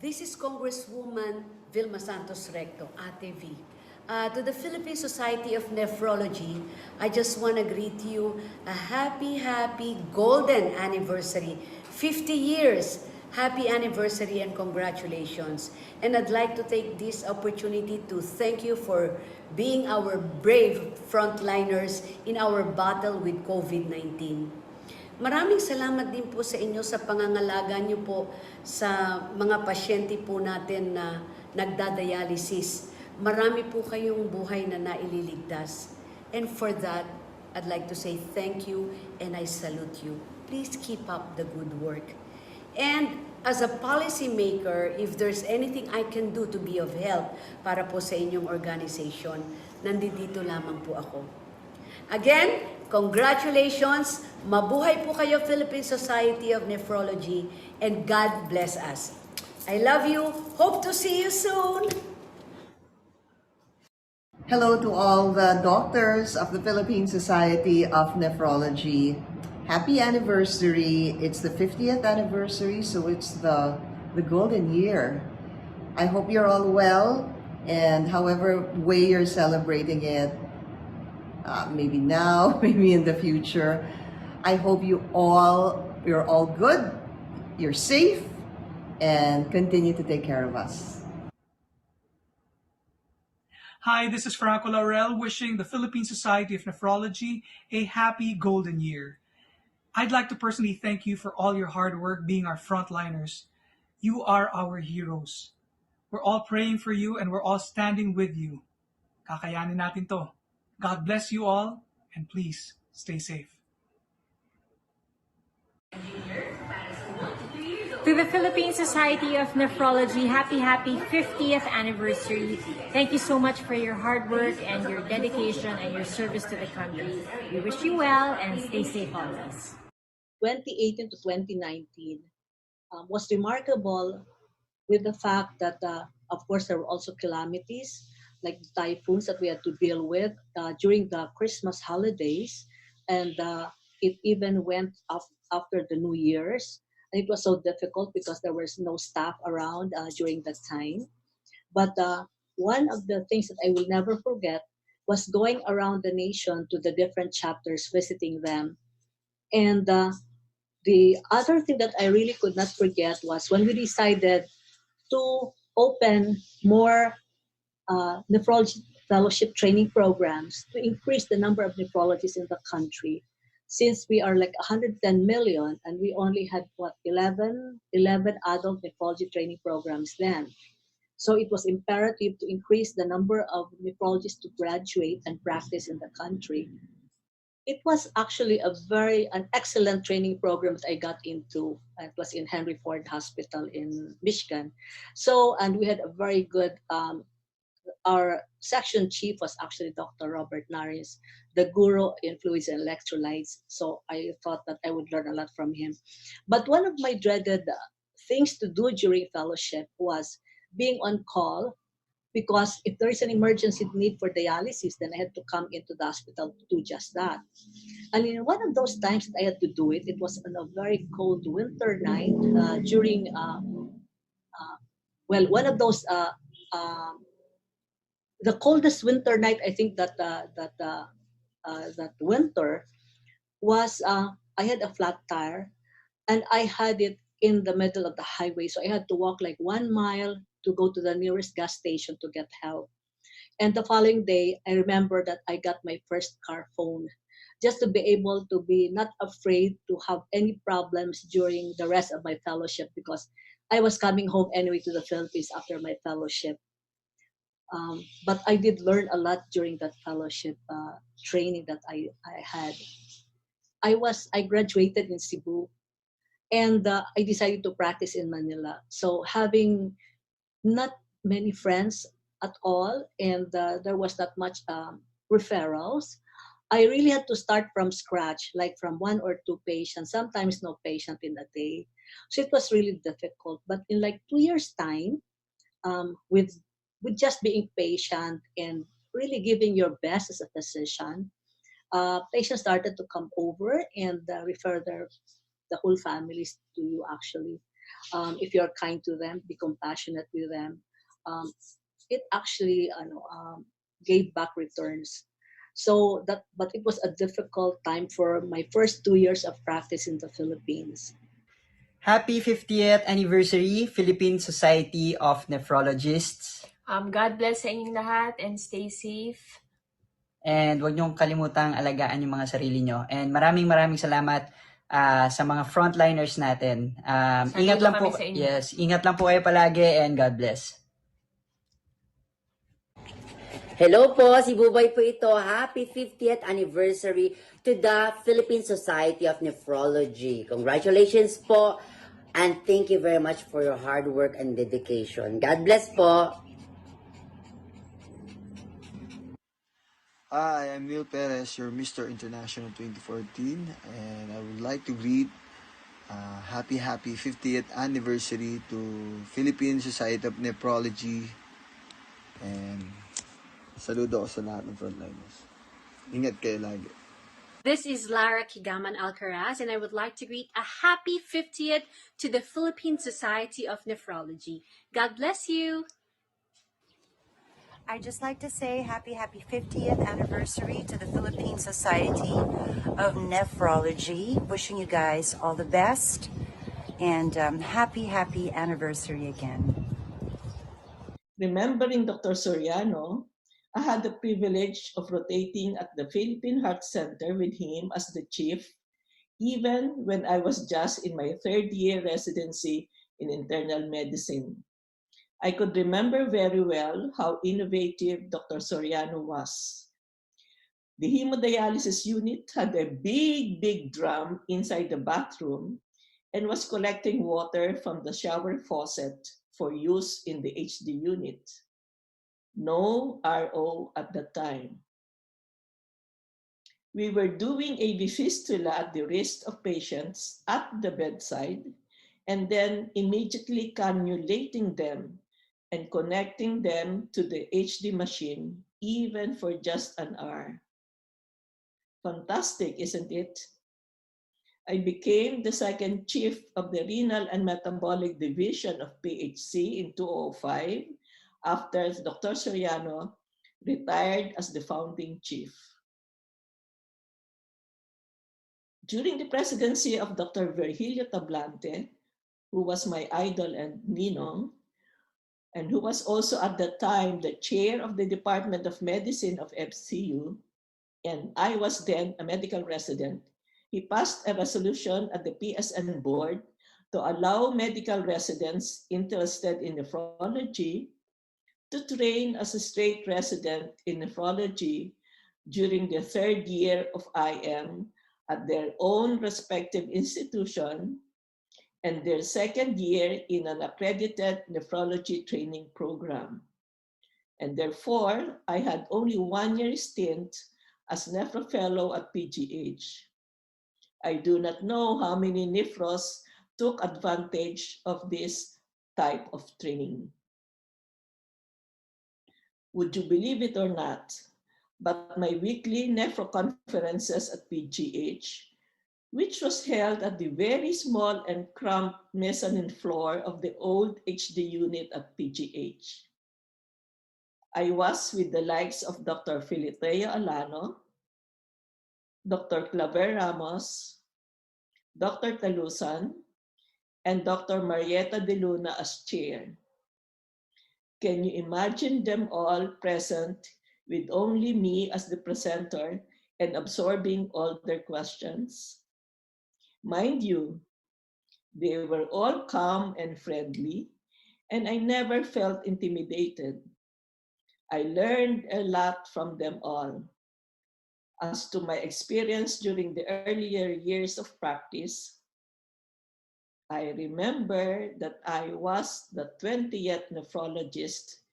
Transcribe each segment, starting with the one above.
This is Congresswoman Vilma Santos Recto, Ate V. To the Philippine Society of Nephrology, I just want to greet you a happy golden anniversary. 50 years. Happy anniversary and congratulations. And I'd like to take this opportunity to thank you for being our brave frontliners in our battle with COVID-19. Maraming salamat din po sa inyo sa pangangalaga niyo po sa mga pasyente po natin na nagdadialysis. Marami po kayong buhay na naililigtas. And for that, I'd like to say thank you and I salute you. Please keep up the good work. And as a policymaker, if there's anything I can do to be of help para po sa inyong organization, nandito lamang po ako. Again, congratulations! Mabuhay po kayo, Philippine Society of Nephrology, and God bless us. I love you. Hope to see you soon. Hello to all the doctors of the Philippine Society of Nephrology. Happy anniversary. It's the 50th anniversary, so it's the golden year. I hope you're all well, and however way you're celebrating it, maybe now, maybe in the future, I hope you're all good, you're safe, and continue to take care of us. Hi, this is Franco Laurel wishing the Philippine Society of Nephrology a happy golden year. I'd like to personally thank you for all your hard work being our frontliners. You are our heroes. We're all praying for you and we're all standing with you. Kakayanin natin to. God bless you all and please stay safe. To the Philippine Society of Nephrology, happy 50th anniversary. Thank you so much for your hard work and your dedication and your service to the country. We wish you well and stay safe always. 2018 to 2019 was remarkable with the fact that, of course, there were also calamities like the typhoons that we had to deal with during the Christmas holidays. And it even went after the New Year's. And it was so difficult because there was no staff around during that time. But one of the things that I will never forget was going around the nation to the different chapters, visiting them. And the other thing that I really could not forget was when we decided to open more nephrology fellowship training programs to increase the number of nephrologists in the country. Since we are like 110 million and we only had 11 adult nephrology training programs then. So it was imperative to increase the number of nephrologists to graduate and practice in the country. It was actually an excellent training program that I got into. It was in Henry Ford Hospital in Michigan. So, and we had a very good, our section chief was actually Dr. Robert Naris, the guru in fluids and electrolytes. So I thought that I would learn a lot from him. But one of my dreaded things to do during fellowship was being on call, because if there is an emergency need for dialysis, then I had to come into the hospital to do just that. And in one of those times that I had to do it, it was on a very cold winter night during, one of those, the coldest winter night, I think that winter was, I had a flat tire and I had it in the middle of the highway. So I had to walk like 1 mile to go to the nearest gas station to get help. And the following day, I remember that I got my first car phone, just to be able to be not afraid to have any problems during the rest of my fellowship, because I was coming home anyway to the Philippines after my fellowship. But I did learn a lot during that fellowship training that I had. I graduated in Cebu, and I decided to practice in Manila. So having not many friends at all, and there was not much referrals, I really had to start from scratch, like from 1 or 2 patients, sometimes no patient in a day. So it was really difficult. But in like 2 years' time, with just being patient and really giving your best as a physician, patients started to come over and refer the whole families to you actually. if you're kind to them, be compassionate with them, um, it actually gave back returns. So that, but it was a difficult time for my first 2 years of practice in the Philippines. Happy 50th anniversary, Philippine Society of Nephrologists. God bless sa inyong lahat and stay safe. And huwag niyong kalimutang alagaan yung mga sarili niyo. And maraming salamat sa mga frontliners natin. Ingat Saludo lang kami po. sa inyo. Yes, ingat lang po kayo palagi and God bless. Hello po, si Bubay po ito. Happy 50th anniversary to the Philippine Society of Nephrology. Congratulations po and thank you very much for your hard work and dedication. God bless po. Hi, I'm Neil Perez, your Mr. International 2014, and I would like to greet happy 50th anniversary to Philippine Society of Nephrology, and saludo ako sa lahat ng frontliners. Ingat kayo lagi. This is Lara Kigaman Alcaraz, and I would like to greet a happy 50th to the Philippine Society of Nephrology. God bless you. I'd just like to say happy 50th anniversary to the Philippine Society of Nephrology. Wishing you guys all the best and happy anniversary again. Remembering Dr. Soriano, I had the privilege of rotating at the Philippine Heart Center with him as the chief, even when I was just in my third year residency in internal medicine. I could remember very well how innovative Dr. Soriano was. The hemodialysis unit had a big drum inside the bathroom and was collecting water from the shower faucet for use in the HD unit. No RO at the time. We were doing AV fistula at the wrist of patients at the bedside and then immediately cannulating them and connecting them to the HD machine, even for just an hour. Fantastic, isn't it? I became the second chief of the Renal and Metabolic Division of PHC in 2005 after Dr. Soriano retired as the founding chief. During the presidency of Dr. Virgilio Tablante, who was my idol and ninong, and who was also at the time the chair of the Department of Medicine of FCU, and I was then a medical resident, he passed a resolution at the PSN board to allow medical residents interested in nephrology to train as a straight resident in nephrology during the third year of IM at their own respective institution and their second year in an accredited nephrology training program. And therefore, I had only 1 year stint as nephro fellow at PGH. I do not know how many nephros took advantage of this type of training. Would you believe it or not, but my weekly nephro conferences at PGH, which was held at the very small and cramped mezzanine floor of the old HD unit at PGH. I was with the likes of Dr. Filiteo Alano, Dr. Claver Ramos, Dr. Talusan, and Dr. Marieta de Luna as chair. Can you imagine them all present with only me as the presenter and absorbing all their questions? Mind you, they were all calm and friendly, and I never felt intimidated. I learned a lot from them all. As to my experience during the earlier years of practice, I remember that I was the 20th nephrologist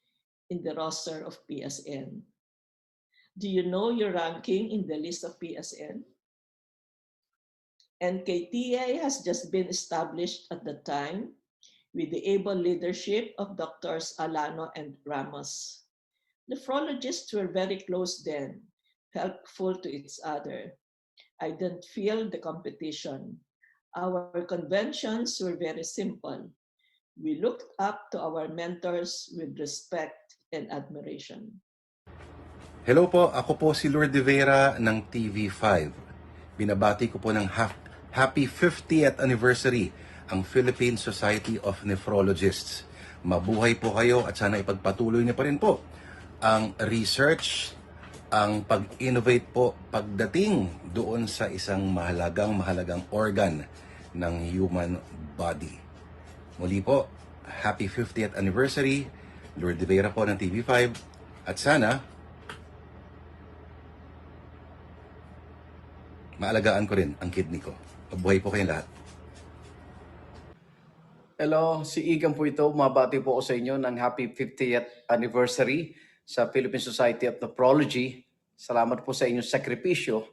in the roster of PSN. Do you know your ranking in the list of PSN? NKTA has just been established at the time with the able leadership of Doctors Alano and Ramos. Nephrologists were very close then, helpful to each other. I didn't feel the competition. Our conventions were very simple. We looked up to our mentors with respect and admiration. Hello po, ako po si Lourdes de Vera ng TV5. Binabati ko po ng happy 50th anniversary ang Philippine Society of Nephrologists. Mabuhay po kayo at sana ipagpatuloy niyo pa rin po ang research, ang pag-innovate po pagdating doon sa isang mahalagang organ ng human body. Muli po, happy 50th anniversary, Lourdes de Vera po ng TV5 at sana maalagaan ko rin ang kidney ko. Mabuhay po kayong lahat. Hello, si Igan po ito. Mabati po ako sa inyo ng happy 50th anniversary sa Philippine Society of Nephrology. Salamat po sa inyong sakripisyo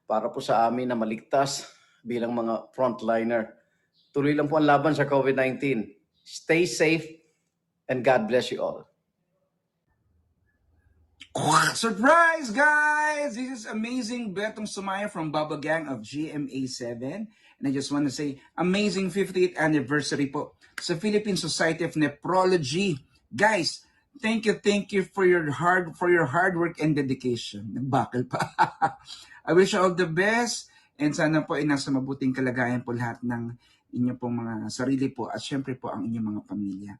para po sa amin na maligtas bilang mga frontliner. Tuloy lang po ang laban sa COVID-19. Stay safe and God bless you all. Surprise, guys! This is amazing Betong Sumaya from Baba Gang of GMA7. And I just want to say, amazing 50th anniversary po sa Philippine Society of Nephrology. Guys, thank you for your hard work and dedication. Nagbakal pa. I wish you all the best and sana po ay nasa mabuting kalagayan po lahat ng inyong pong mga sarili po at syempre po ang inyong mga pamilya.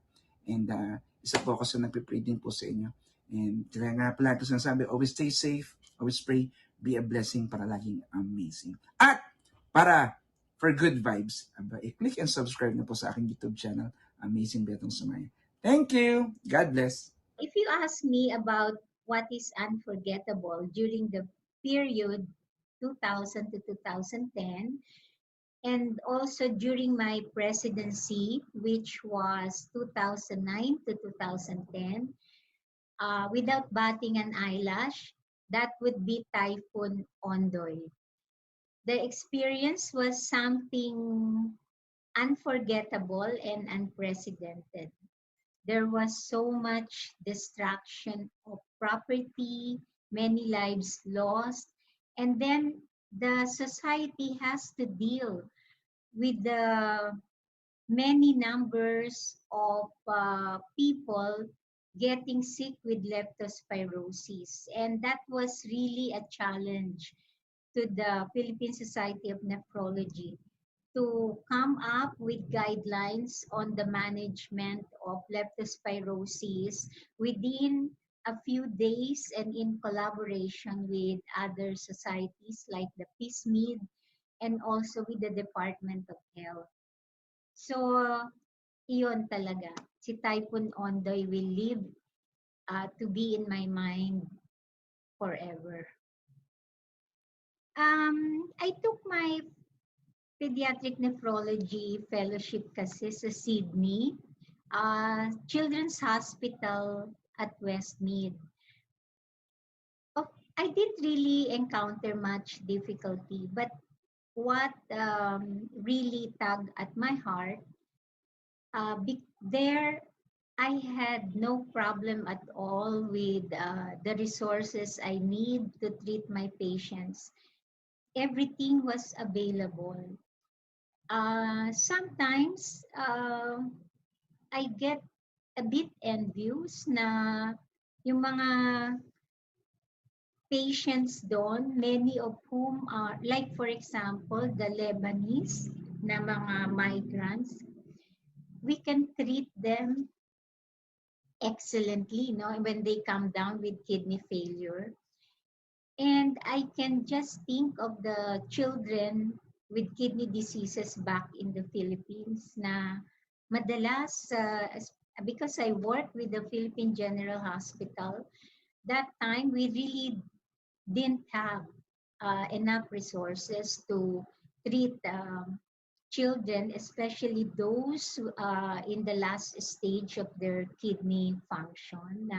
And isa po ako sa nagpipray din po sa inyo. And kaya nga pala ito sinasabi, always stay safe, always pray, be a blessing para laging amazing. At para for good vibes, i-click and subscribe na po sa aking YouTube channel, Amazing Betong Sumaya. Thank you! God bless! If you ask me about what is unforgettable during the period 2000 to 2010, and also during my presidency, which was 2009 to 2010, without batting an eyelash, that would be Typhoon Ondoy. The experience was something unforgettable and unprecedented. There was so much destruction of property, many lives lost, and then the society has to deal with the many numbers of people getting sick with leptospirosis. And that was really a challenge to the Philippine Society of Nephrology to come up with guidelines on the management of leptospirosis within a few days and in collaboration with other societies like the PSMID and also with the Department of Health. So, iyon talaga. Si Typhoon Ondoy will live to be in my mind forever. I took my pediatric nephrology fellowship kasi sa Sydney, Children's Hospital at Westmead. I didn't really encounter much difficulty, but what really tugged at my heart, there I had no problem at all with the resources I need to treat my patients. Everything was available. Sometimes I get a bit envious na yung mga patients doon, many of whom are, like for example, the Lebanese na mga migrants, we can treat them excellently, no, when they come down with kidney failure. And I can just think of the children with kidney diseases back in the Philippines na madalas, because I work with the Philippine General Hospital, that time we really didn't have enough resources to treat children, especially those in the last stage of their kidney function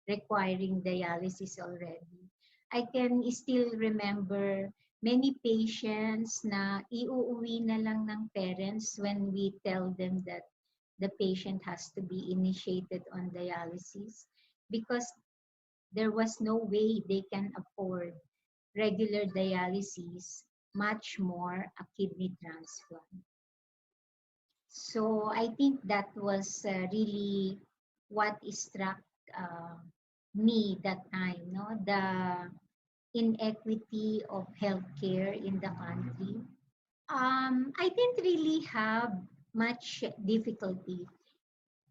requiring dialysis already. I can still remember many patients na iuuwi na lang ng parents when we tell them that the patient has to be initiated on dialysis because there was no way they can afford regular dialysis much more a kidney transplant. So I think that was really what struck uh, me that time, no, the inequity of healthcare in the country. I didn't really have much difficulty.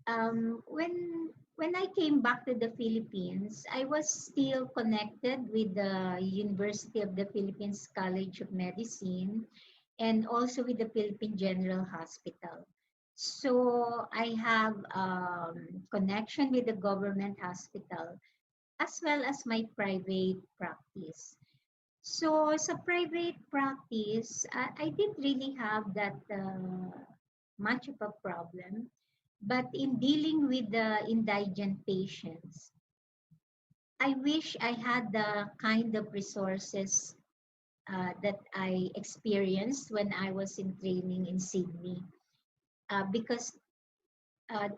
When I came back to the Philippines, I was still connected with the University of the Philippines College of Medicine and also with the Philippine General Hospital. So I have connection with the government hospital as well as my private practice. So sa private practice, I didn't really have that much of a problem. But in dealing with the indigent patients, I wish I had the kind of resources that I experienced when I was in training in Sydney. Because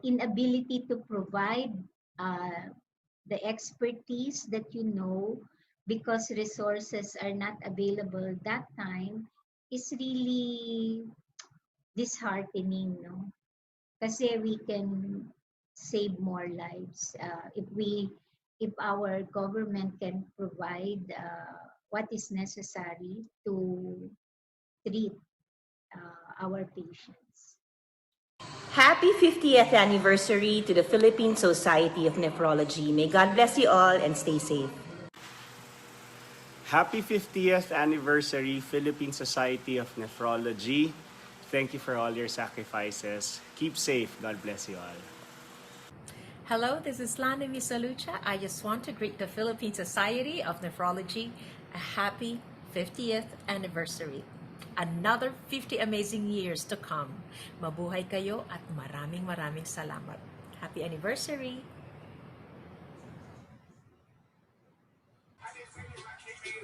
inability to provide uh, the expertise that you know because resources are not available that time is really disheartening, no? Kasi we can save more lives if our government can provide what is necessary to treat our patients. Happy 50th anniversary to the Philippine Society of Nephrology. May God bless you all and stay safe. Happy 50th anniversary, Philippine Society of Nephrology. Thank you for all your sacrifices. Keep safe. God bless you all. Hello, this is Lana Misalucha. I just want to greet the Philippine Society of Nephrology a happy 50th anniversary. Another 50 amazing years to come. Mabuhay kayo at maraming salamat. Happy anniversary!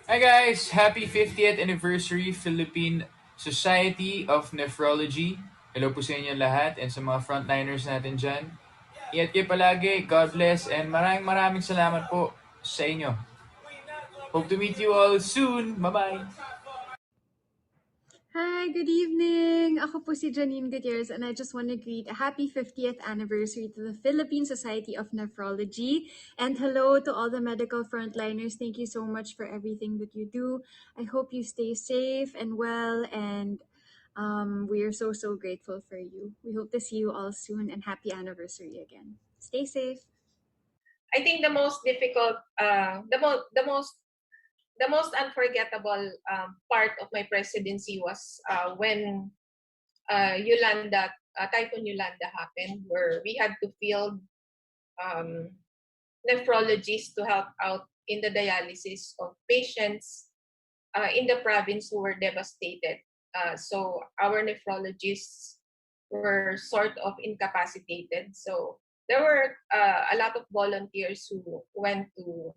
Hi guys! Happy 50th anniversary Philippine Society of Nephrology. Hello po sa inyo lahat and sa mga frontliners natin dyan. Ingat kayo palagi, God bless, and maraming salamat po sa inyo. Hope to meet you all soon. Bye-bye! Hi, good evening. Ako po si Janine Gutierrez and I just want to greet a happy 50th anniversary to the Philippine Society of Nephrology. And hello to all the medical frontliners. Thank you so much for everything that you do. I hope you stay safe and well, and we are so grateful for you. We hope to see you all soon, and happy anniversary again. Stay safe. I think the most difficult, the most unforgettable part of my presidency was when Typhoon Yolanda happened, where we had to field um, nephrologists to help out in the dialysis of patients in the province who were devastated. So our nephrologists were sort of incapacitated. So there were a lot of volunteers who went to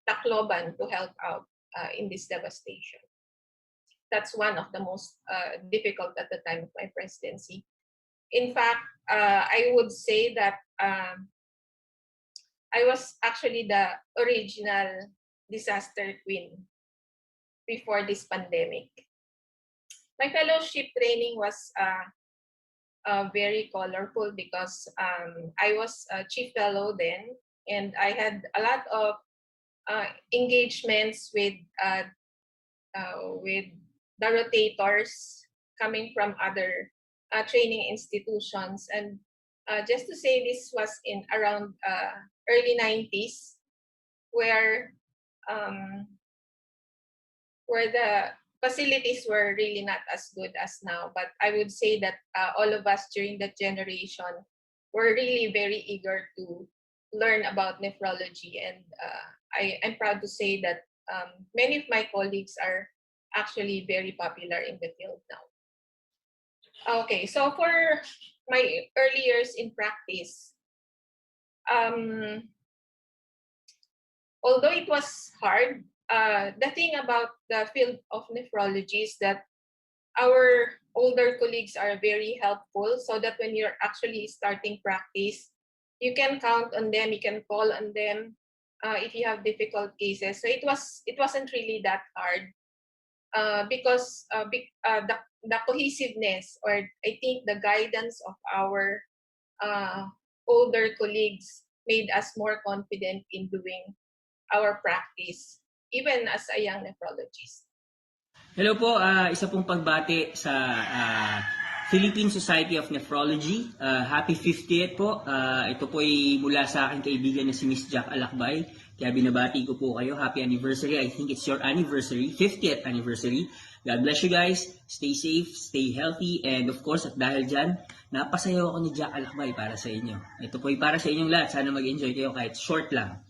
Tacloban to help out in this devastation. That's one of the most difficult at the time of my presidency. In fact, I would say that I was actually the original disaster queen before this pandemic. My fellowship training was very colorful because I was a chief fellow then, and I had a lot of engagements with the rotators coming from other training institutions. And just to say, this was in around early 90s, where the facilities were really not as good as now. But I would say that all of us during that generation were really very eager to learn about nephrology. And I'm proud to say that many of my colleagues are actually very popular in the field now. Okay, so for my early years in practice, although it was hard, the thing about the field of nephrology is that our older colleagues are very helpful, so that when you're actually starting practice, you can count on them, you can call on them if you have difficult cases. So it wasn't really that hard. because the cohesiveness, or I think the guidance of our older colleagues made us more confident in doing our practice, even as a young nephrologist. Hello po, isa pong pagbati sa Philippine Society of Nephrology. Happy 50th po. Ito po ay mula sa aking kaibigan na si Miss Jack Alakbay. Kaya binabati ko po kayo. Happy anniversary. I think it's your anniversary, 50th anniversary. God bless you guys. Stay safe, stay healthy, and of course, at dahil dyan, napasayaw ako ni Jack Alakbay para sa inyo. Ito po ay para sa inyong lahat. Sana mag-enjoy kayo kahit short lang.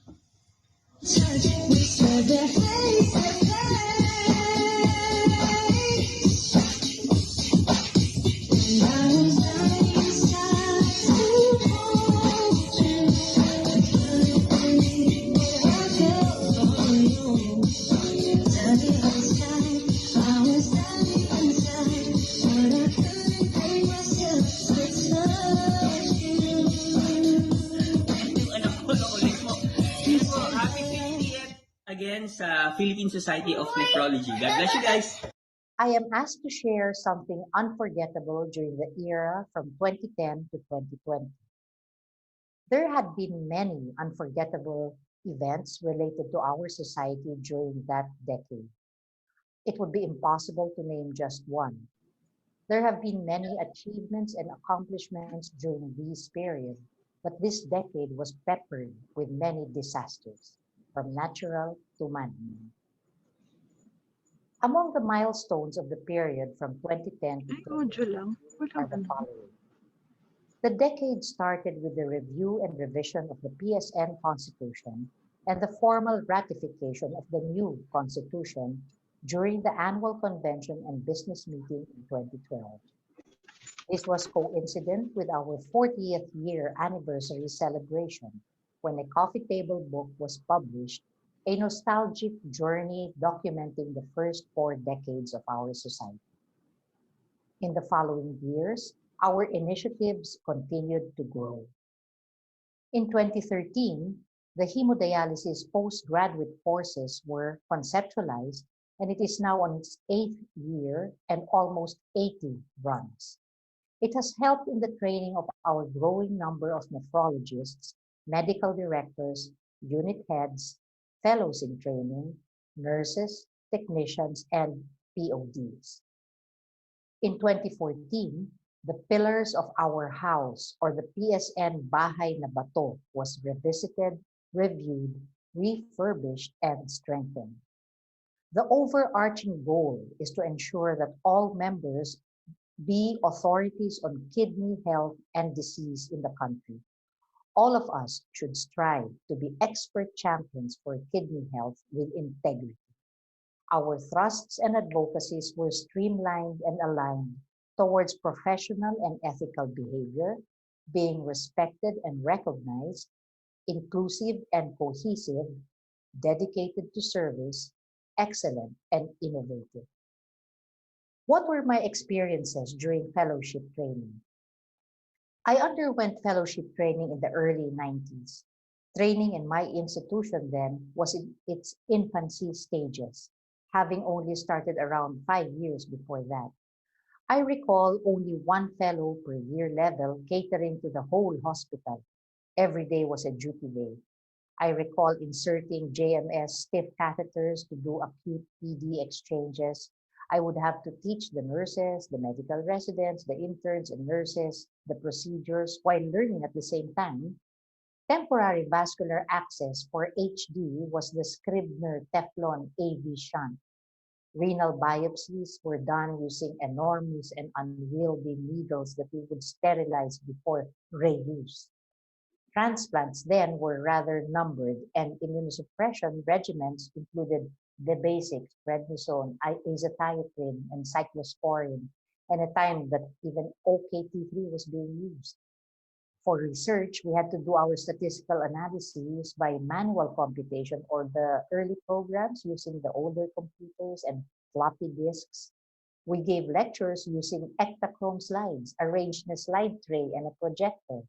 Again sa Philippine Society of Nephrology. God bless you guys. I am asked to share something unforgettable during the era from 2010 to 2020. There had been many unforgettable events related to our society during that decade. It would be impossible to name just one. There have been many achievements and accomplishments during this period, but this decade was peppered with many disasters, from natural to man-made. Among the milestones of the period from 2010 to 2020 are the following. The decade started with the review and revision of the PSN Constitution and the formal ratification of the new Constitution during the annual convention and business meeting in 2012. This was coincident with our 40th year anniversary celebration when a coffee table book was published, a nostalgic journey documenting the first 4 decades of our society. In the following years, our initiatives continued to grow. In 2013, the hemodialysis postgraduate courses were conceptualized, and it is now on its 8th year and almost 80 runs. It has helped in the training of our growing number of nephrologists, medical directors, unit heads, fellows in training, nurses, technicians, and PODs. In 2014, the pillars of our house, or the PSN Bahay na Bato, was revisited, reviewed, refurbished, and strengthened. The overarching goal is to ensure that all members be authorities on kidney health and disease in the country. All of us should strive to be expert champions for kidney health with integrity. Our thrusts and advocacies were streamlined and aligned towards professional and ethical behavior, being respected and recognized, inclusive and cohesive, dedicated to service, excellent and innovative. What were my experiences during fellowship training? I underwent fellowship training in the early 90s. Training in my institution then was in its infancy stages, having only started around 5 years before that. I recall only one fellow per year level catering to the whole hospital. Every day was a duty day. I recall inserting JMS stiff catheters to do acute PD exchanges. I would have to teach the nurses, the medical residents, the interns and nurses the procedures while learning at the same time. Temporary vascular access for HD was the Scribner Teflon AV shunt. Renal biopsies were done using enormous and unwieldy needles that we would sterilize before reuse. Transplants then were rather numbered, and immunosuppression regimens included the basics, prednisone, azathioprine, and cyclosporine, and a time that even OKT3 was being used. For research, we had to do our statistical analyses by manual computation or the early programs using the older computers and floppy disks. We gave lectures using Ektachrome slides arranged in a slide tray and a projector.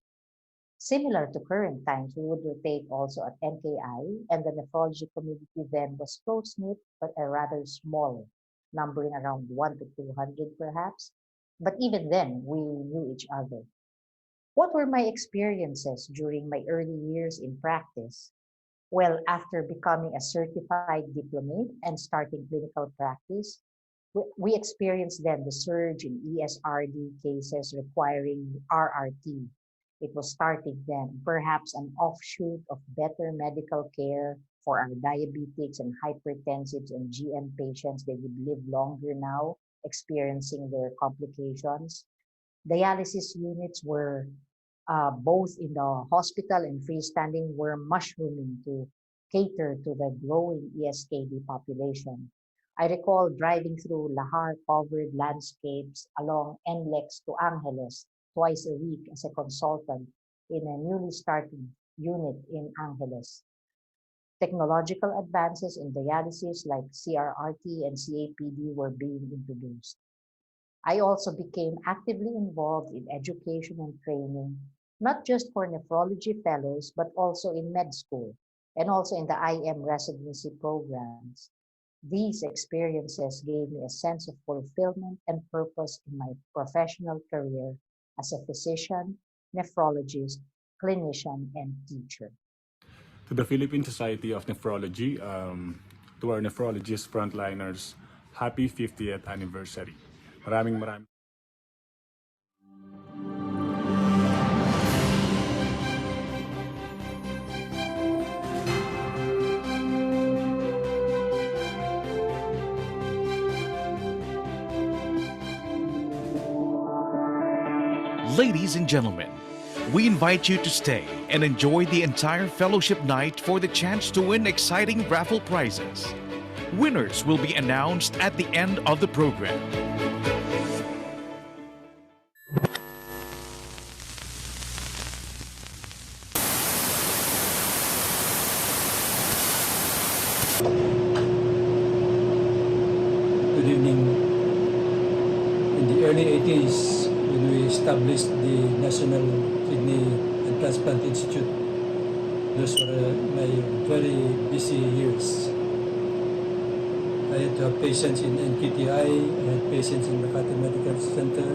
Similar to current times, we would rotate also at NKI, and the nephrology community then was close-knit but a rather smaller. numbering around 1 to 200 perhaps. But even then, we knew each other. What were my experiences during my early years in practice? Well, after becoming a certified diplomate and starting clinical practice, we experienced then the surge in ESRD cases requiring RRT. It was starting then, perhaps an offshoot of better medical care for our diabetics and hypertensives and GM patients. They would live longer now, experiencing their complications. Dialysis units were both in the hospital and freestanding were mushrooming to cater to the growing ESKD population. I recall driving through Lahar covered landscapes along NLEX to Angeles twice a week as a consultant in a newly started unit in Angeles. Technological advances in dialysis like CRRT and CAPD were being introduced. I also became actively involved in education and training, not just for nephrology fellows, but also in med school and also in the IM residency programs. These experiences gave me a sense of fulfillment and purpose in my professional career as a physician, nephrologist, clinician, and teacher. To the Philippine Society of Nephrology, to our nephrologist frontliners, happy 50th anniversary. Maraming. Ladies and gentlemen, we invite you to stay and enjoy the entire fellowship night for the chance to win exciting raffle prizes. Winners will be announced at the end of the program. Good evening. In the early 80s, when we established the National Kidney and Transplant Institute, those were my very busy years. I had to have patients in NKTI, I had patients in Makati Medical Center,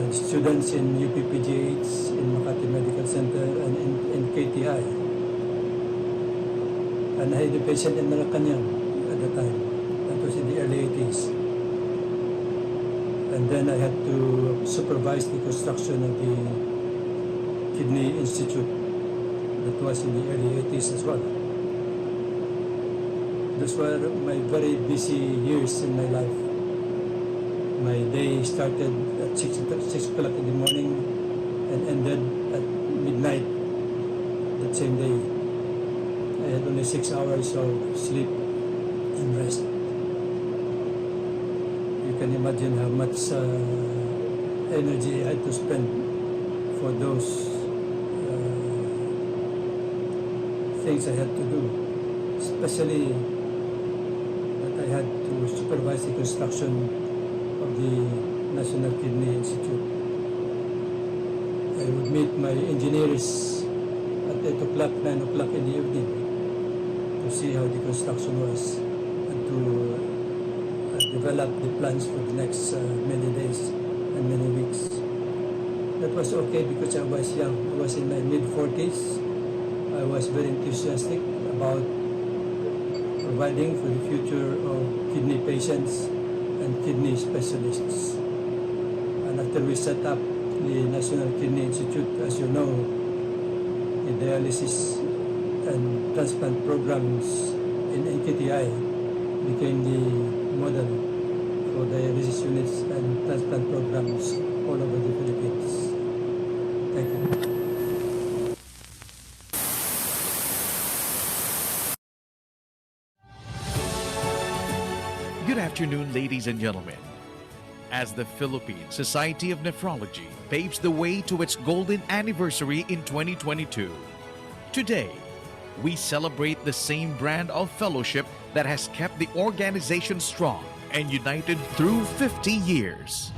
and students in UPPGH, in Makati Medical Center, and in NKTI. And I had a patient in Malacanang at the time. That was in the early 80s. And then I had to supervise the construction of the Kidney Institute that was in the early 80s as well. Those were my very busy years in my life. My day started at 6 o'clock in the morning and ended at midnight that same day. I had only 6 hours of sleep and rest. You can imagine how much energy I had to spend for those things I had to do, especially that I had to supervise the construction of the National Kidney Institute. I would meet my engineers at 8 o'clock, 9 o'clock in the evening to see how the construction was and to develop the plans for the next many days and many weeks. That was okay because I was young. I was in my mid-40s. I was very enthusiastic about providing for the future of kidney patients and kidney specialists. And after we set up the National Kidney Institute, as you know, the dialysis and transplant programs in NKTI became the model for dialysis units and transplant programs all over the Philippines. Thank you. Good afternoon, ladies and gentlemen. As the Philippine Society of Nephrology paves the way to its golden anniversary in 2022, today, we celebrate the same brand of fellowship that has kept the organization strong and united through 50 years.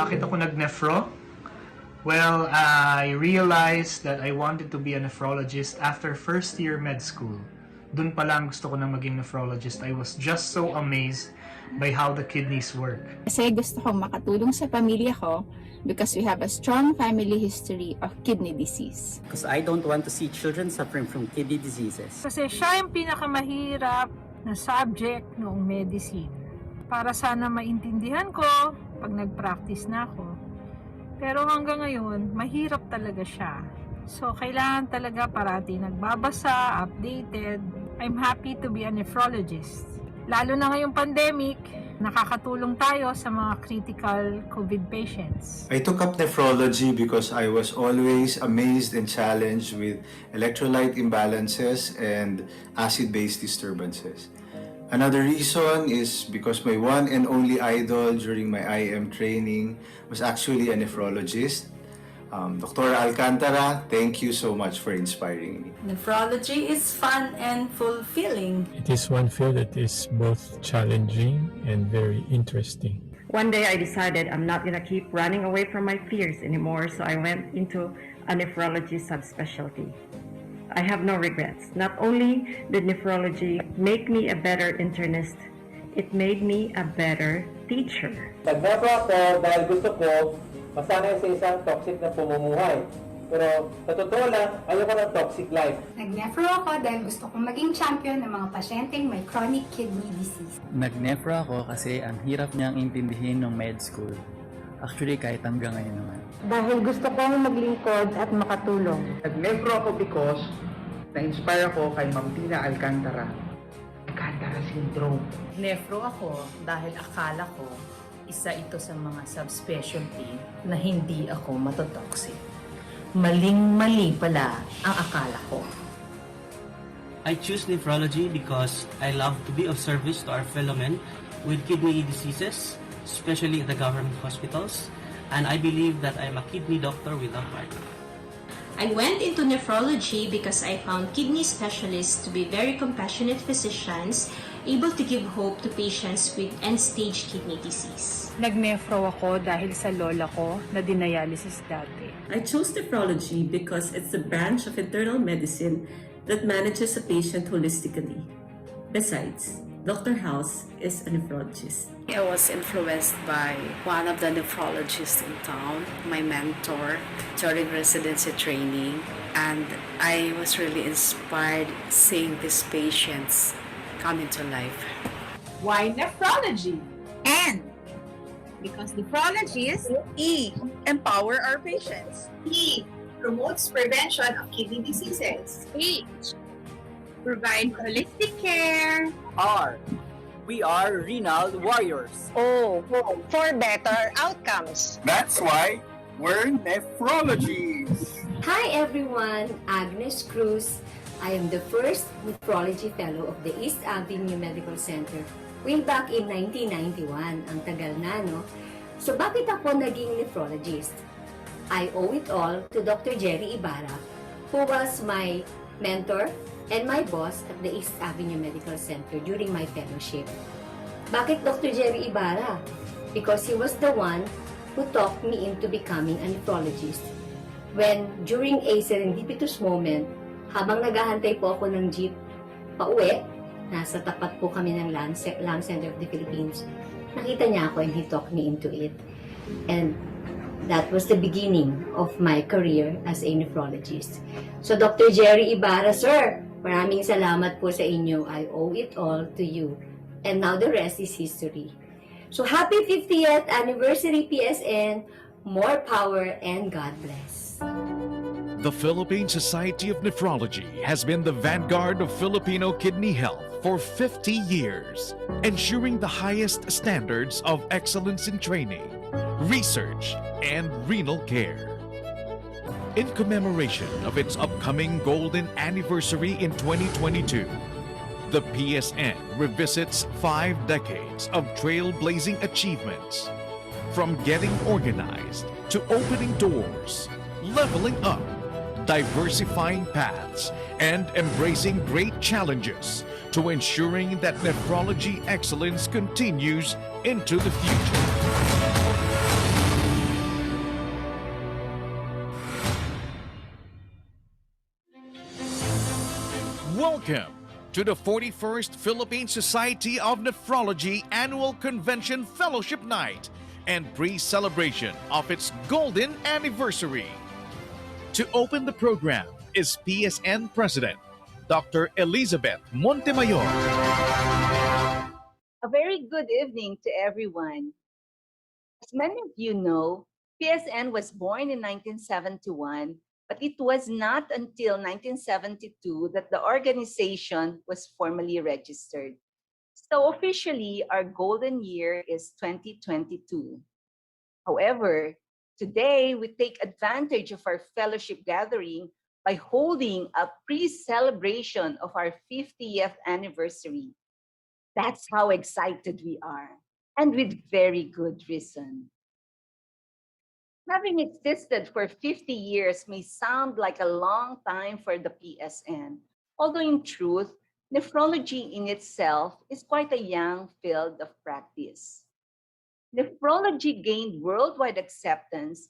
Bakit ako nag-nephro? Well, I realized that I wanted to be a nephrologist after first year med school. Doon pa lang gusto ko na maging nephrologist. I was just so amazed by how the kidneys work. Kasi gusto kong makatulong sa pamilya ko because we have a strong family history of kidney disease. Because I don't want to see children suffering from kidney diseases. Kasi siya yung pinakamahirap na subject noong medicine. Para sana maintindihan ko pag nag-practice na ako. Pero hanggang ngayon, mahirap talaga siya. So, kailangan talaga parati nagbabasa, updated. I'm happy to be a nephrologist. Lalo na ngayong pandemic, nakakatulong tayo sa mga critical COVID patients. I took up nephrology because I was always amazed and challenged with electrolyte imbalances and acid-base disturbances. Another reason is because my one and only idol during my IM training was actually a nephrologist. Dr. Alcantara, thank you so much for inspiring me. Nephrology is fun and fulfilling. It is one field that is both challenging and very interesting. One day I decided I'm not gonna keep running away from my fears anymore, so I went into a nephrology subspecialty. I have no regrets. Not only did nephrology make me a better internist, it made me a better teacher. Nag-nephro ako dahil gusto ko masanay sa isang toxic na pamumuhay. Pero sa totoo lang, ayoko ng toxic life. Nag-nephro ako dahil gusto kong maging champion ng mga pasyenteng may chronic kidney disease. Nag-nephro ako kasi ang hirap niyang intindihin ng med school. Actually, kahit hanggang ngayon naman. Dahil gusto kong maglingkod at makatulong. Nag-nephro ako because na-inspire ako kay Ma'am Tina Alcantara. Alcantara syndrome. Nephro ako dahil akala ko isa ito sa mga subspecialty na hindi ako matotoxic. Maling-mali pala ang akala ko. I choose nephrology because I love to be of service to our fellow men with kidney diseases, especially at the government hospitals, and I believe that I'm a kidney doctor without rival. I went into nephrology because I found kidney specialists to be very compassionate physicians able to give hope to patients with end-stage kidney disease. Nag-nephro ako dahil sa lola ko na dinadialysis dati. I chose nephrology because it's a branch of internal medicine that manages a patient holistically. Besides, Dr. House is a nephrologist. I was influenced by one of the nephrologists in town, my mentor during residency training, and I was really inspired seeing these patients come into life. Why nephrology? And because nephrologists empower our patients. Promotes prevention of kidney diseases. Provide holistic care. We are renal warriors. For better outcomes. That's why we're nephrologists. Hi everyone, Agnes Cruz. I am the first nephrology fellow of the East Avenue Medical Center way back in 1991. Ang tagal na, no? So bakit ako naging nephrologist? I owe it all to Dr. Jerry Ibarra, who was my mentor and my boss at the East Avenue Medical Center during my fellowship. Bakit Dr. Jerry Ibarra? Because he was the one who talked me into becoming a nephrologist. When, during a serendipitous moment, habang naghahantay po ako ng jeep pauwi, nasa tapat po kami ng Lung Center of the Philippines, nakita niya ako and he talked me into it. And that was the beginning of my career as a nephrologist. So Dr. Jerry Ibarra, sir, maraming salamat po sa inyo. I owe it all to you. And now the rest is history. So happy 50th anniversary PSN. More power and God bless. The Philippine Society of Nephrology has been the vanguard of Filipino kidney health for 50 years, ensuring the highest standards of excellence in training, research, and renal care. In commemoration of its upcoming golden anniversary in 2022, the PSN revisits 5 decades of trailblazing achievements. From getting organized to opening doors, leveling up, diversifying paths, and embracing great challenges to ensuring that nephrology excellence continues into the future. Welcome to the 41st Philippine Society of Nephrology Annual Convention Fellowship Night and pre-celebration of its golden anniversary. To open the program is PSN President, Dr. Elizabeth Montemayor. A very good evening to everyone. As many of you know, PSN was born in 1971, but it was not until 1972 that the organization was formally registered. So officially, our golden year is 2022. However, today we take advantage of our fellowship gathering by holding a pre-celebration of our 50th anniversary. That's how excited we are, and with very good reason. Having existed for 50 years may sound like a long time for the PSN, although in truth, nephrology in itself is quite a young field of practice. Nephrology gained worldwide acceptance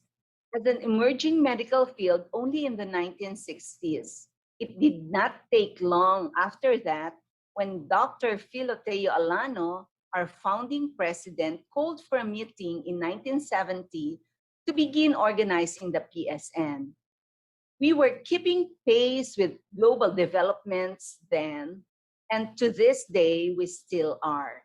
as an emerging medical field only in the 1960s. It did not take long after that when Dr. Filoteo Alano, our founding president, called for a meeting in 1970 to begin organizing the PSN. We were keeping pace with global developments then, and to this day, we still are.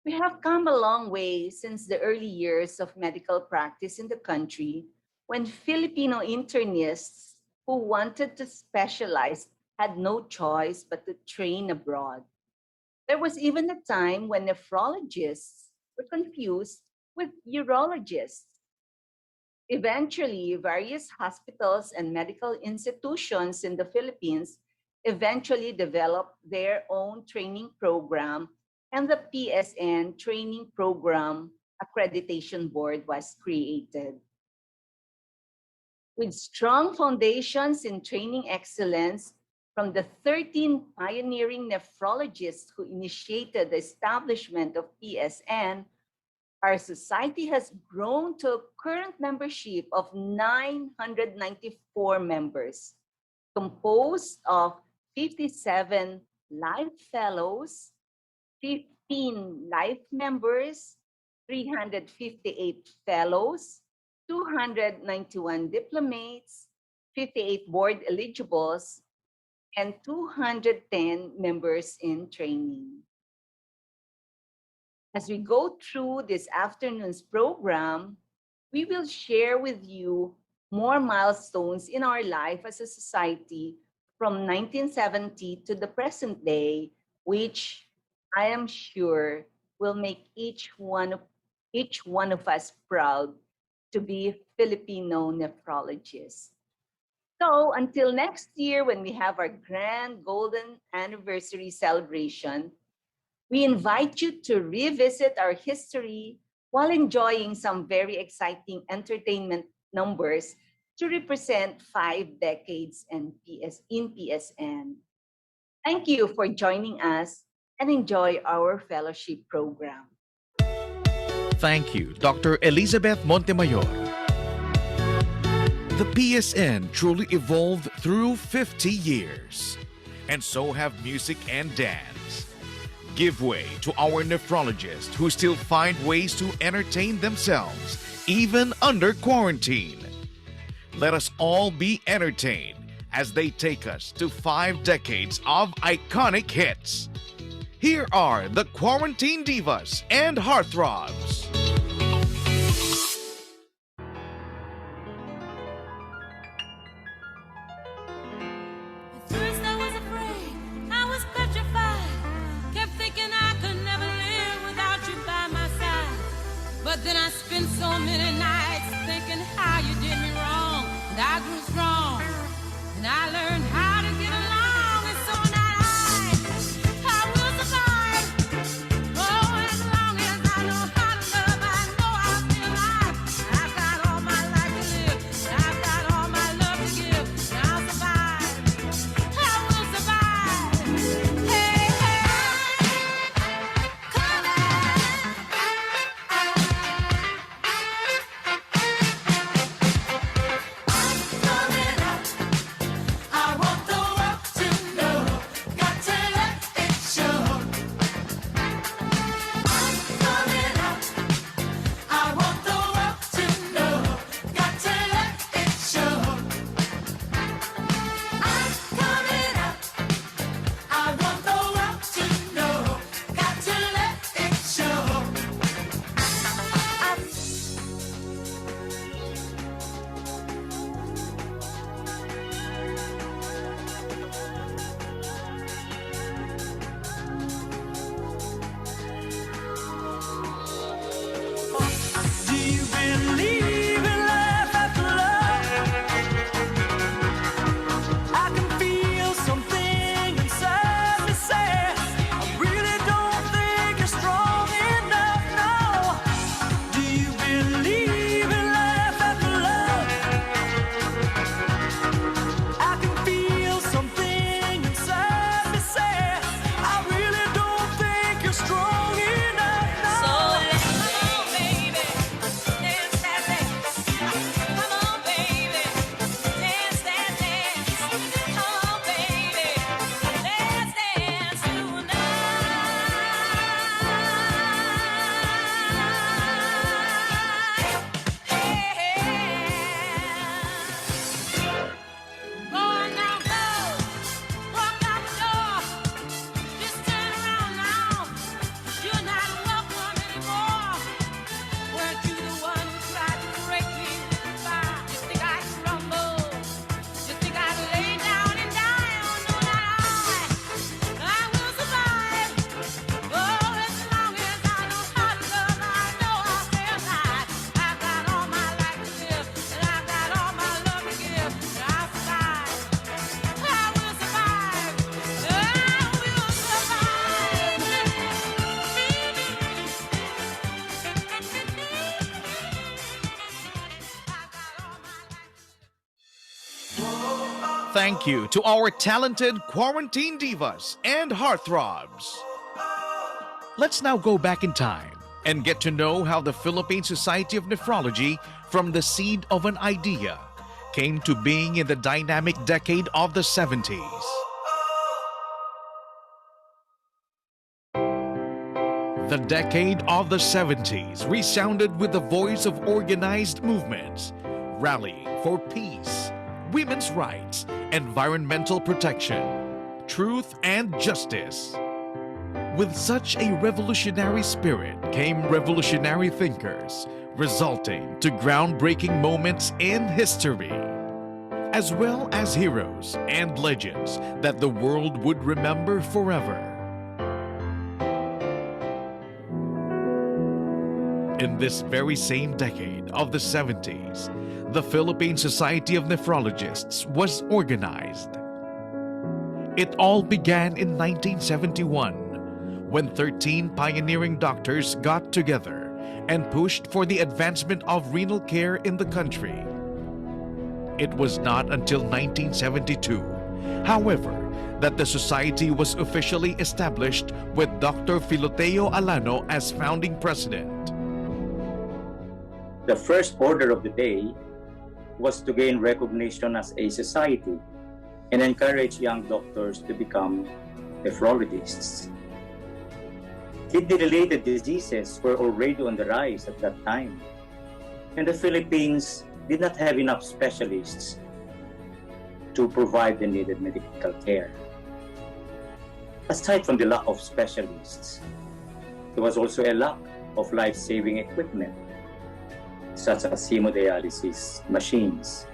We have come a long way since the early years of medical practice in the country when Filipino internists who wanted to specialize had no choice but to train abroad. There was even a time when nephrologists were confused with urologists. Eventually, various hospitals and medical institutions in the Philippines eventually developed their own training program, and the PSN Training Program Accreditation Board was created. With strong foundations in training excellence from the 13 pioneering nephrologists who initiated the establishment of PSN, our society has grown to a current membership of 994 members, composed of 57 life fellows, 15 life members, 358 fellows, 291 diplomates, 58 board eligibles, and 210 members in training. As we go through this afternoon's program, we will share with you more milestones in our life as a society from 1970 to the present day, which I am sure will make each one of us proud to be Filipino nephrologists. So until next year, when we have our grand golden anniversary celebration, we invite you to revisit our history while enjoying some very exciting entertainment numbers to represent 5 decades in PSN. Thank you for joining us and enjoy our fellowship program. Thank you, Dr. Elizabeth Montemayor. The PSN truly evolved through 50 years, and so have music and dance. Give way to our nephrologists who still find ways to entertain themselves, even under quarantine. Let us all be entertained as they take us to 5 decades of iconic hits. Here are the Quarantine Divas and Heartthrobs. But then I spent so many nights thinking how you did me wrong. And I grew strong, and I learned how to get along. And so now I will survive. Oh, as long as I know how to love, I know I'll be alive. I've got all my life to live, and I've got all my love to give. And I'll survive. I will survive. Hey, hey. Come on. thank you to our talented quarantine divas and heartthrobs. Let's now go back in time and get to know how the Philippine Society of Nephrology, from the seed of an idea, came to being in the dynamic decade of the 70s. The decade of the 70s resounded with the voice of organized movements, rallying for peace, women's rights, environmental protection, truth, and justice. With such a revolutionary spirit came revolutionary thinkers, resulting to groundbreaking moments in history, as well as heroes and legends that the world would remember forever. In this very same decade of the 70s, the Philippine Society of Nephrologists was organized. It all began in 1971, when 13 pioneering doctors got together and pushed for the advancement of renal care in the country. It was not until 1972, however, that the society was officially established with Dr. Filoteo Alano as founding president. The first order of the day was to gain recognition as a society and encourage young doctors to become nephrologists. Kidney-related diseases were already on the rise at that time, and the Philippines did not have enough specialists to provide the needed medical care. Aside from the lack of specialists, there was also a lack of life-saving equipment, such as hemodialysis machines.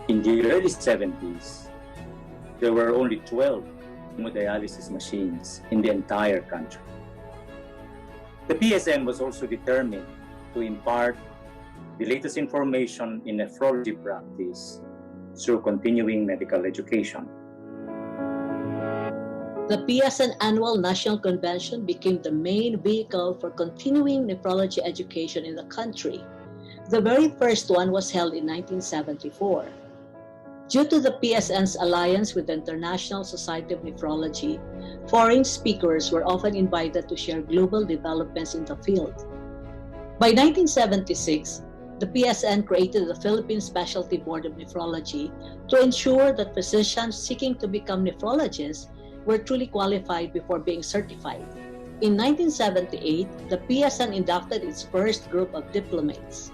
In the early 70s, there were only 12 hemodialysis machines in the entire country. The PSN was also determined to impart the latest information in nephrology practice through continuing medical education. The PSN Annual National Convention became the main vehicle for continuing nephrology education in the country. The very first one was held in 1974. Due to the PSN's alliance with the International Society of Nephrology, foreign speakers were often invited to share global developments in the field. By 1976, the PSN created the Philippine Specialty Board of Nephrology to ensure that physicians seeking to become nephrologists were truly qualified before being certified. In 1978, the PSN inducted its first group of diplomates.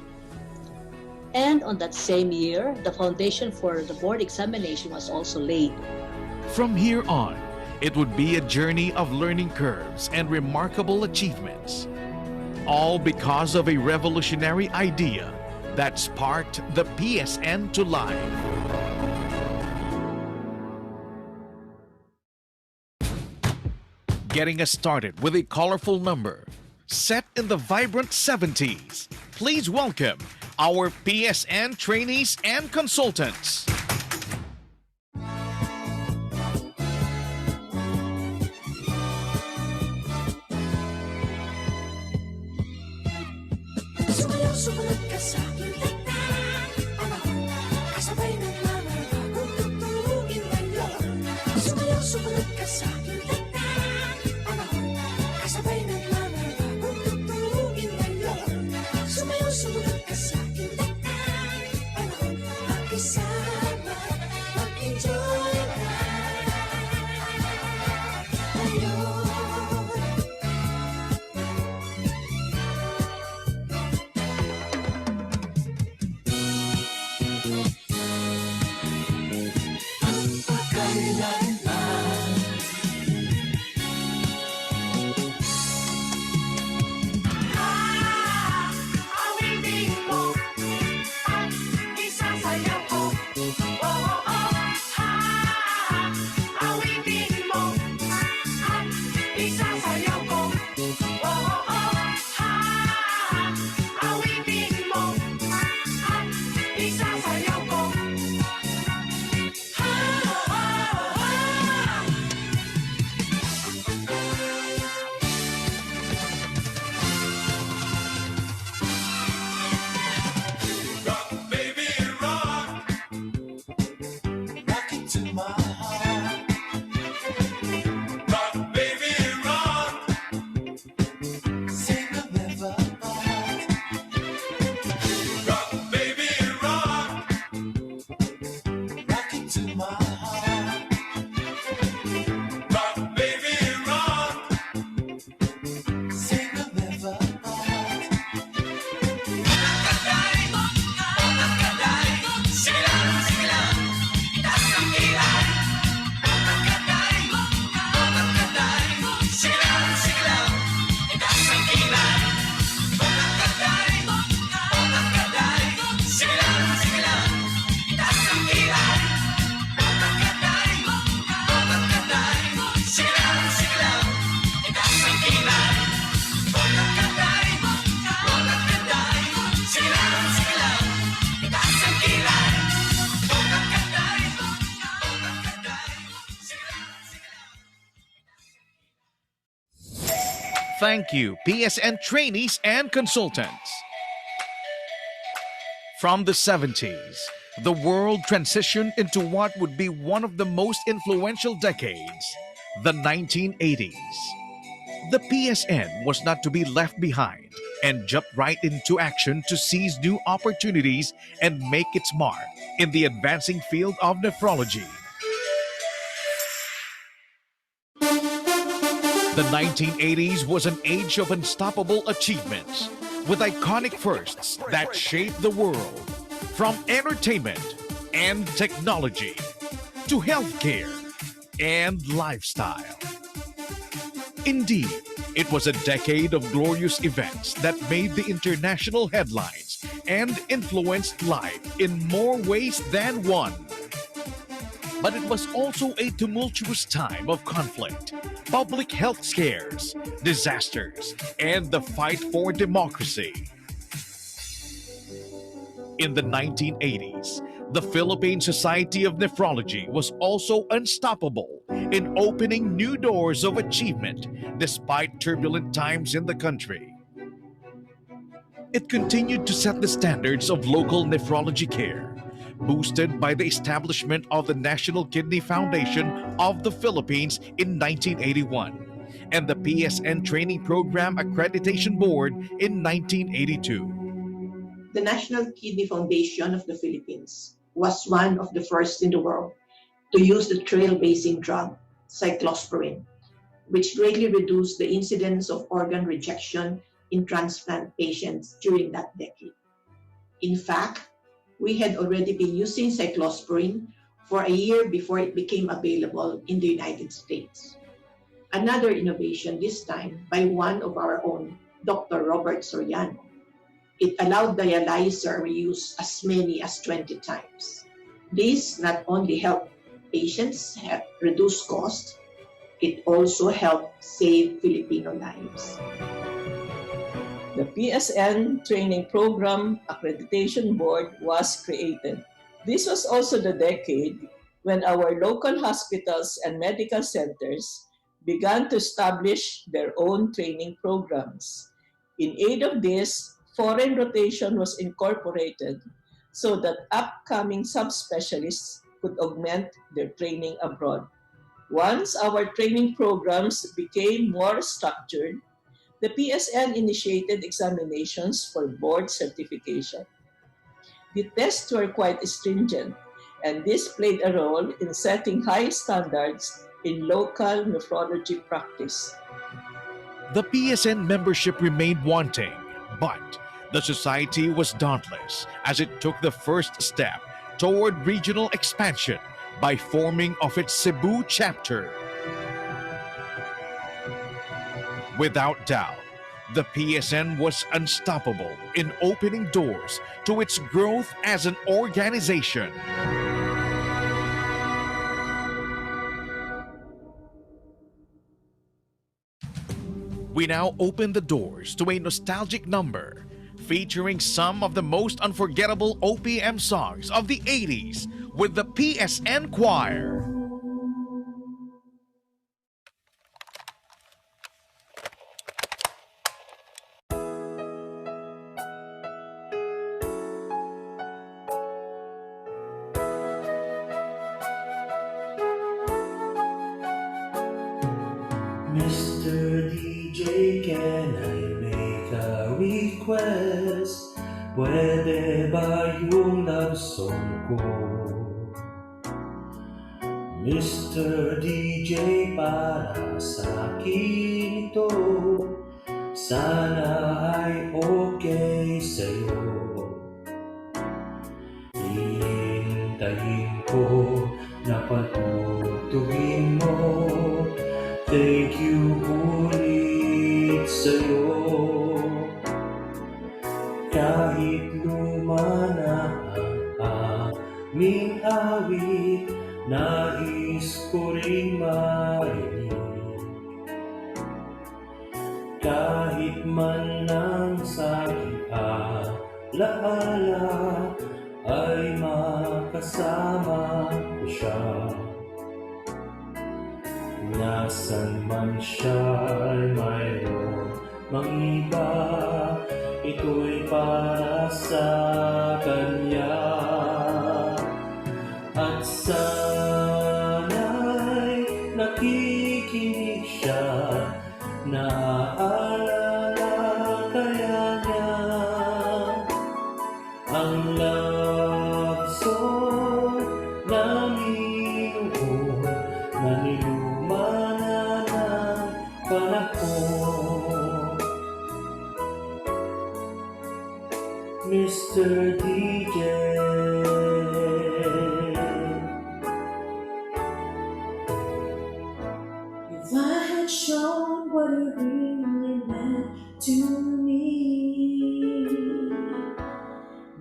And on that same year, the foundation for the board examination was also laid. From here on, it would be a journey of learning curves and remarkable achievements, all because of a revolutionary idea that sparked the PSN to life. Getting us started with a colorful number, set in the vibrant 70s, please welcome our PSN trainees and consultants. Sumunod ka sa aking tanan, kasabay ng mga bagong tugtugin ngayon. Sumunod ka sa aking tanan, kasabay ng mga bagong tugtugin ngayon. Sumunod ka sa aking tanan, makisama, mag-enjoy na ngayon. Thank you, PSN trainees and consultants. From the 70s, the world transitioned into what would be one of the most influential decades, the 1980s. The PSN was not to be left behind and jumped right into action to seize new opportunities and make its mark in the advancing field of nephrology. The 1980s was an age of unstoppable achievements, with iconic firsts that shaped the world, from entertainment and technology to healthcare and lifestyle. Indeed, it was a decade of glorious events that made the international headlines and influenced life in more ways than one. But it was also a tumultuous time of conflict, public health scares, disasters, and the fight for democracy. In the 1980s, the Philippine Society of Nephrology was also unstoppable in opening new doors of achievement despite turbulent times in the country. It continued to set the standards of local nephrology care, boosted by the establishment of the National Kidney Foundation of the Philippines in 1981 and the PSN Training Program Accreditation Board in 1982. The National Kidney Foundation of the Philippines was one of the first in the world to use the trailblazing drug, cyclosporine, which greatly reduced the incidence of organ rejection in transplant patients during that decade. In fact, we had already been using cyclosporine for a year before it became available in the United States. Another innovation, this time by one of our own, Dr. Robert Soriano. It allowed dialyzer reuse as many as 20 times. This not only helped patients reduce cost, it also helped save Filipino lives. The PSN Training Program Accreditation Board was created. This was also the decade when our local hospitals and medical centers began to establish their own training programs. In aid of this, foreign rotation was incorporated so that upcoming subspecialists could augment their training abroad. Once our training programs became more structured, the PSN initiated examinations for board certification. The tests were quite stringent, and this played a role in setting high standards in local nephrology practice. The PSN membership remained wanting, but the society was dauntless as it took the first step toward regional expansion by forming of its Cebu chapter. Without doubt, the PSN was unstoppable in opening doors to its growth as an organization. We now open the doors to a nostalgic number featuring some of the most unforgettable OPM songs of the 80s with the PSN Choir. Mr. DJ, can I make a request? Pwede ba yung love song ko? Mr. DJ para sa akin ito, sana ay okay sa'yo. Hihintayin ko na patutugin mo. Thank you ulit sa'yo. Kahit luma na ang aming awit, nais ko ring marinig. Kahit man lang sa aking alaala ay makasama ko siya. Nasaan man siya ay mayroon mang iba, ito'y para sa kanya. At sana'y nakikinig siya, naaalala kaya niya ang love song namin noon na niluma na ng panahon. Mr. DJ, if I had shown what it really meant to me,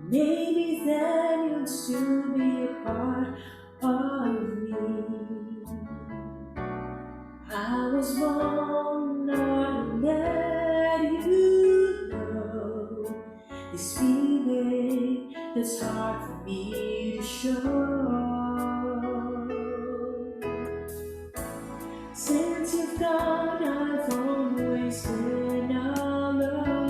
maybe then you'd still be a part of me. I was wrong not to let you know this feeling that's hard for me to show. Since you've gone, I've always been alone,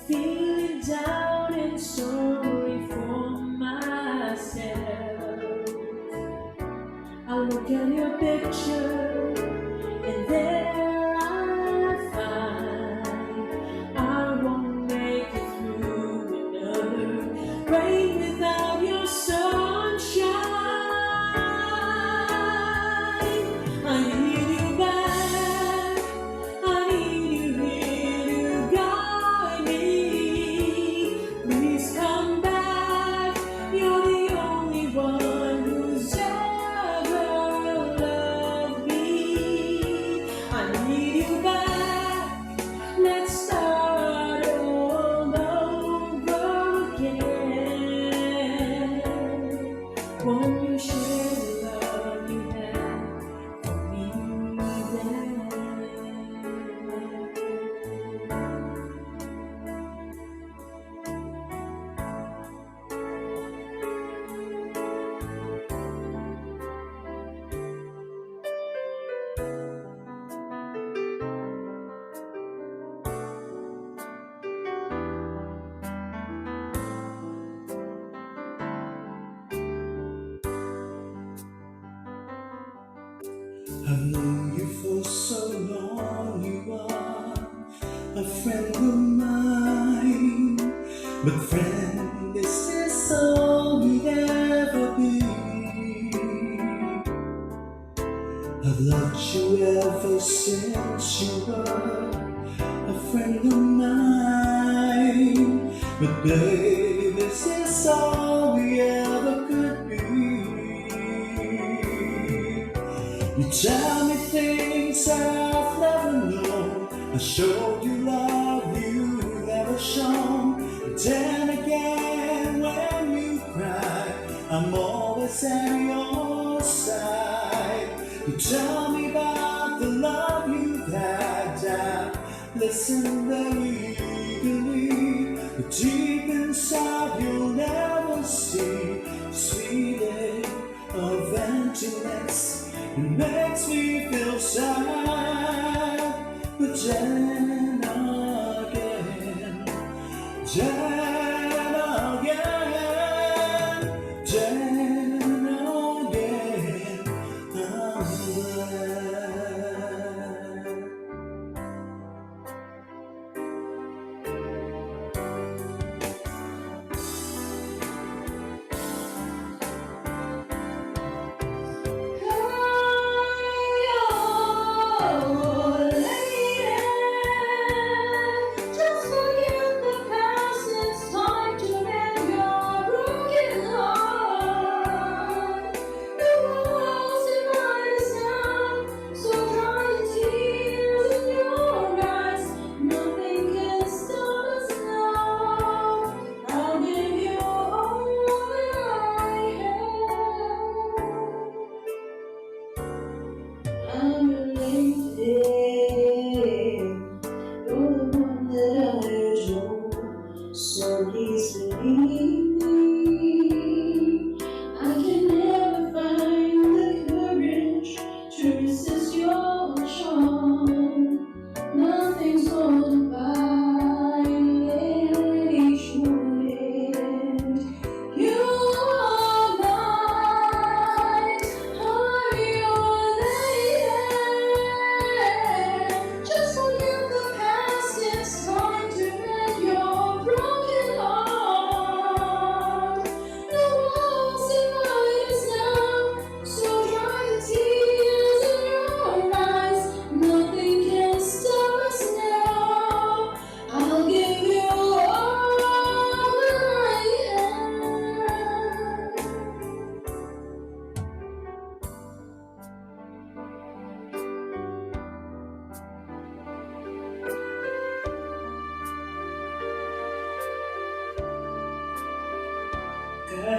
feeling down and sorry for myself. I look at your picture and there I find I won't make it through another rain without your sunshine. I need you back, I need you here to guide me. Please come back, you're the only one who's ever loved me. I need you back, let's start all over again. Won't you share the love you had for me then? I've known you for so long, you are a friend of mine. But friend, this is all we'd ever be. I've loved you ever since you were a friend of mine. But babe, this is all we ever could be. You tell me things I've never known. I showed you love you've never shown. But then again, when you cry, I'm always at your side. You tell me about the love you've had. I listen very eagerly, but deep inside you'll never see the sweet ache of emptiness. It makes me feel sad, but then again, then again, then again, I'm glad.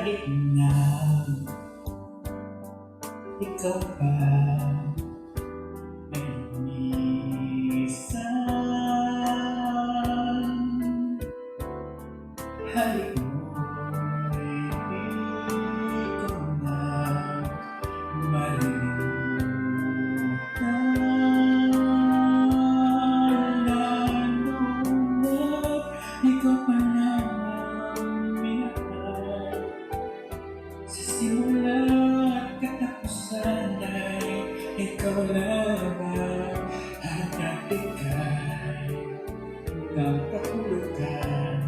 kahit na ikaw pa ay minsan. Halik mo'y di ko na malilimutan. Lalo na't ikaw pa lang ang minahal. Sa simula at katapusan ay ikaw lamang at ika'y nagkahulugan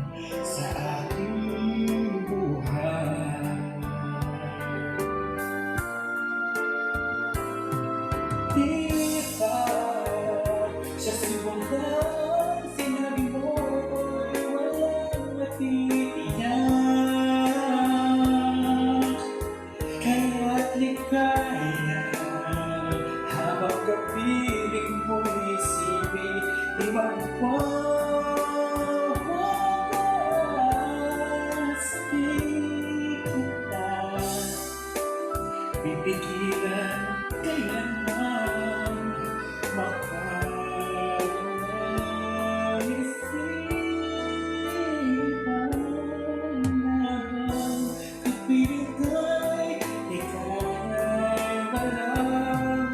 sa aking buhay. Di ba sa simulan sinabi mo'y walang matitiyak, kaya't ligaya habang kapiling mo'y isipin di magwawakas. Di kita pipigilan kailanman makawala isipan. Habang kapiling ko'y ika'y walang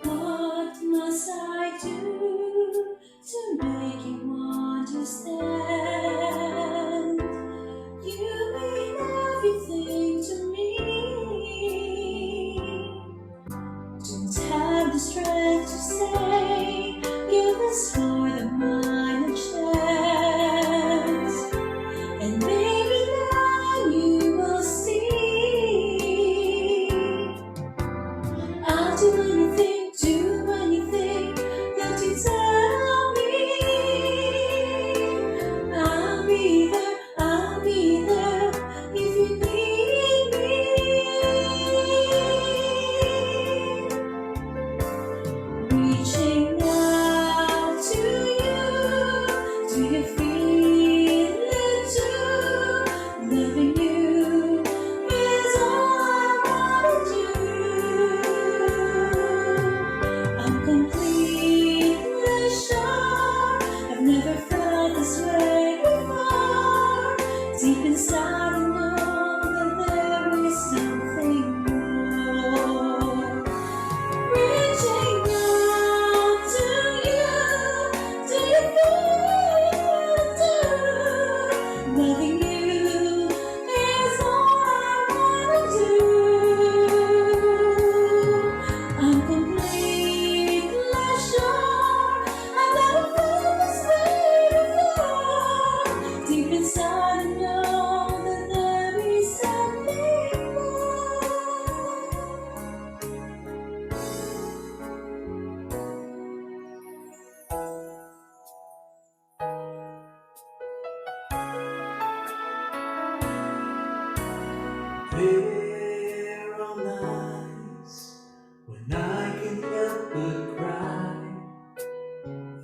What must I do to make you understand? You mean everything to me. Don't have the strength to say, give us more than minor chance. And maybe now you will see. I'll do anything that you tell me. I'll be there if you need me. Reaching out to you, do you feel it too? Loving you is all I wanna do. I'm completely sure I've never felt this way before. Deep inside I know that there is something more. Reaching out to you, do you feel it too? Loving you is all I wanna do. I'm completely sure I've never felt this way before. Deep inside I know that there is something more. There are nights when I can't help but cry,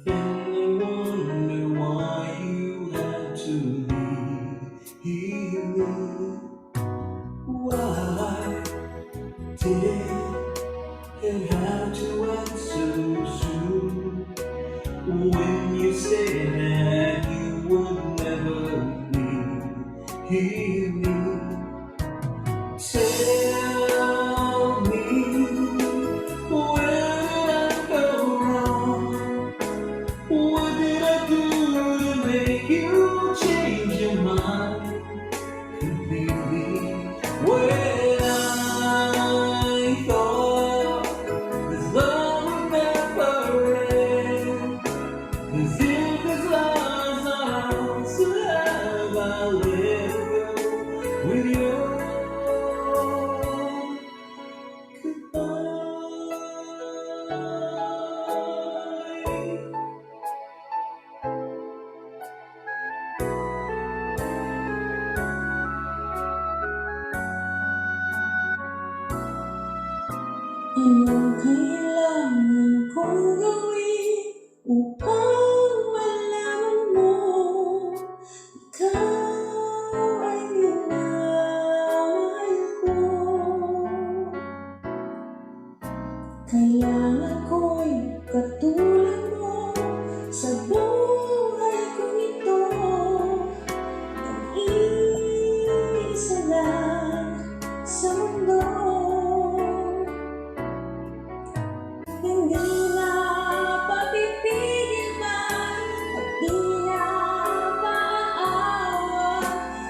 then I wonder why you had to leave me. Why did it have to end so soon? When you said that you would never leave me. Tell me, where did I go wrong? What did I do to make you change your mind completely? When I thought Anong kailangan kong gawin upang malaman mo ikaw ay minamahal ko? Kailangan ko'y katulad mo sa buhay kong ito. Mag-iisa lang sa mundo. Hindi na papipigil man at di na paaawa.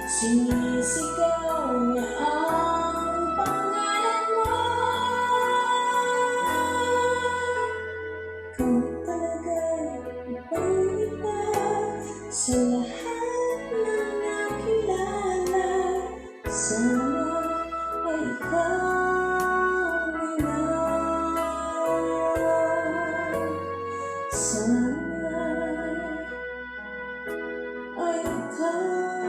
Sinisigaw niya ang pangalan mo. Kung talaga'y ibang-iba sa lahat ng nakilala, sana ay ikaw na lang. Sana ay ikaw na lang.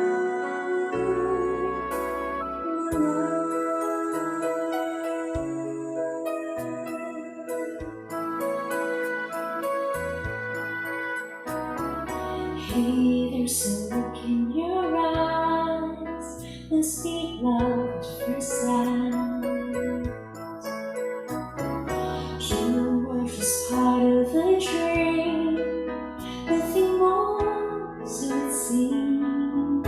Hey, there's a look in your eyes that speak love at first sight. You were just part of a dream, nothing more, so it seemed.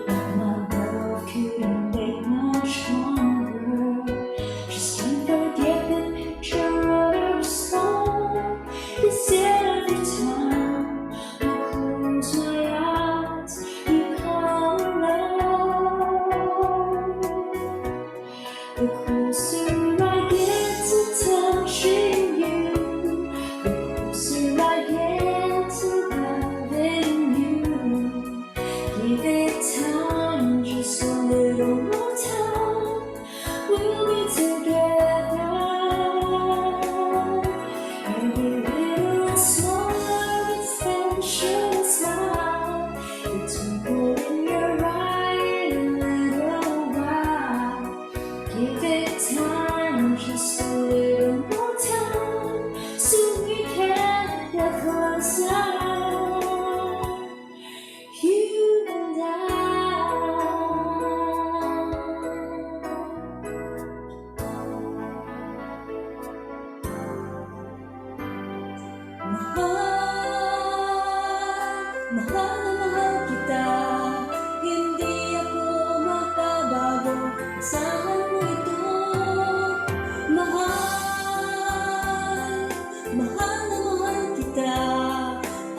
But my love couldn't make much longer. Just can't forget the picture of your smile. Cause every time I close my eyes, you come around. The closer I get to touching you, the closer I get to loving you. Give it time, just a little more time. We'll be together. Every little small extension smile, the twinkle in your eye in a little while. Give it time, just a little more time, so we can get closer. You and I. Mahal, mahal na mahal kita. Hindi ako magbabago. Asahan mo ito. Mahal, mahal na mahal kita.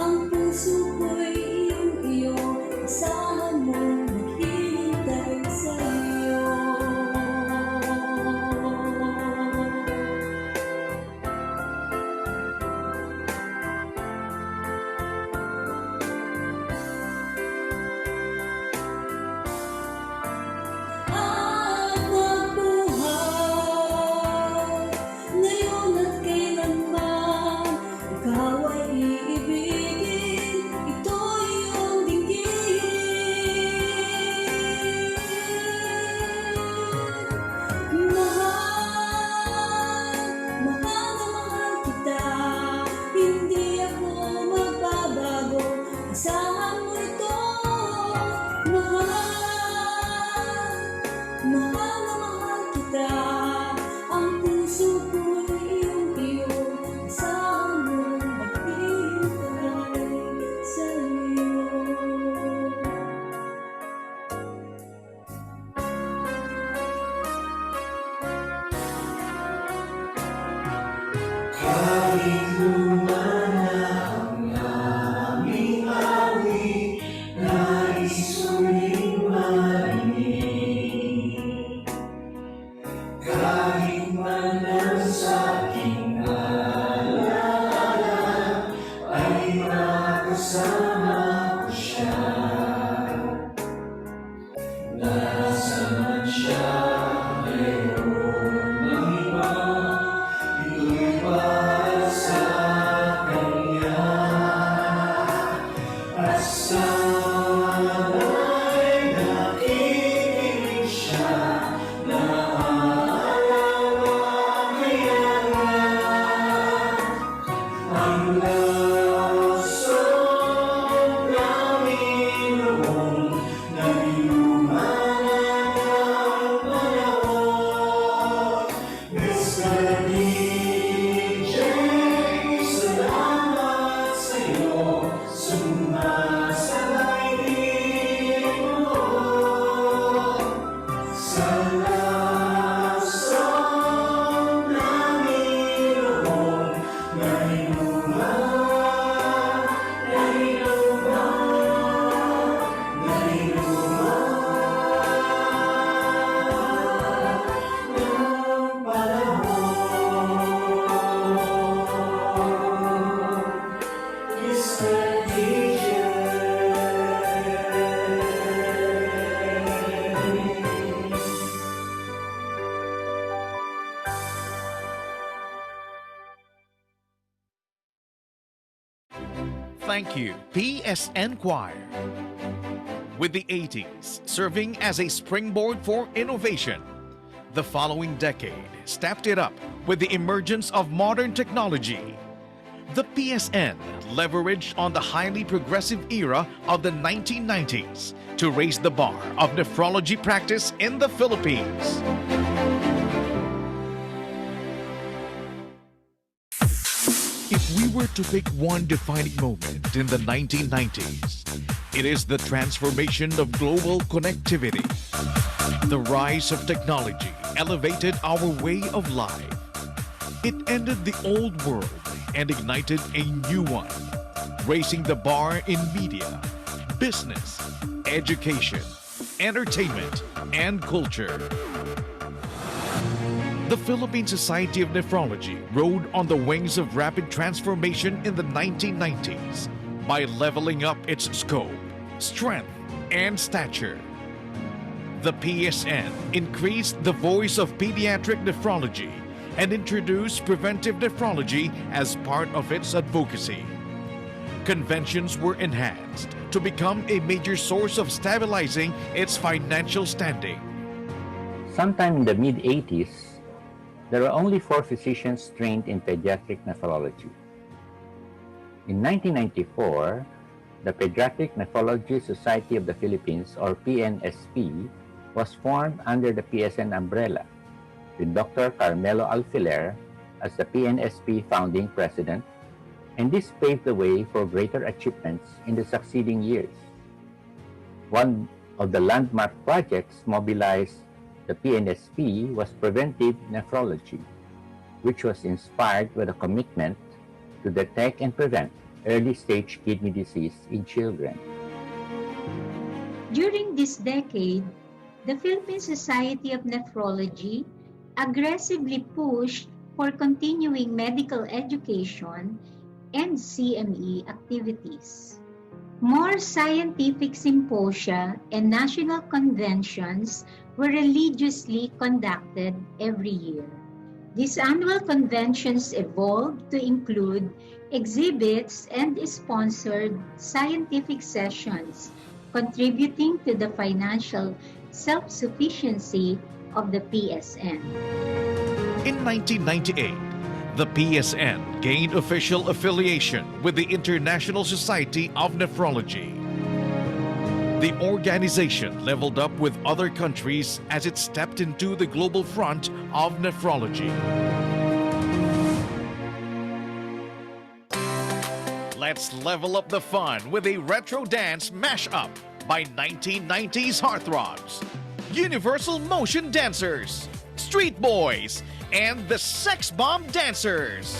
Ang puso ko'y iyong-iyo. Asahan mo, naghihintay sa'yo. At magbuhay ngayon at kailanman, ikaw ay iibigin, ito iyong dinggin. Mahal, mahal na mahal kita. Hindi ako magbabago. Asahan mo ito. Mahal, mahal na mahal kita. Ang puso ko'y iyong-iyo. Asahan mo, maghihintay sa'yo. Kahit lumana ang aming awit, nais uling marinig. Kahit man ang sa'king alaala, ay makasama ko siya. Nasaan man siya ngayon, ang iba, ito'y para sa Thank you, PSN Choir. With the 80s serving as a springboard for innovation, the following decade stepped it up with the emergence of modern technology. The PSN leveraged on the highly progressive era of the 1990s to raise the bar of nephrology practice in the Philippines. If we were to pick one defining moment in the 1990s, it is the transformation of global connectivity. The rise of technology elevated our way of life. It ended the old world and ignited a new one, raising the bar in media, business, education, entertainment, and culture. The Philippine Society of Nephrology rode on the wings of rapid transformation in the 1990s by leveling up its scope, strength, and stature. The PSN increased the voice of pediatric nephrology and introduced preventive nephrology as part of its advocacy. Conventions were enhanced to become a major source of stabilizing its financial standing. Sometime in the mid-80s, there were only 4 physicians trained in pediatric nephrology. In 1994, the Pediatric Nephrology Society of the Philippines, or PNSP, was formed under the PSN umbrella, with Dr. Carmelo Alfiler as the PNSP founding president, and this paved the way for greater achievements in the succeeding years. One of the landmark projects mobilized the PNSP was preventive nephrology, which was inspired with a commitment to detect and prevent early-stage kidney disease in children. During this decade, the Philippine Society of Nephrology aggressively pushed for continuing medical education and CME activities. More scientific symposia and national conventions were religiously conducted every year. These annual conventions evolved to include exhibits and sponsored scientific sessions, contributing to the financial self-sufficiency of the PSN. In 1998, the PSN gained official affiliation with the International Society of Nephrology. The organization leveled up with other countries as it stepped into the global front of nephrology. Let's level up the fun with a retro dance mashup by 1990s heartthrobs, Universal Motion Dancers, Street Boys, and the Sex Bomb Dancers.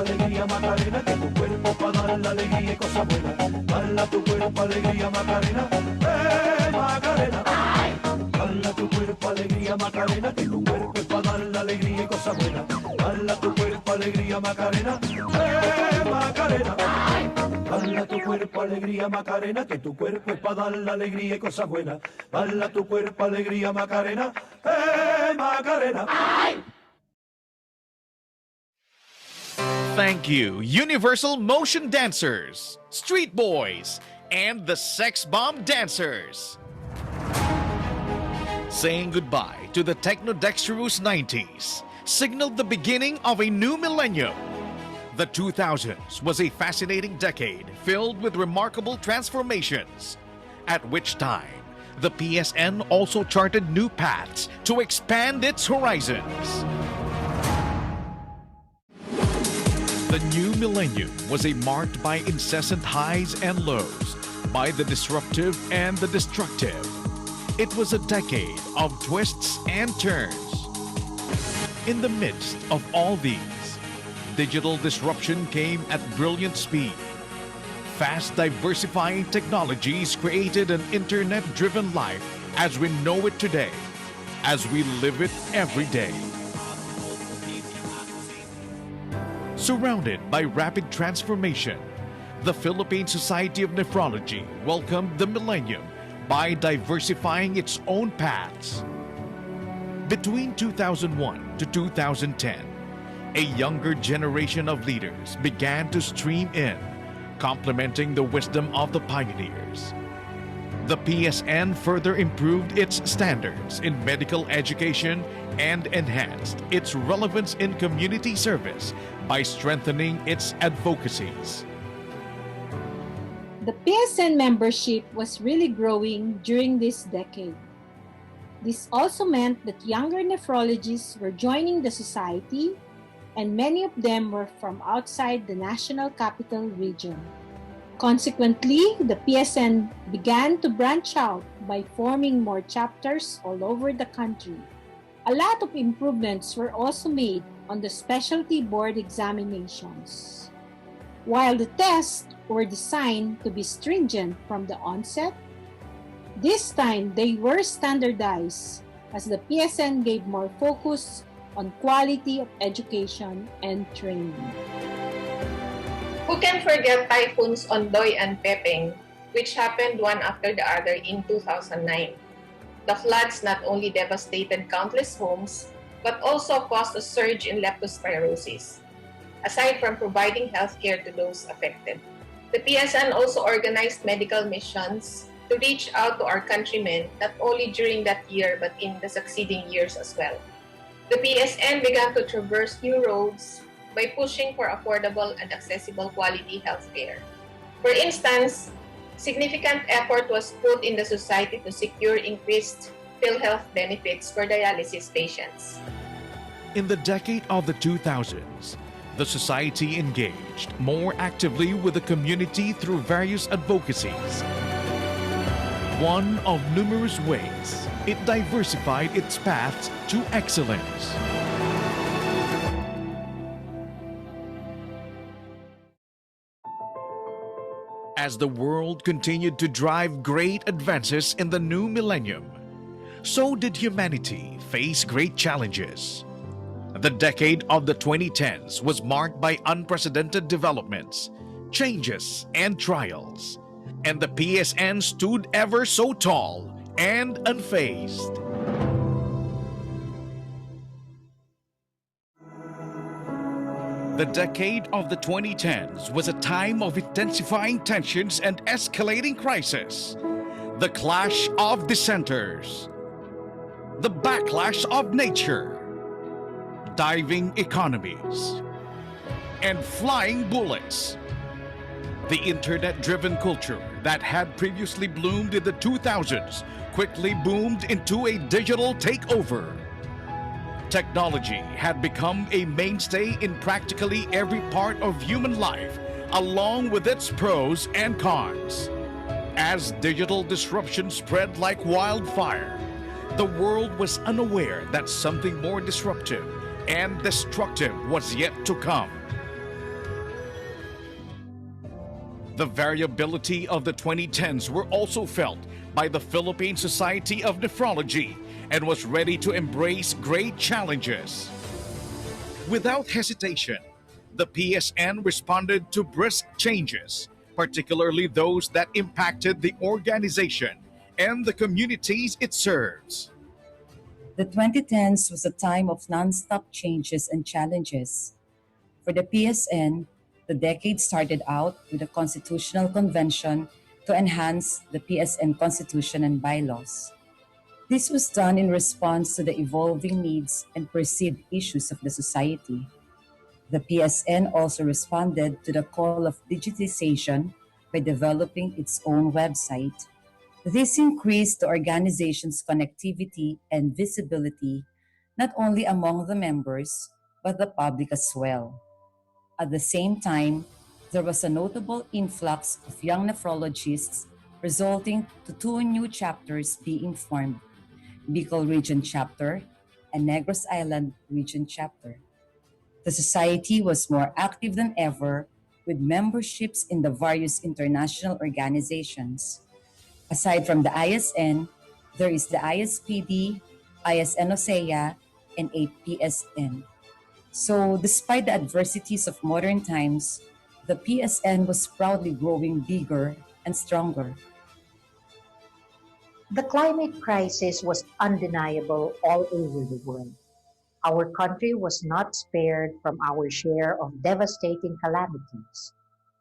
alegría Macarena, que tu cuerpo para dar la alegría y cosas buenas. Dala tu cuerpo alegría Macarena. Macarena. Bala tu cuerpo, alegría, Macarena, que tu cuerpo es para dar la alegría y cosas buenas. Bala tu cuerpo, alegría, Macarena, Macarena. Bala tu cuerpo, alegría, Macarena, que tu cuerpo es para dar la alegría y cosas buenas. Bala tu cuerpo, alegría, Macarena, Macarena. Thank you, Universal Motion Dancers, Street Boys, and the Sex Bomb Dancers. Saying goodbye to the techno-dexterous 90s signaled the beginning of a new millennium. The 2000s was a fascinating decade filled with remarkable transformations, at which time the PSN also charted new paths to expand its horizons. The new millennium was marked by incessant highs and lows, by the disruptive and the destructive. It was a decade of twists and turns. In the midst of all these, digital disruption came at brilliant speed. Fast diversifying technologies created an internet-driven life as we know it today, as we live it every day. Surrounded by rapid transformation, the Philippine Society of Nephrology welcomed the millennium by diversifying its own paths. Between 2001 to 2010, a younger generation of leaders began to stream in, complementing the wisdom of the pioneers. The PSN further improved its standards in medical education and enhanced its relevance in community service by strengthening its advocacies. The PSN membership was really growing during this decade. This also meant that younger nephrologists were joining the society, and many of them were from outside the national capital region. Consequently, the PSN began to branch out by forming more chapters all over the country. A lot of improvements were also made on the specialty board examinations. While the tests were designed to be stringent from the onset, this time they were standardized as the PSN gave more focus on quality of education and training. Who can forget typhoons Ondoy and Pepeng, which happened one after the other in 2009? The floods not only devastated countless homes, but also caused a surge in leptospirosis, aside from providing healthcare to those affected. The PSN also organized medical missions to reach out to our countrymen not only during that year but in the succeeding years as well. The PSN began to traverse new roads by pushing for affordable and accessible quality healthcare. For instance, significant effort was put in the society to secure increased PhilHealth benefits for dialysis patients. In the decade of the 2000s, the society engaged more actively with the community through various advocacies. One of numerous ways, it diversified its paths to excellence. As the world continued to drive great advances in the new millennium, so did humanity face great challenges. The decade of the 2010s was marked by unprecedented developments, changes, and trials, and the PSN stood ever so tall and unfazed. The decade of the 2010s was a time of intensifying tensions and escalating crisis. The clash of dissenters, the backlash of nature, diving economies, and flying bullets. The internet-driven culture that had previously bloomed in the 2000s quickly boomed into a digital takeover. Technology had become a mainstay in practically every part of human life, along with its pros and cons. As digital disruption spread like wildfire, the world was unaware that something more disruptive and destructive was yet to come. The variability of the 2010s were also felt by the Philippine Society of Nephrology and was ready to embrace great challenges. Without hesitation, the PSN responded to brisk changes, particularly those that impacted the organization and the communities it serves. The 2010s was a time of non-stop changes and challenges. For the PSN, the decade started out with a constitutional convention to enhance the PSN constitution and bylaws. This was done in response to the evolving needs and perceived issues of the society. The PSN also responded to the call of digitization by developing its own website. This increased the organization's connectivity and visibility not only among the members, but the public as well. At the same time, there was a notable influx of young nephrologists, resulting to two new chapters being formed, Bicol Region Chapter and Negros Island Region Chapter. The society was more active than ever with memberships in the various international organizations. Aside from the ISN, there is the ISPD, ISN OSEA, and APSN. So, despite the adversities of modern times, the PSN was proudly growing bigger and stronger. The climate crisis was undeniable all over the world. Our country was not spared from our share of devastating calamities.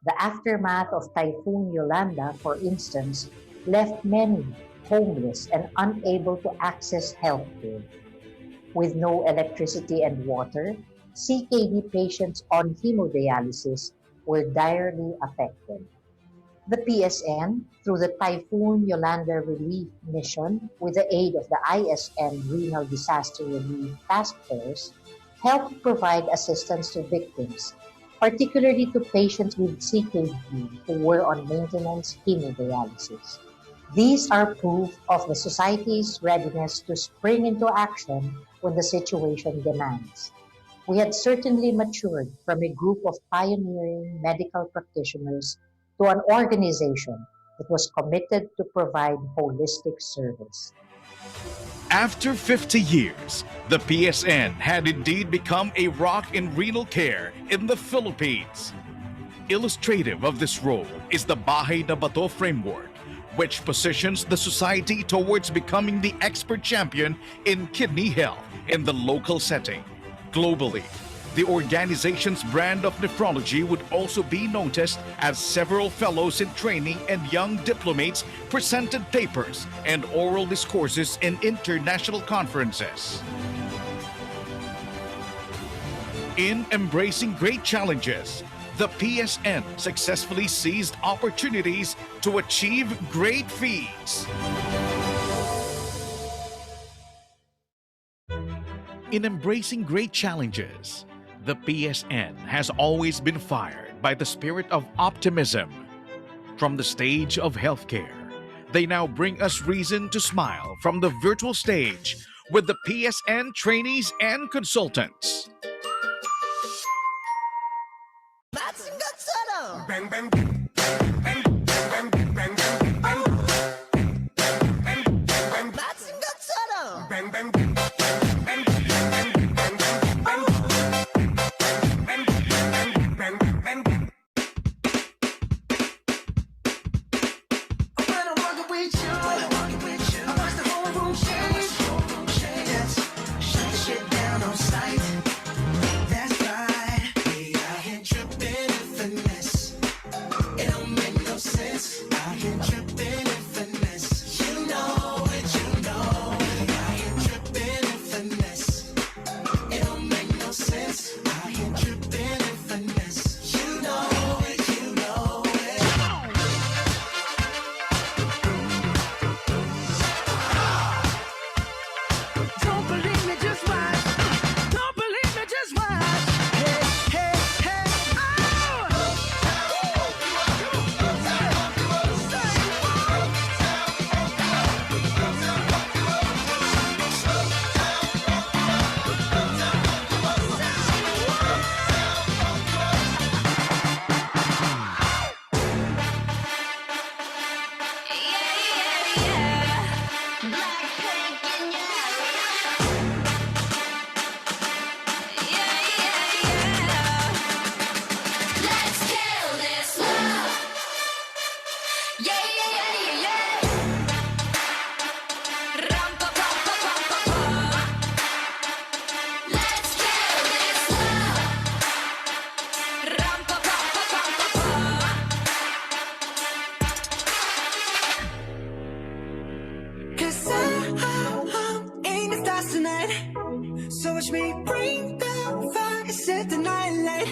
The aftermath of Typhoon Yolanda, for instance, left many homeless and unable to access health care. With no electricity and water, CKD patients on hemodialysis were direly affected. The PSN, through the Typhoon Yolanda Relief Mission, with the aid of the ISN Renal Disaster Relief Task Force, helped provide assistance to victims, particularly to patients with CKD who were on maintenance hemodialysis. These are proof of the society's readiness to spring into action when the situation demands. We had certainly matured from a group of pioneering medical practitioners to an organization that was committed to provide holistic service. After 50 years, the PSN had indeed become a rock in renal care in the Philippines. Illustrative of this role is the Bahay na Bato framework, which positions the society towards becoming the expert champion in kidney health in the local setting. Globally, the organization's brand of nephrology would also be noticed as several fellows in training and young diplomates presented papers and oral discourses in international conferences. In embracing great challenges, the PSN successfully seized opportunities to achieve great feats. In embracing great challenges, the PSN has always been fired by the spirit of optimism. From the stage of healthcare, they now bring us reason to smile from the virtual stage with the PSN trainees and consultants. Bang, bang. It don't make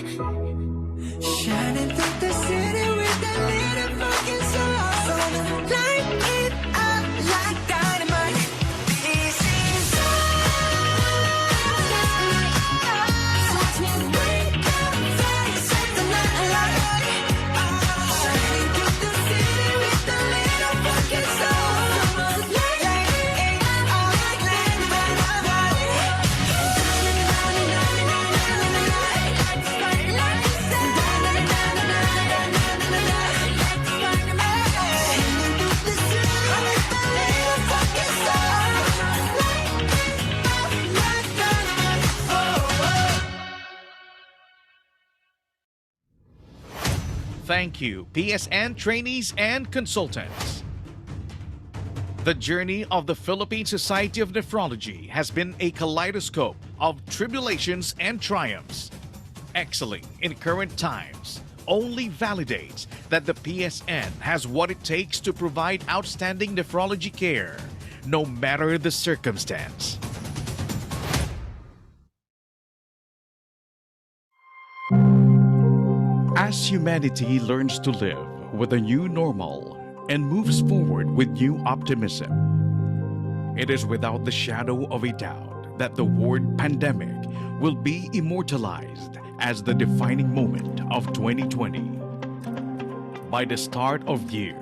Shining through the city with that little fucking soul. Light it up like dynamite. This is us. Watch me break out fire, set the night alight. Shining through the city with that little fucking soul. Light it up like dynamite. Thank you, PSN trainees and consultants. The journey of the Philippine Society of Nephrology has been a kaleidoscope of tribulations and triumphs. Excelling in current times only validates that the PSN has what it takes to provide outstanding nephrology care, no matter the circumstance. As humanity learns to live with a new normal and moves forward with new optimism, it is without the shadow of a doubt that the word pandemic will be immortalized as the defining moment of 2020. By the start of year,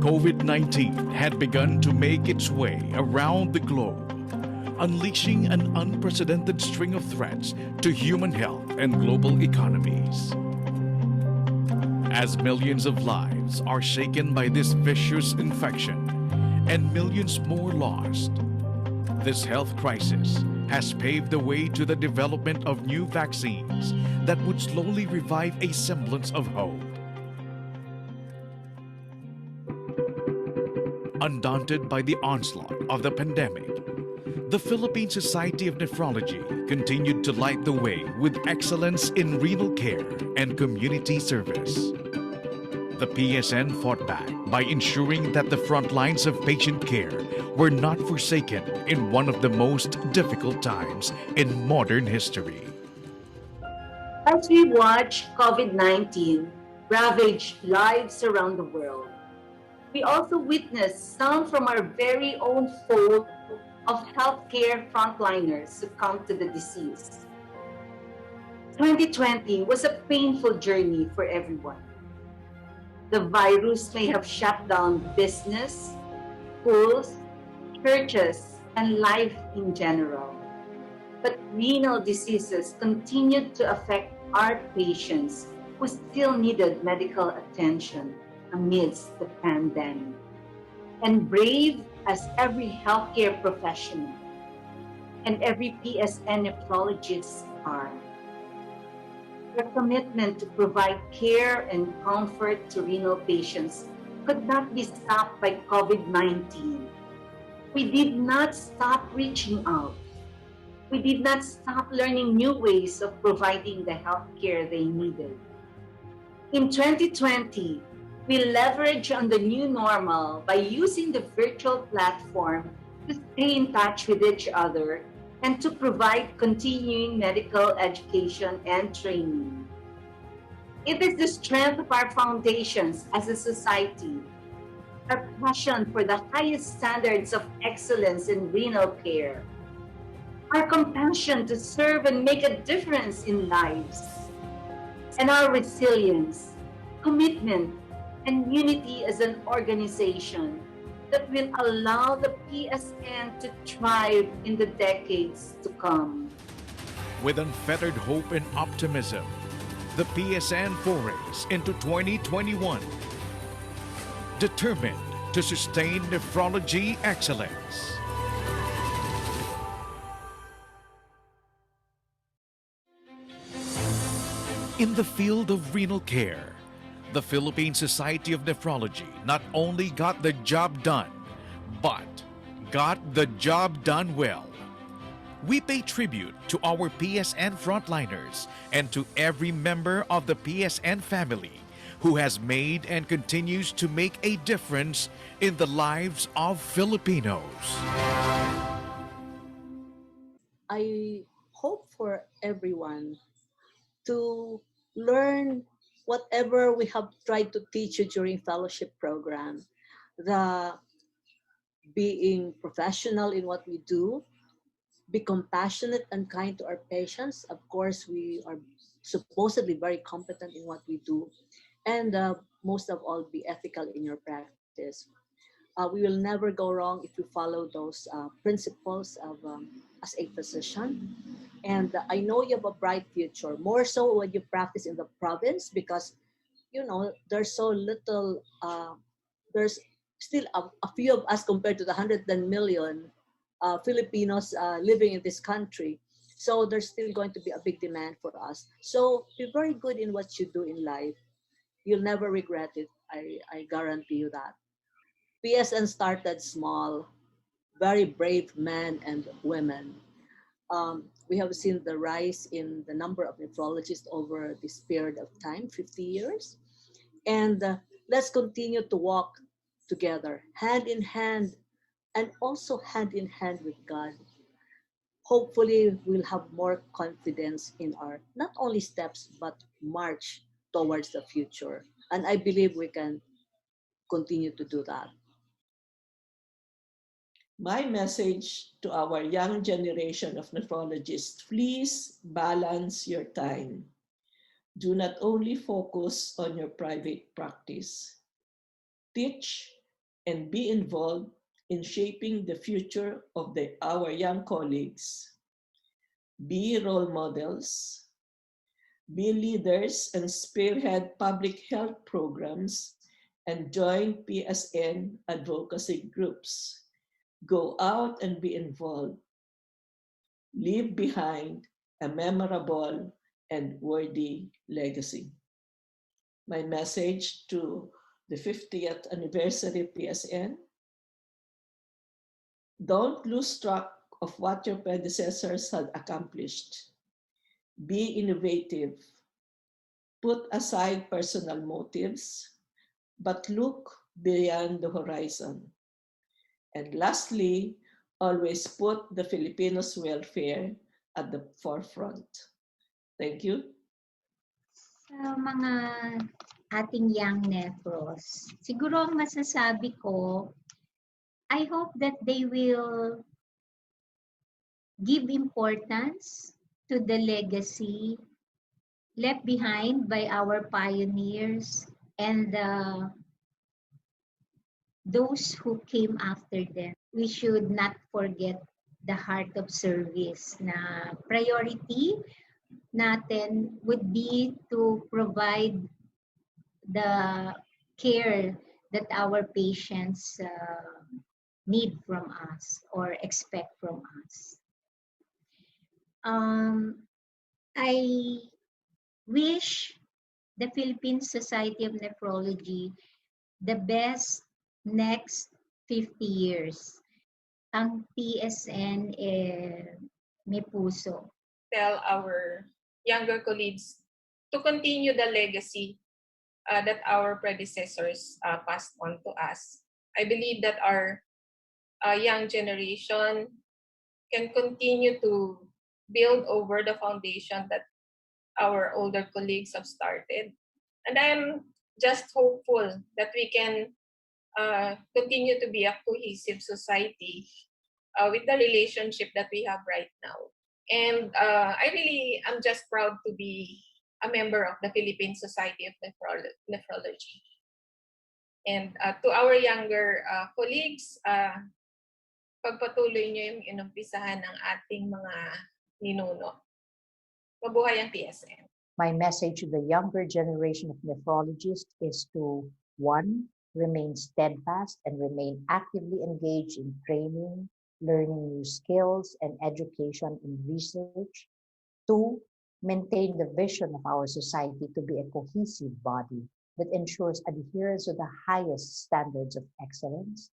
COVID-19 had begun to make its way around the globe, unleashing an unprecedented string of threats to human health and global economies. As millions of lives are shaken by this vicious infection and millions more lost, this health crisis has paved the way to the development of new vaccines that would slowly revive a semblance of hope. Undaunted by the onslaught of the pandemic, the Philippine Society of Nephrology continued to light the way with excellence in renal care and community service. The PSN fought back by ensuring that the front lines of patient care were not forsaken in one of the most difficult times in modern history. As we watch COVID-19 ravage lives around the world, we also witness some from our very own fold of healthcare frontliners succumb to the disease. 2020 was a painful journey for everyone. The virus may have shut down business, schools, churches, and life in general. But renal diseases continued to affect our patients who still needed medical attention amidst the pandemic. And brave as every healthcare professional and every PSN nephrologist are, their commitment to provide care and comfort to renal patients could not be stopped by COVID-19. We did not stop reaching out. We did not stop learning new ways of providing the health care they needed. In 2020, we leveraged on the new normal by using the virtual platform to stay in touch with each other and to provide continuing medical education and training. It is the strength of our foundations as a society, our passion for the highest standards of excellence in renal care, our compassion to serve and make a difference in lives, and our resilience, commitment, and unity as an organization that will allow the PSN to thrive in the decades to come. With unfettered hope and optimism, the PSN forays into 2021, determined to sustain nephrology excellence. In the field of renal care, the Philippine Society of Nephrology not only got the job done, but got the job done well. We pay tribute to our PSN frontliners and to every member of the PSN family who has made and continues to make a difference in the lives of Filipinos. I hope for everyone to learn whatever we have tried to teach you during fellowship program, the being professional in what we do, be compassionate and kind to our patients. Of course, we are supposedly very competent in what we do, and most of all, be ethical in your practice. We will never go wrong if we follow those principles of as a physician. And I know you have a bright future, more so when you practice in the province, because there's so little. There's still a few of us compared to the 110 million Filipinos living in this country. So there's still going to be a big demand for us. So be very good in what you do in life. You'll never regret it. I guarantee you that. PSN started small, very brave men and women. We have seen the rise in the number of nephrologists over this period of time, 50 years. And let's continue to walk together, hand in hand, and also hand in hand with God. Hopefully, we'll have more confidence in our not only steps, but march towards the future. And I believe we can continue to do that. My message to our young generation of nephrologists: please balance your time. Do not only focus on your private practice. Teach and be involved in shaping the future of our young colleagues. Be role models. Be leaders and spearhead public health programs and join PSN advocacy groups. Go out and be involved. Leave behind a memorable and worthy legacy. My message to the 50th anniversary PSN: don't lose track of what your predecessors had accomplished. Be innovative. Put aside personal motives, but look beyond the horizon. And lastly, always put the Filipinos' welfare at the forefront. Thank you. Sa mga ating young nephros, siguro ang masasabi ko, I hope that they will give importance to the legacy left behind by our pioneers and those who came after them. We should not forget the heart of service na priority natin would be to provide the care that our patients need from us or expect from us. I wish the Philippine Society of Nephrology the best next 50 years. Ang PSN may puso. Tell our younger colleagues to continue the legacy that our predecessors passed on to us. I believe that our young generation can continue to build over the foundation that our older colleagues have started. And I am just hopeful that we can continue to be a cohesive society with the relationship that we have right now. And I really am just proud to be a member of the Philippine Society of Nephrology. And to our younger colleagues, pagpatuloy nyo yung inumpisahan ng ating mga ninuno. Mabuhay ang PSN. My message to the younger generation of nephrologists is to, 1, remain steadfast and remain actively engaged in training, learning new skills, and education and research. 2, maintain the vision of our society to be a cohesive body that ensures adherence to the highest standards of excellence.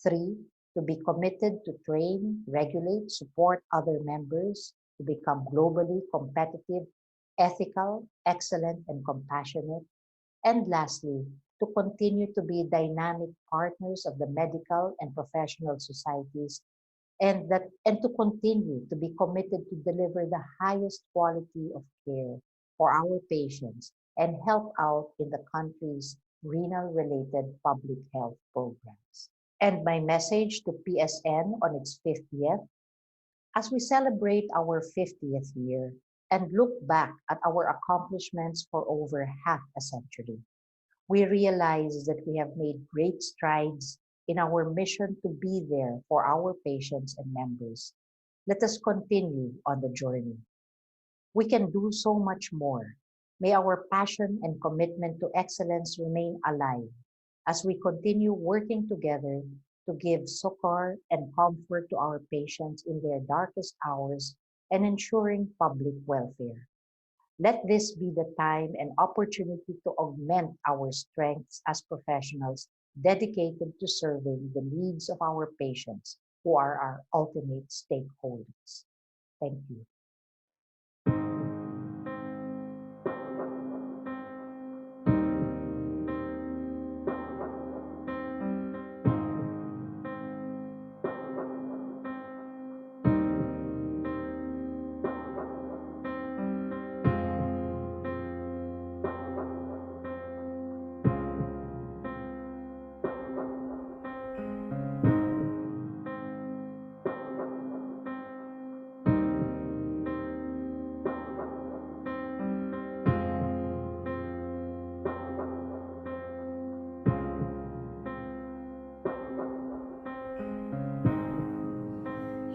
3, to be committed to train, regulate, support other members to become globally competitive, ethical, excellent, and compassionate. And lastly, to continue to be dynamic partners of the medical and professional societies and to continue to be committed to deliver the highest quality of care for our patients and help out in the country's renal-related public health programs. And my message to PSN on its 50th, as we celebrate our 50th year and look back at our accomplishments for over half a century, we realize that we have made great strides in our mission to be there for our patients and members. Let us continue on the journey. We can do so much more. May our passion and commitment to excellence remain alive as we continue working together to give succor and comfort to our patients in their darkest hours and ensuring public welfare. Let this be the time and opportunity to augment our strengths as professionals dedicated to serving the needs of our patients who are our ultimate stakeholders. Thank you.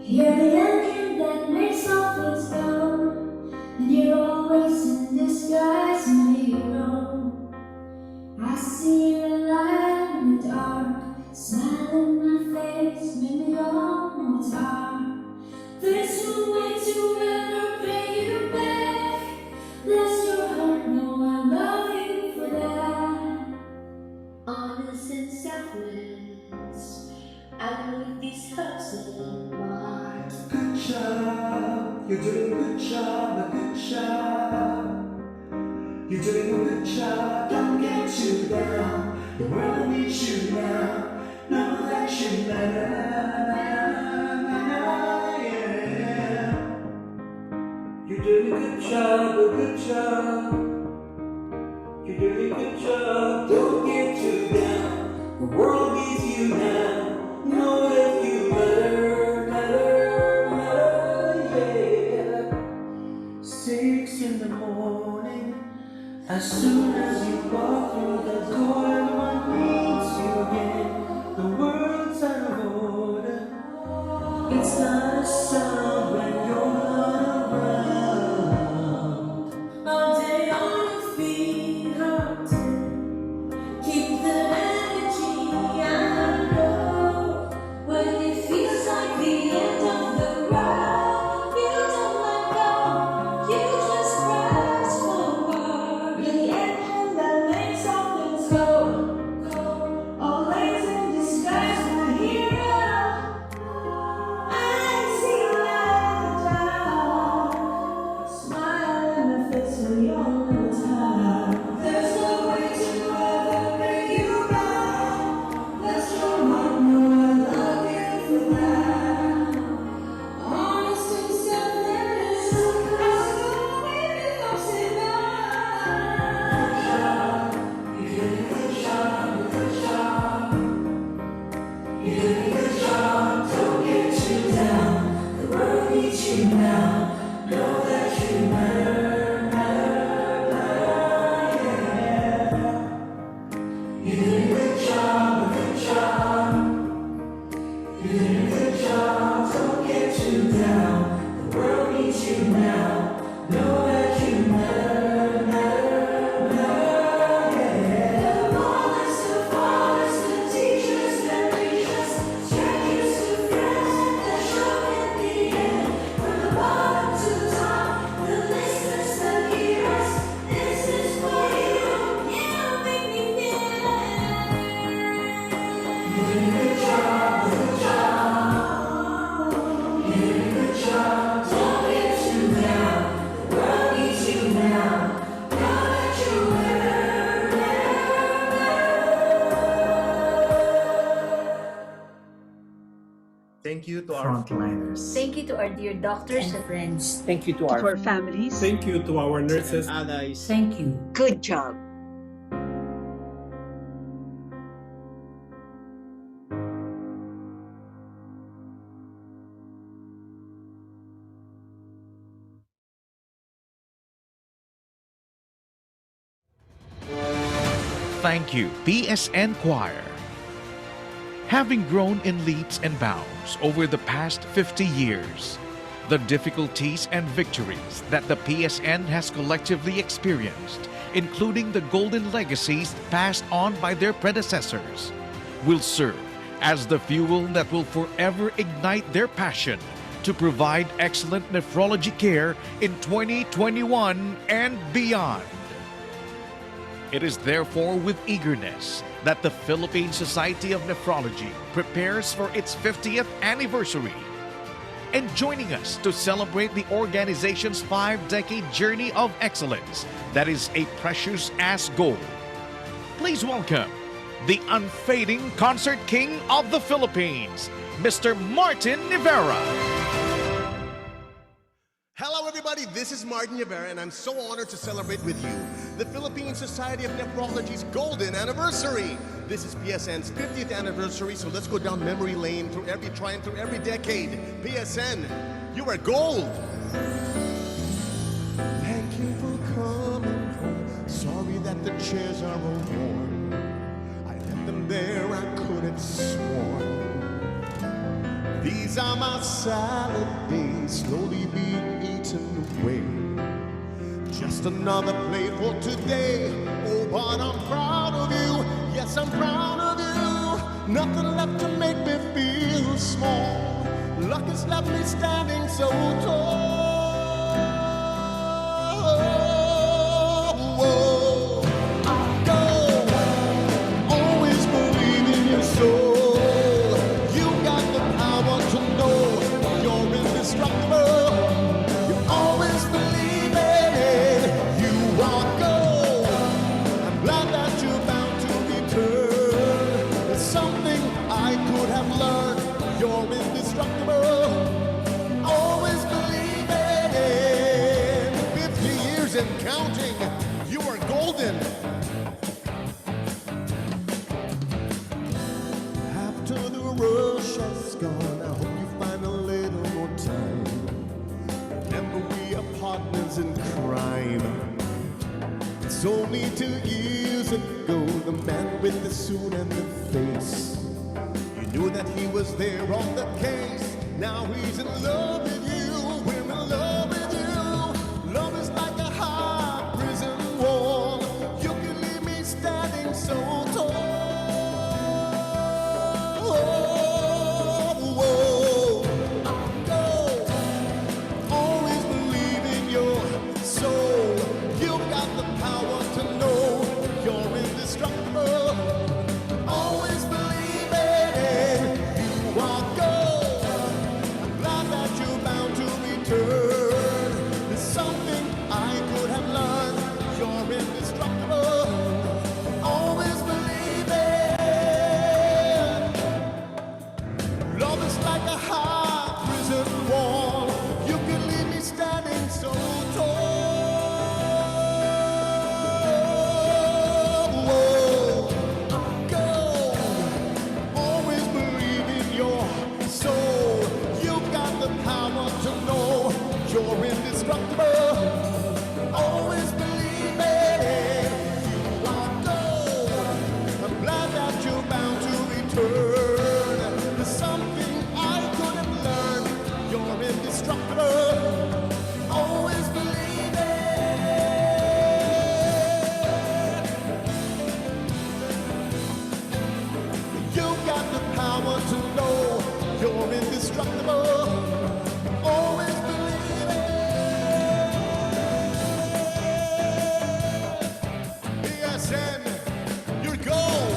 You're the engine that makes all things go, and you're always in disguise when you roam. I see the light in the dark, smile in my face, make me all know it's hard. There's no way to ever pay you back. Bless your heart, know I love you for that. Honest and selfless, I leave these hurts in my heart. Good job, you're doing a good job, a good job. You're doing a good job, don't get too down. The world needs you now, know that you matter, yeah. You're doing a good job, a good job. You're doing a good job, don't get too down. The world needs you now, know that you matter, yeah. 6 in the morning, as soon as you walk through the door, everyone needs you again. The world's out of order, it's not a sound when you're not around. All day on your feet, keep the energy. I know when it feels like the end of the road, you don't let go, you just press forward. You're the engine that makes all things go, always in disguise, my hero. I see you light the dark, smile in the face when you're in the dark. you to our frontliners. Thank you to our dear doctors and friends. Thank you to our families. Thank you to our nurses, allies. Thank you. Good job. Thank you, PSN Choir. Having grown in leaps and bounds over the past 50 years, the difficulties and victories that the PSN has collectively experienced, including the golden legacies passed on by their predecessors, will serve as the fuel that will forever ignite their passion to provide excellent nephrology care in 2021 and beyond. It is therefore with eagerness that the Philippine Society of Nephrology prepares for its 50th anniversary. And joining us to celebrate the organization's 5-decade journey of excellence that is a precious as gold. Please welcome the unfading concert king of the Philippines, Mr. Martin Rivera. Hello everybody, this is Martin Rivera and I'm so honored to celebrate with you the Philippine Society of Nephrology's golden anniversary. This is PSN's 50th anniversary, so let's go down memory lane through every decade. PSN, you are gold! Thank you for coming home. Sorry that the chairs are all worn. I left them there, I could have sworn. These are my salad days, slowly being eaten away. Just another play for today. Oh, but I'm proud of you. Yes, I'm proud of you. Nothing left to make me feel small. Luck has left me standing so tall. Whoa. Go. Always believe in your soul. Counting, you are golden. After the rush has gone, I hope you find a little more time. Remember, we are partners in crime. It's only 2 years ago, the man with the suit and the face. You knew that he was there on the case. Now he's in love with you. We're in love with you. Love is like a high prison wall. You can leave me standing so tall. Whoa. Go. Always believe in your soul. You've got the power to know you're indestructible. Always believe it. You are gold. I'm glad that you're bound to return. There's something I could have learned. You're indestructible. Always believe it. Love is like a high prison wall. You can leave me standing so tall. Whoa. Go. Always believe in your soul. You've got the power to know you're indestructible. Always believe it. You are gold. I'm glad that you're bound to return. There's something I could have learned. You're indestructible. Always believe it. You've got the power to know you're indestructible. Always believe it. PSN, you're gold.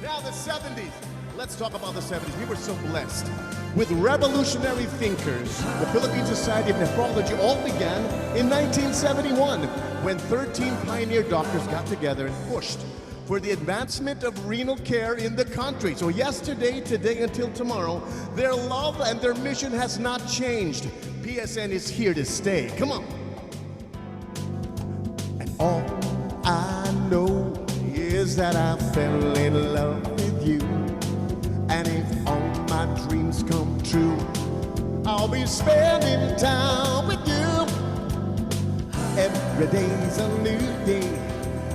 Now the 70s. Let's talk about the 70s. We were so blessed. With revolutionary thinkers, the Philippine Society of Nephrology all began in 1971 when 13 pioneer doctors got together and pushed for the advancement of renal care in the country. So yesterday, today, until tomorrow, their love and their mission has not changed. PSN is here to stay. Come on. And all I know is that I fell in love with you. And if all my dreams come true, I'll be spending time with you. Every day's a new day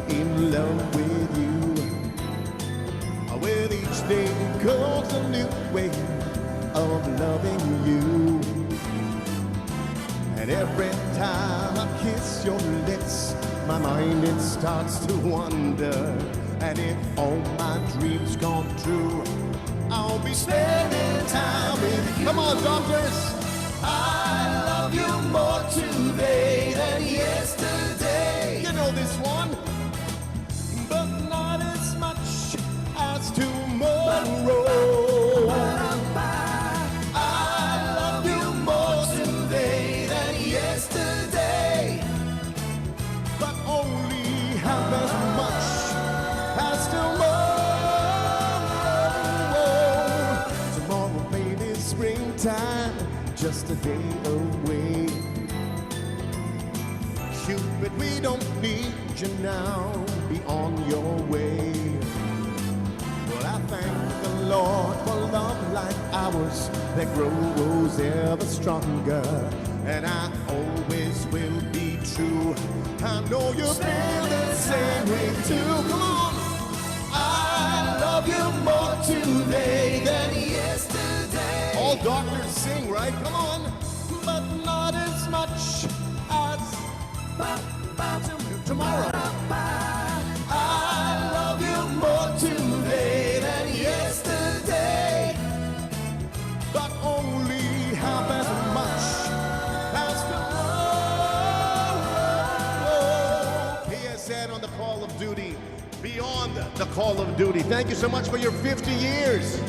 in love with you. With each day comes a new way of loving you. And every time I kiss your lips, my mind it starts to wonder. And if all my dreams come true, I'll be spending time with you. Come on, doctors! I love you more today than yesterday. You know this one, but not as much as tomorrow. I love you more today than yesterday, but only half as much as tomorrow. Tomorrow, baby, springtime, just a day away. Cupid, we don't need you now, be on your way. Well, I thank the Lord for love like ours that grows ever stronger. And I always will be true. I know you feel the same way too. Come on! I love you more today than yesterday. All doctors sing, right? Come on! But not as much as tomorrow. I love you more today than yesterday, but only half as much as tomorrow. PSN on the call of duty, beyond the call of duty. Thank you so much for your 50 years.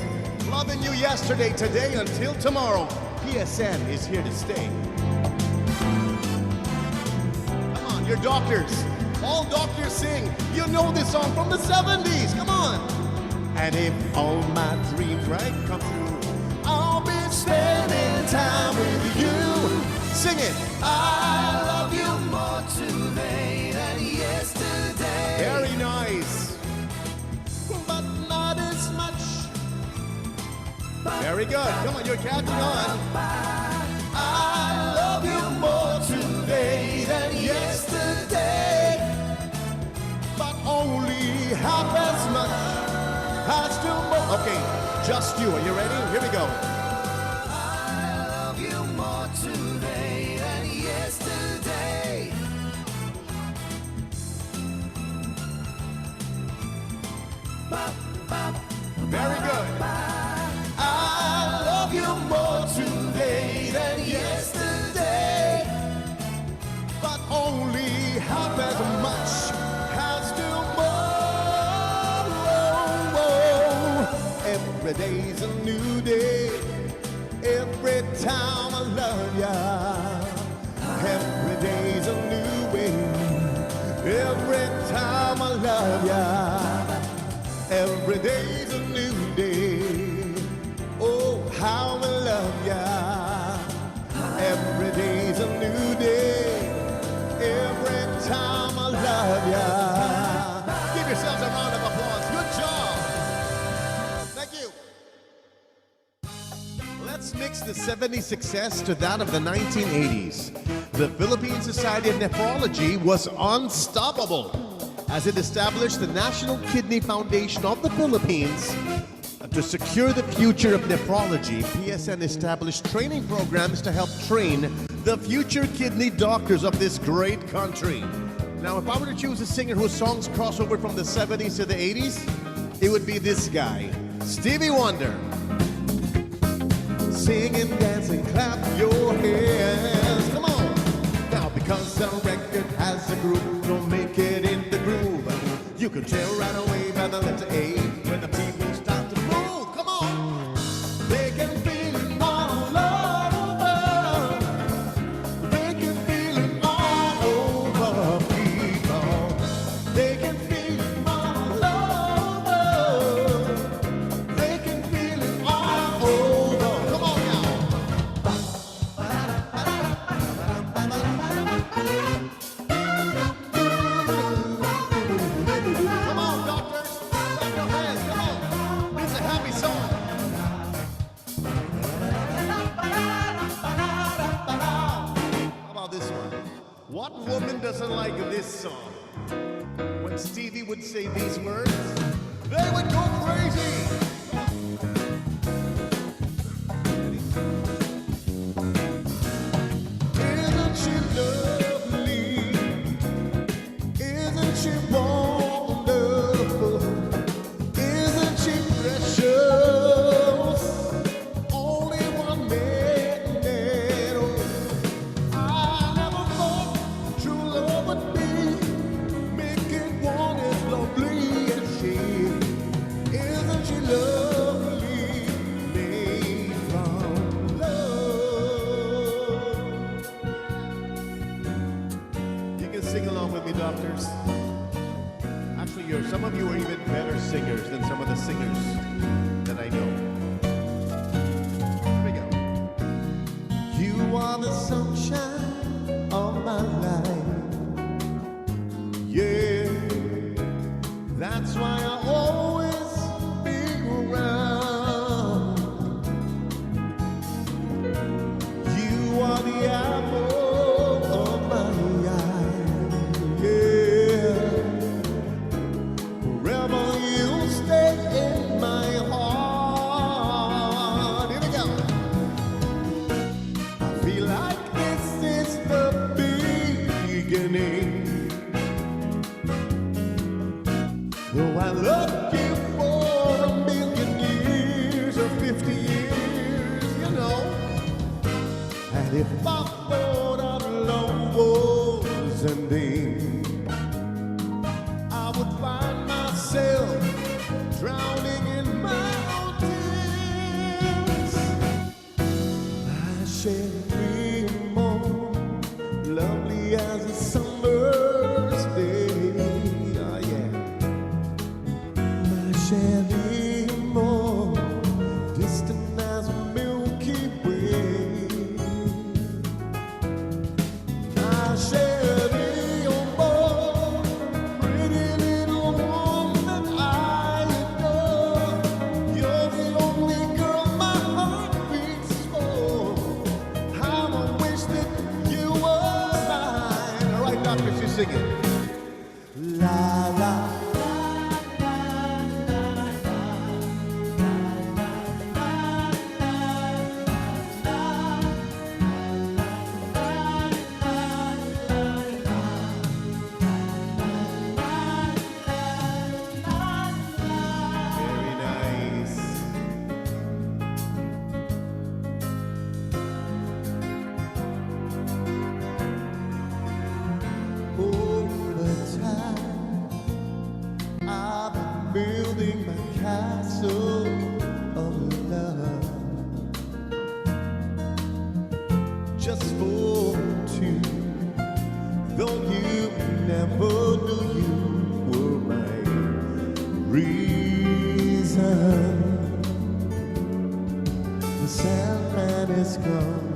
Loving you yesterday, today, until tomorrow. PSN is here to stay. Come on, your doctors. All doctors sing. You know this song from the 70s. Come on. And if all my dreams, right, come true, I'll be spending time with you. Sing it. I love you more today than yesterday. Very nice. But not as much. Very good. Come on, you're catching on. I love you more today than yesterday, but only half as much as tomorrow. Okay, just you. Are you ready? Here we go. I love you more today than yesterday. Very good. I love you more today than yesterday, but only half as much as tomorrow. Every day's a new day. Every time I love ya. Every day's a new way. Every time I love ya. Every day's a new day. Oh, how I love ya. Every day's a new day. Every time I love ya. Give yourselves a round of applause. Good job. Thank you. Let's mix the 70s success to that of the 1980s. The Philippine Society of Nephrology was unstoppable as it established the National Kidney Foundation of the Philippines. To secure the future of nephrology, PSN established training programs to help train the future kidney doctors of this great country. Now, if I were to choose a singer whose songs cross over from the 70s to the 80s, it would be this guy, Stevie Wonder. Sing and dance and clap your hands. Come on. Now, because a record has a groove, don't make it in the groove. You can tell right away by the letter A when the people start to move. Come on. They can feel it all over. They can feel it all over, people. They can feel it all over. woman doesn't like this song. When Stevie would say these words, they would go crazy. Isn't she lovely? Isn't she wonderful? Isn't she precious? Only one minute. I never thought true love would be making one as lovely as she. Isn't she lovely? Made from love. You can sing along with me, doctors. Actually, some of you are even better singers than some of the singers that I know. Here we go. You are the sunshine of my life. Yeah, that's why I always be around. You are the apple of my eye. Yeah, forever you'll stay in my heart. Here we go. I feel like this is the beginning. Though I loved you for a million years or 50 years, you know. And if I thought our love was ending, I would find myself drowning in my own tears. I share a dream more lovely as a summer's day. Oh, yeah. My Chevy more distant as a Milky Way. My Chevy more pretty little woman I adore. You're the only girl my heart beats for. How I wish that you were mine. All right, doctors, you sing it. La la. Very nice. Over time, I've been building my castle of love just for two. Though you never knew you were my reason. The Sandman is gone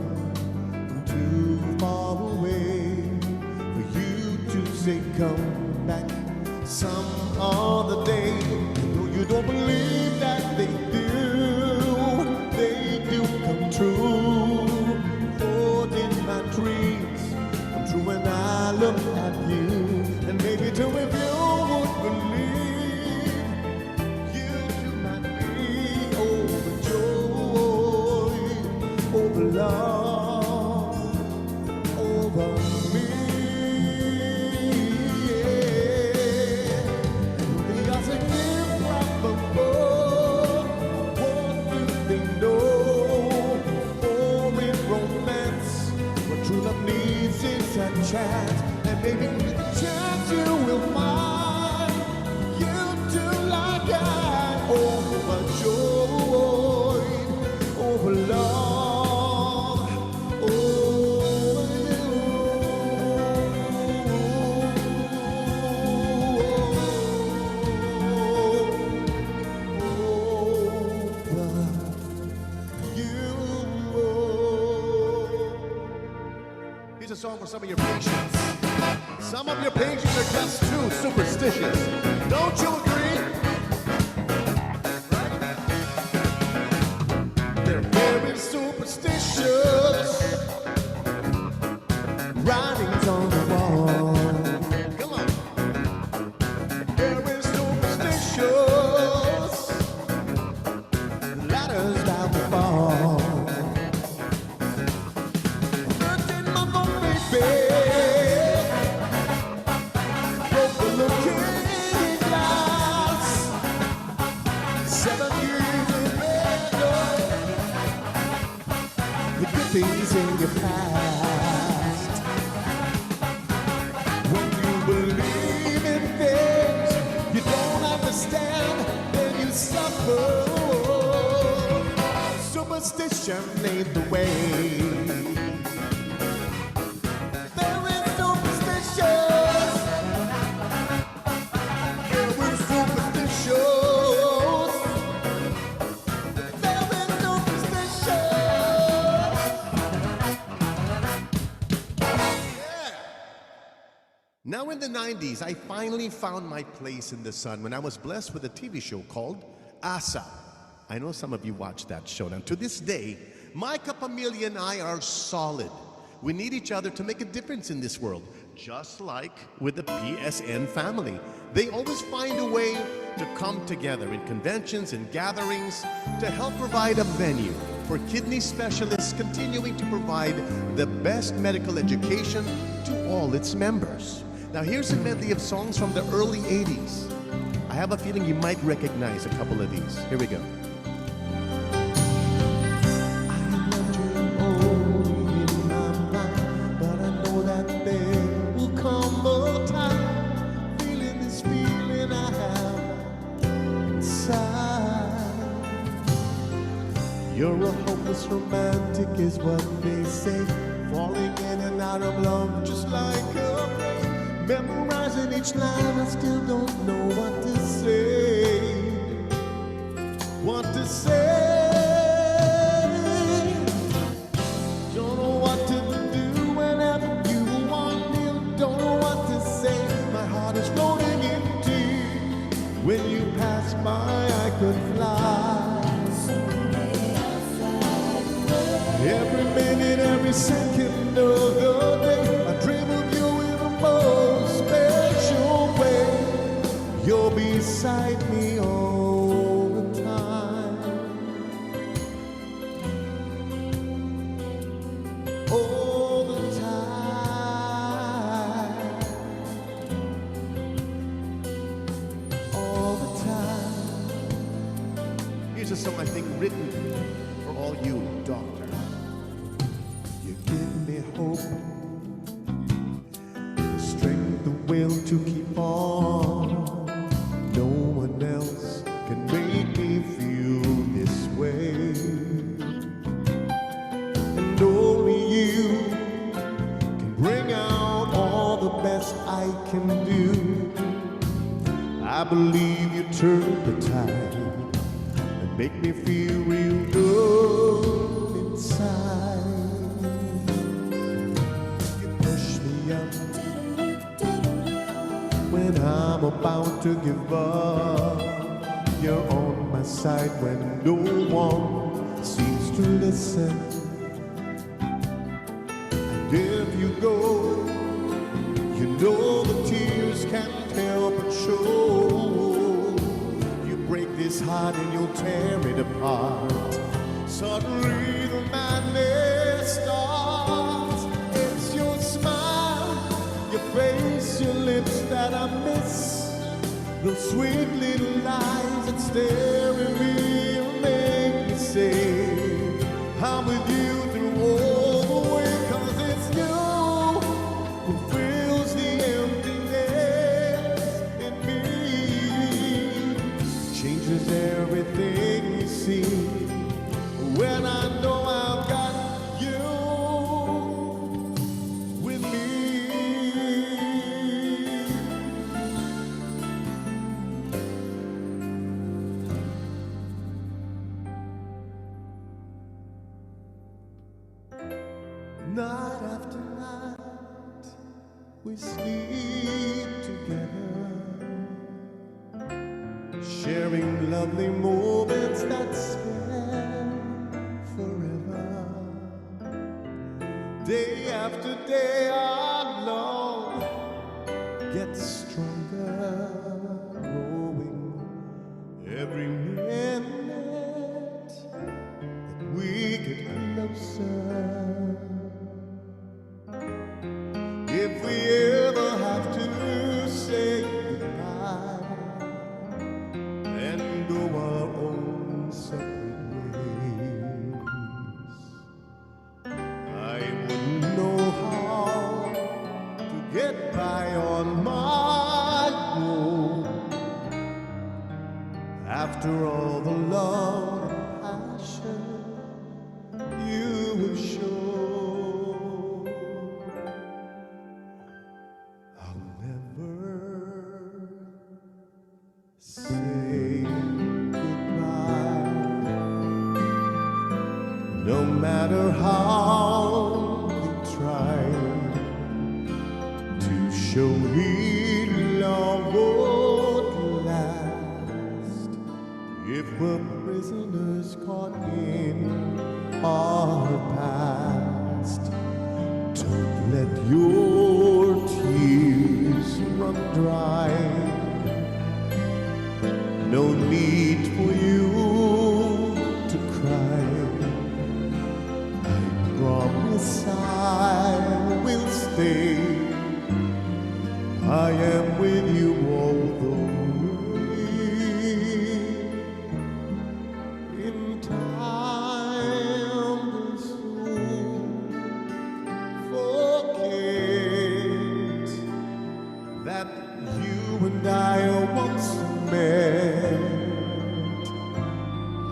too far away for you to say come back some other day. Though you don't believe that they do come true. For did my dreams come true when I look at you? And maybe too if you would believe, you too might be overjoyed, over love, over me. Yeah. The odds are improbable. What do they know? For in romance, what true love needs is a chance. And maybe with a chance you will find you too like I overjoyed, over love, over you. Here's a song for some of your patients. Some of your patients are just too superstitious. Don't you agree? Right? They're very superstitious. Writings on the wall. superstition ain't the way. Very superstitious. Yeah, we're superstitious. Very superstitious. Yeah. Now in the 90s, I finally found my place in the sun when I was blessed with a TV show called Asa. I know some of you watched that show. And to this day, my Kapamilya and I are solid. We need each other to make a difference in this world, just like with the PSN family. They always find a way to come together in conventions and gatherings to help provide a venue for kidney specialists, continuing to provide the best medical education to all its members. Now here's a medley of songs from the early 80s. I have a feeling you might recognize a couple of these. Here we go. You're a hopeless romantic is what they say, falling in and out of love just like a play. Memorizing each line, I still don't know what to say. What to say? Don't know what to do whenever you want me. Don't know what to say. My heart is floating empty. When you pass by, I could fly. Every minute, every second of the day, I dream of you in a most special way. You're beside me all the time. All the time. All the time. Here's a song I think written for all you doctors. Give me hope, the strength, the will to keep on. No one else can make me feel this way. And only you can bring out all the best I can do. I believe you turn the tide and make me feel real good inside. When I'm about to give up, you're on my side when no one seems to listen. And if you go, you know the tears can't help but show. You break this heart and you'll tear it apart. Suddenly the madness starts. It's your smile, your face, your lips that I miss. Those sweet little eyes that stare at me and make me say I'm with you through all the way. 'Cause it's you who fills the emptiness in me. Changes everything you see when I know I've got you with me. Night after night, we sleep together, sharing lovely moments that span forever. Day after day, our love gets stronger, growing every minute that we get closer. If we ever have to say goodbye and go our own separate ways, I wouldn't know how to get by on my matter how we try to show we love would last, if we're prisoners caught in our past, don't let your tears run dry. No need for you to cry. I promise I will stay. I am with you all the way. In time will soon forget that you and I once met.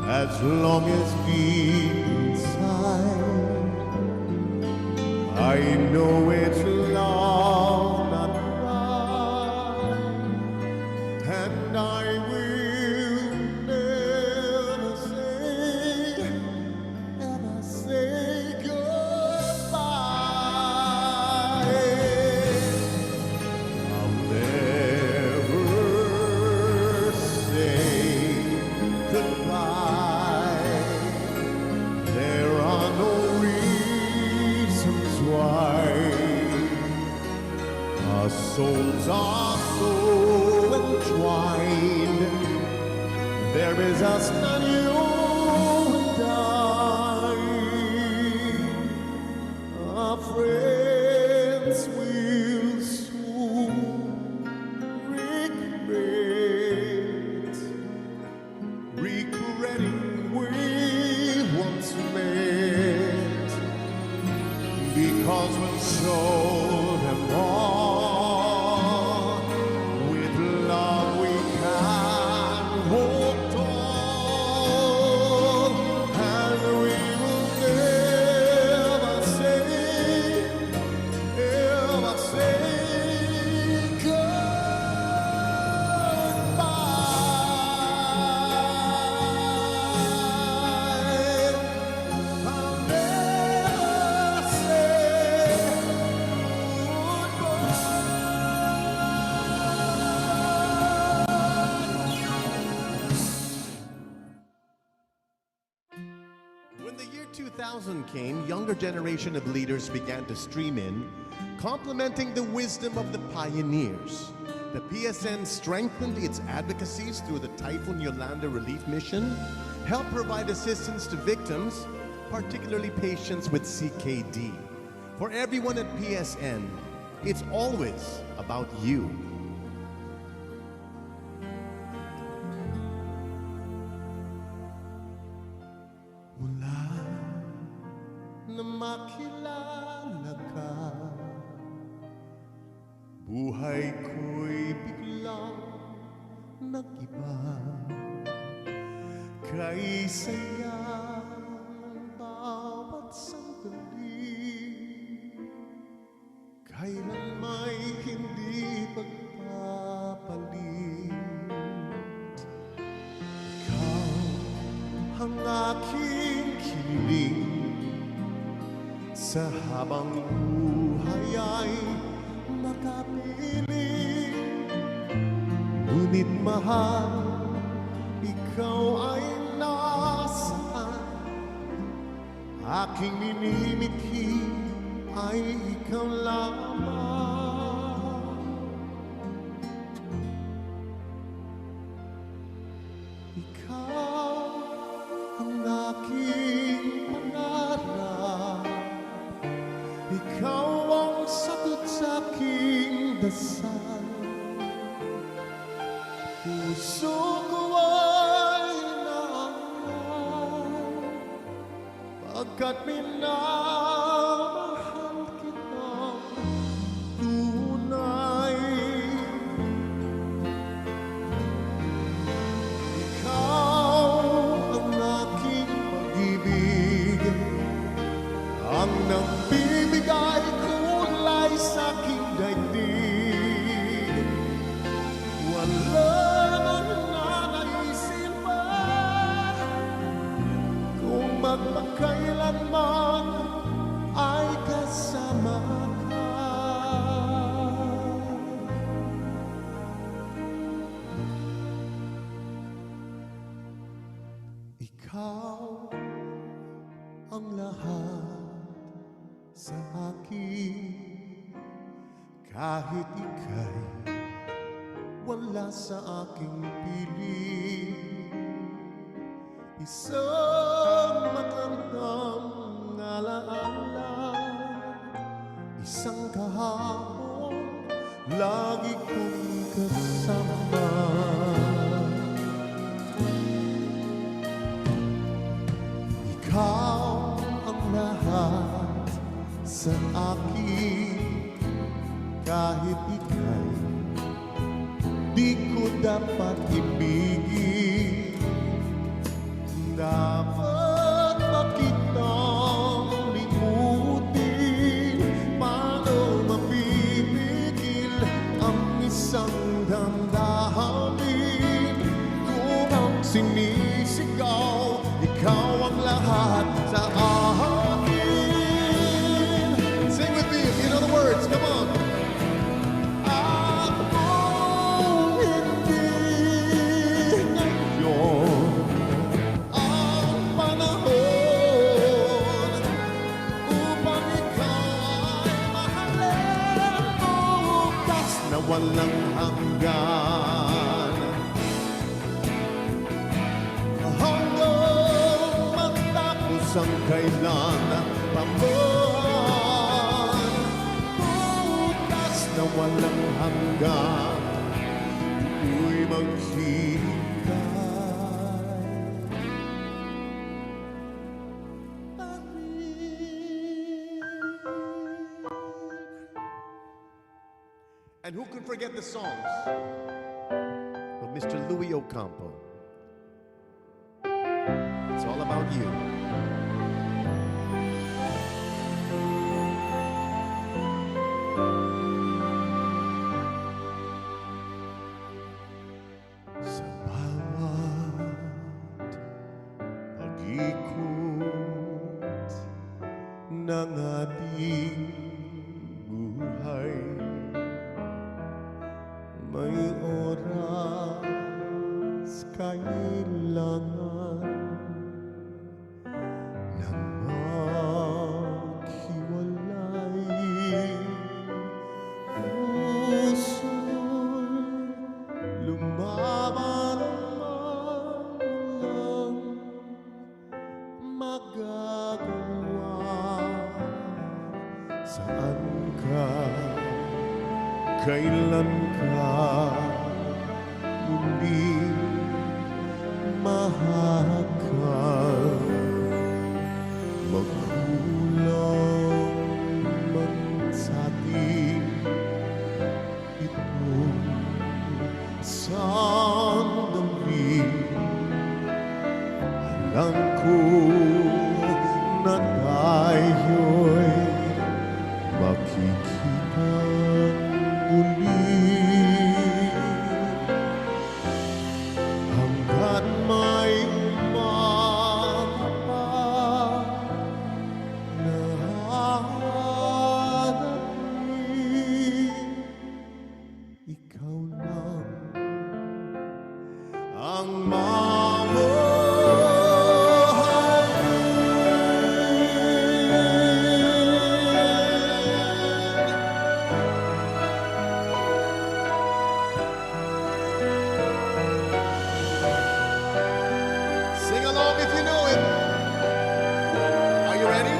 As long as deep inside I know it's love, not right, and I will never ever say goodbye. I'll never say goodbye. There are no reasons why. Our souls are so entwined. There is us and you and I. Our friends will soon regretting we once met, because we'll show them all with love we can walk tall, and we will never say When the year 2000 came, younger generation of leaders began to stream in, complementing the wisdom of the pioneers. The PSN strengthened its advocacies through the Typhoon Yolanda Relief Mission, helped provide assistance to victims, particularly patients with CKD. For everyone at PSN, it's always about you. Na makilala ka, buhay ko'y biglang nag-iba. Kay saya ng bawat sandali, kailan may hindi pagpapalit. Ikaw ang aking kiling, sa habang buhay ay makapiling. Ngunit mahal, ikaw ay nasaan? Aking minimithi ay ikaw lamang. Ikaw ang aking pangarap, ikaw ang sagot sa aking dasal. Puso ko ay naangay, pagkat minamahal kita tunay. Ikaw ang aking pag-ibig, ang nagbibigay kulay sa aking daigdig. Wala nang nanaisin pa kung magpakailanman kahit ika'y wala sa aking piling. Isang magandang alaala, isang kahapon lagi kong kasama. Ikaw ang lahat sa akin, kahit ika'y di ko dapat ibigin. Dapat ba kitang limutin? Paano mapipigil ang isang damdamin? Kung ang sinisigaw, ikaw ang lahat sa akin. Sing with me if you know the words, come on. Walang hanggan, hanggang matapos ang kailan paman. Bukas na walang hanggan, ako'y And who can forget the songs of Mr. Louis Ocampo? It's all about you. Sa bawat pag-ikot ng ating buhay, may oras kailangan ng maghiwalay. Puso'y lumaban man lang magagawa. Saan ka? Kailan ka muli mahakal? Magkulang man sa'tin itong sandali. Alam ko na tayo'y makikita muli. Hanggat may umaga pa na harating, ikaw lang ang Sing along if you know it. Are you ready?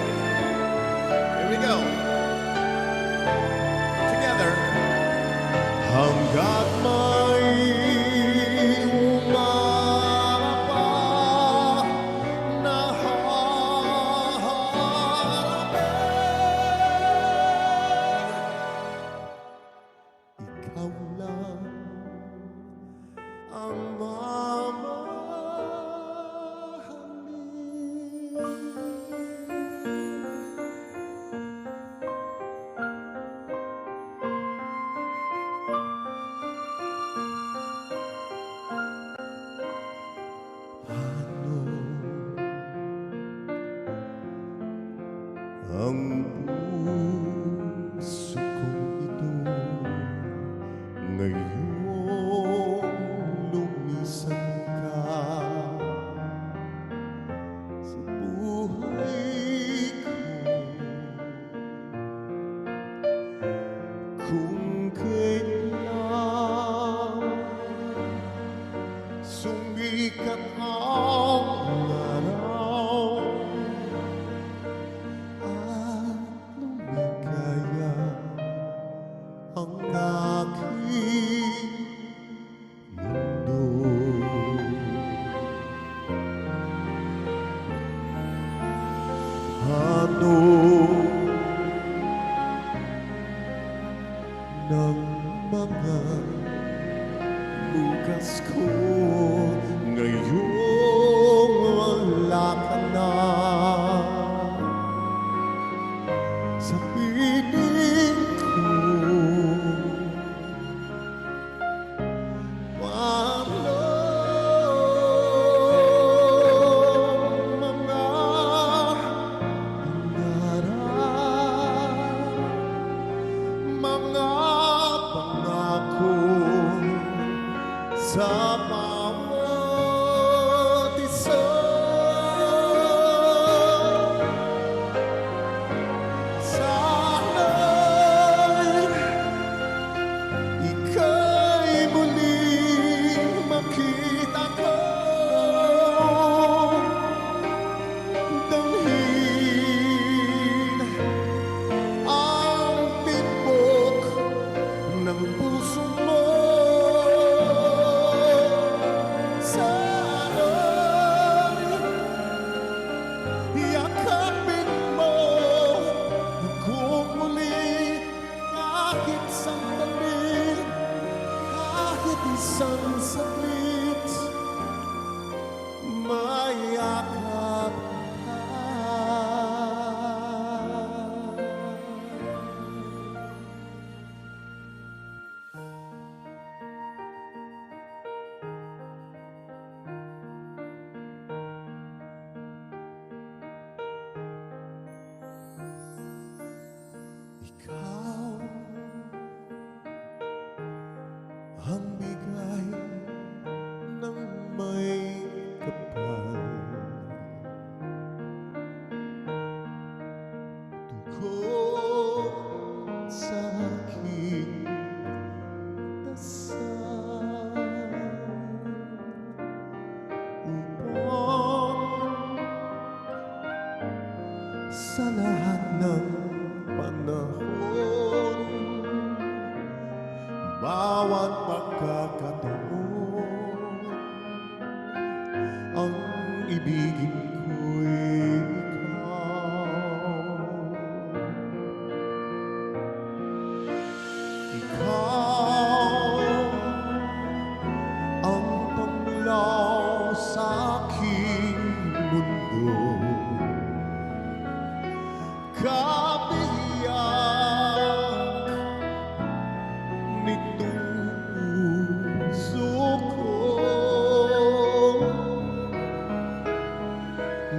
Here we go. Together. Hanggat may umaga pa na haharapin, ikaw lang ang ang puso kong ito ngayong lumisan ka sa buhay ko. Kung bukas ko ngayong wala ka na sa piling ko. Paano mga pangarap, mga pangako sa bawat isa. Sana'y ika'y muling makita ko, dalhin ang tibok ng puso mo. Sana'y yakapin mo akong muli kahit sandali, kahit isang saglit, mayakap ka. Ikaw ang bigay ng may kapal, tugon sa aking dasal, upang sa lahat ng panahon, bawat pagkakataon, ang ibigin ko'y ikaw. Ikaw ang panglaw sa aking mundo, kabiyak nitong puso ko.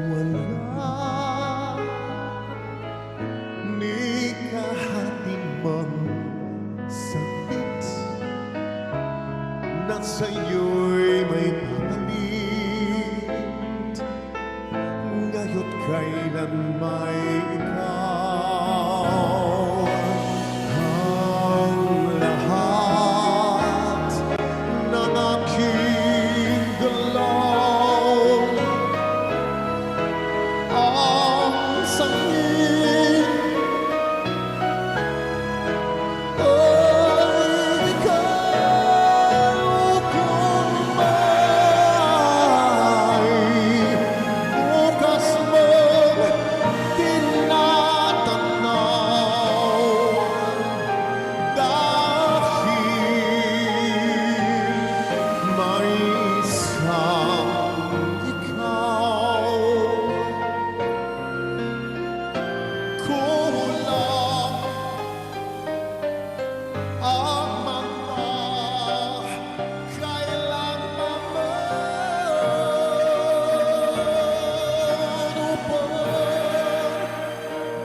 Wala ni kahatimang sakit na sa'yo'y may papalit, ngayo't kailan may ikaw. Ang lahat ng aking galaw, ang sangin ay ikaw. Kung may bukas mong tinatanaw, dahil may isang ikaw. Kulang ang mga kailanman upang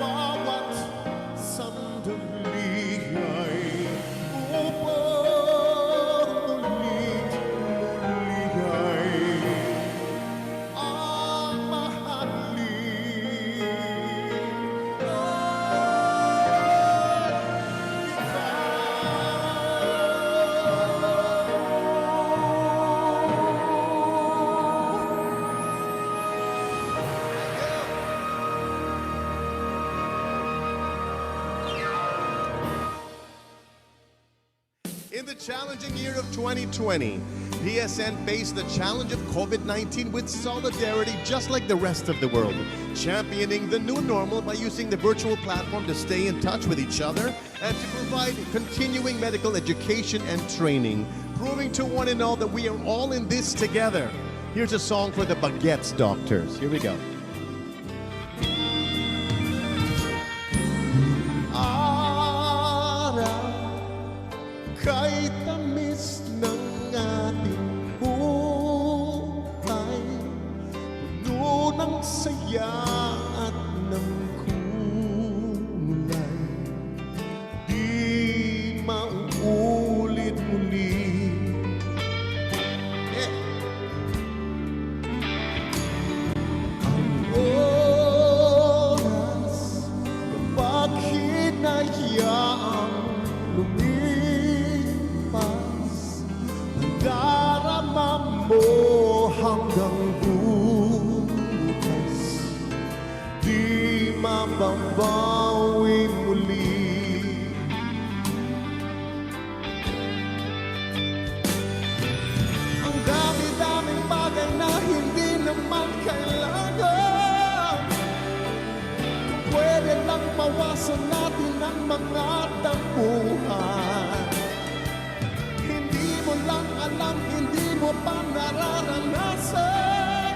bawat sandali ay upang ulit-muli ay ang mahalin. In the challenging year of 2020, PSN faced the challenge of COVID-19 with solidarity just like the rest of the world, championing the new normal by using the virtual platform to stay in touch with each other and to provide continuing medical education and training, proving to one and all that we are all in this together. Here's a song for the Baguettes Doctors. Here we go. Kay tamis ng ating buhay, puno ng saya at ng kulay, di mauulit muli. Ang oras kapag hinayaang lumipas, darama mo hanggang bukas, di mababawi muli. Ang dami-daming bagay na hindi naman kailangan, kung pwede lang mawasan natin ang mga tampuhan. Lang alam, hindi mo pa nararanasan.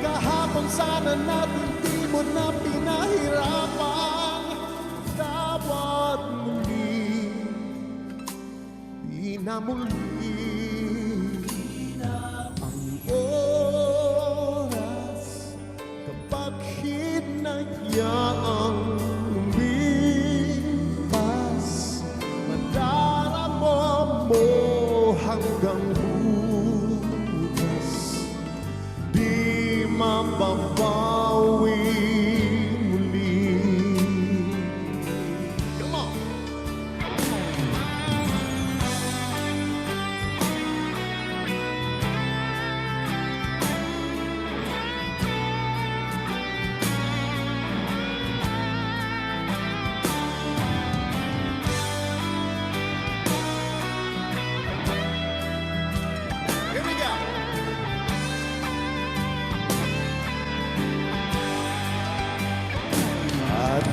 Kahapon sana natin di mo na pinahirapan. Tawad muli, di na muli. Ang oras kapag hinayaang lumipas, mo hanggang bukas, di mababawi muli. Come on!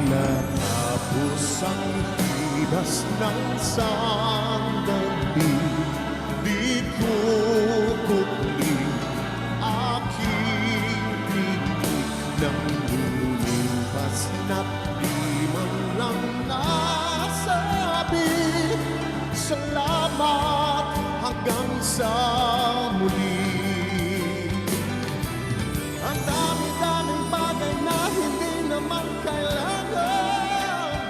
Natapos ang tinas ng sandali, di kukutli aking pinig ng lumipas na't di man lang nasabi salamat hanggang sa muli. Ang dami-daming bagay na hindi naman kailangan,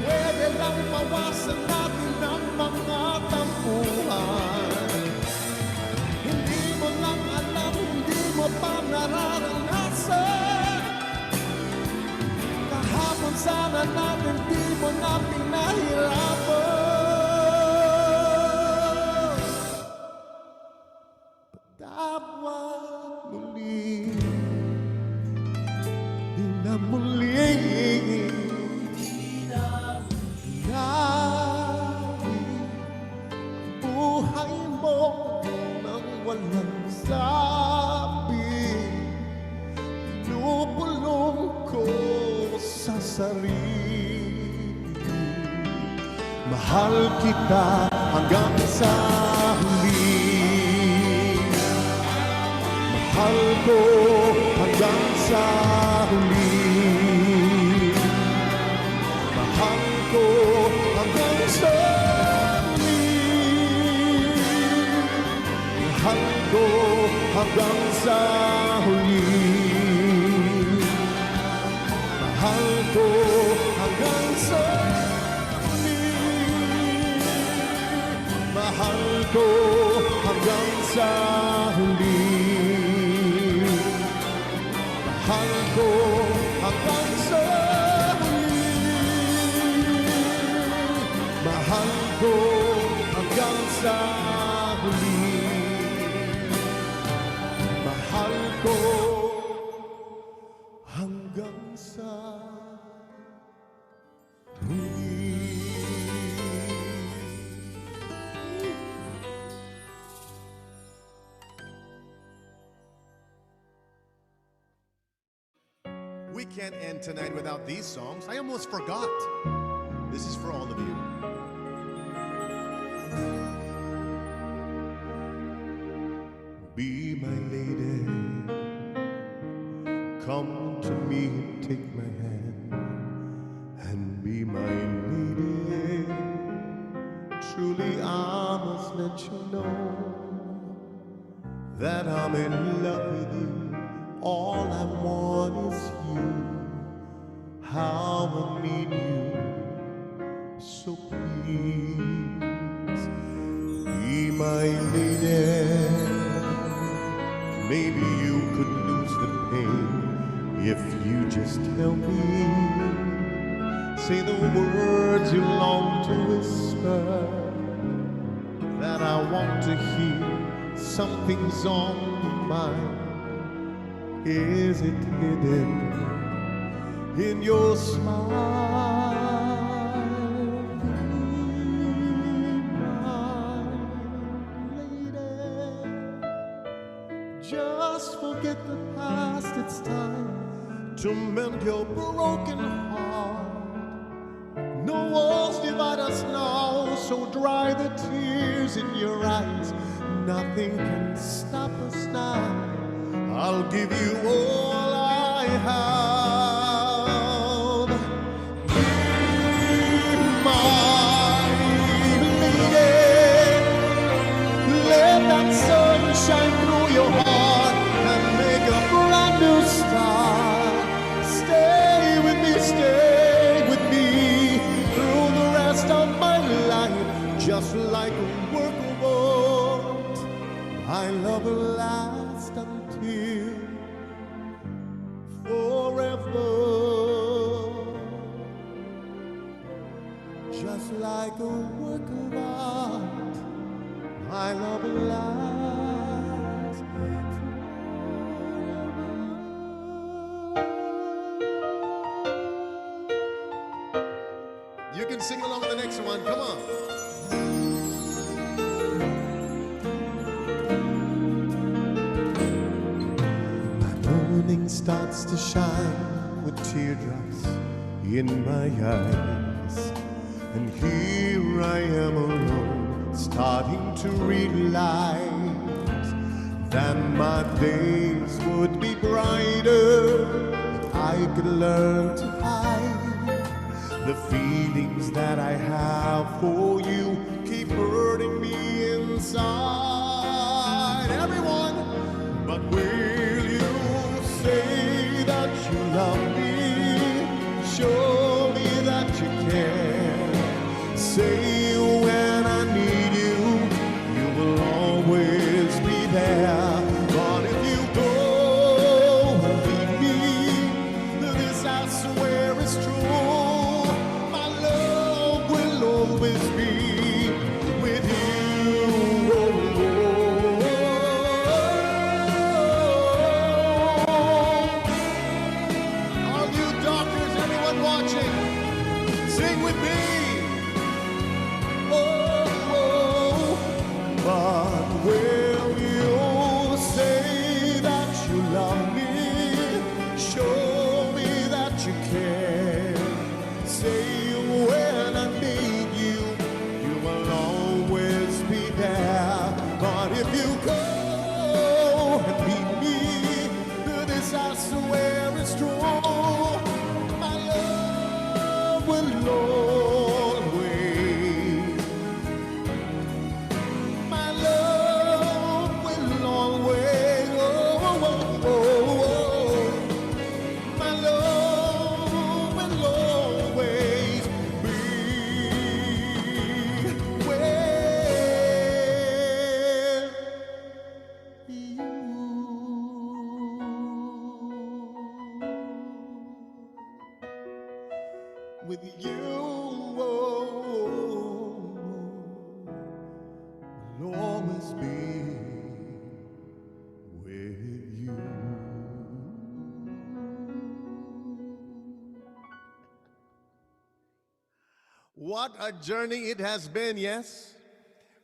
pwede lang mawasan natin ang mga tampuhan. Hindi mo lang alam, hindi mo pa nararanasan. Kahapon sana natin di mo na pinahirapan. Patawad muli, di na muli. Buhay mo nang walang sabi, pinupulong ko sa sarili. Mahal kita hanggang sa huli. Mahal ko hanggang sa huli. Mahal ko hanggang sa mahal ko hanggang sa huli. Mahal ko hanggang sa huli. Mahal ko hanggang sa huli. Mahal ko hanggang sa huli. Mahal ko hanggang sa huli. Mahal ko hanggang sa huli. We can't end tonight without these songs. I almost forgot. This is for all of you. Be my lady, come to me and take my hand, and be my lady. Truly I must let you know that I'm in love with you. All I want is you. How I need you. So please be my lady. Maybe you could lose the pain if you just tell me. Say the words you long to whisper that I want to hear. Something's on your mind. Is it hidden in your smile? Be my lady. Just forget the past. It's time to mend your broken heart. No walls divide us now, so dry the tears in your eyes. Nothing can stop us now. I'll give you all I have. Be my lady. Let that sun shine through your heart and make a brand new start. Stay with me, through the rest of my life, just like a work of art. My love will last until forever, just like a work of art. My love will last forever. You can sing along with the next one. Come on. Morning starts to shine with teardrops in my eyes, and here I am alone, starting to realize that my days would be brighter if I could learn to hide the feelings that I have for you. Keep hurting me inside, everyone, but will you say that you love me? Show me that you care. Say when I need you, you will always be there. But if you go and leave me, this I swear is true. My love will always be with you. Sing with me. Oh, but will you say that you love me? Show me that you care. Say when I need you, you will always be there. But if you go and leave me, this I swear is true. With you, will always be with you. What a journey it has been, yes?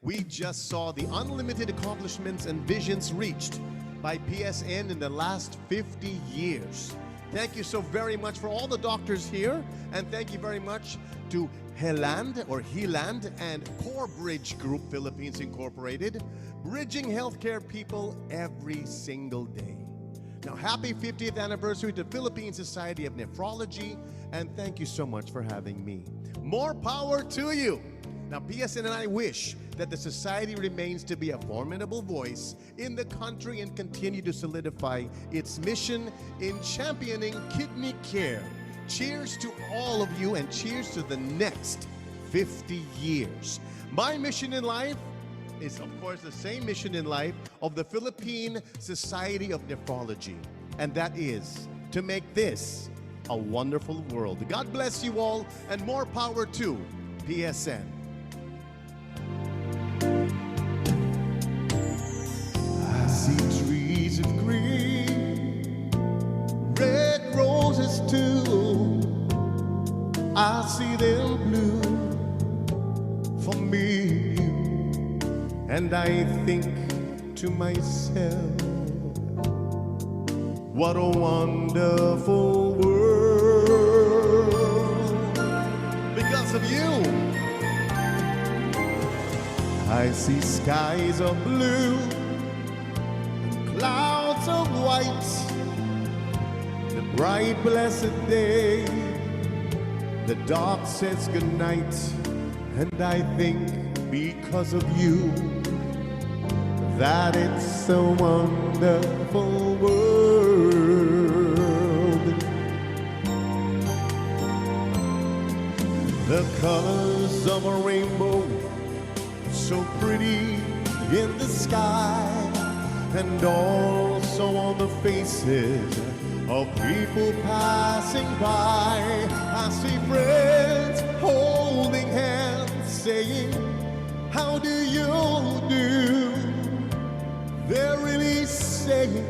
We just saw the unlimited accomplishments and visions reached by PSN in the last 50 years. Thank you so very much for all the doctors here. And thank you very much to Heland and Core Bridge Group Philippines Incorporated, bridging healthcare people every single day. Now, happy 50th anniversary to Philippine Society of Nephrology, and thank you so much for having me. More power to you. Now, PSN and I wish that the society remains to be a formidable voice in the country and continue to solidify its mission in championing kidney care. Cheers to all of you, and cheers to the next 50 years. My mission in life is, of course, the same mission in life of the Philippine Society of Nephrology, and that is to make this a wonderful world. God bless you all, and more power to PSN. I see trees of green, red roses too. I see them blue for me, and I think to myself, what a wonderful world. Because of you, I see skies of blue and clouds of white, the bright blessed day, the dark says goodnight, and I think because of you that it's a wonderful world. The colors of a rainbow, so pretty in the sky, and also on the faces of people passing by. I see friends holding hands, saying, how do you do? They're really saying,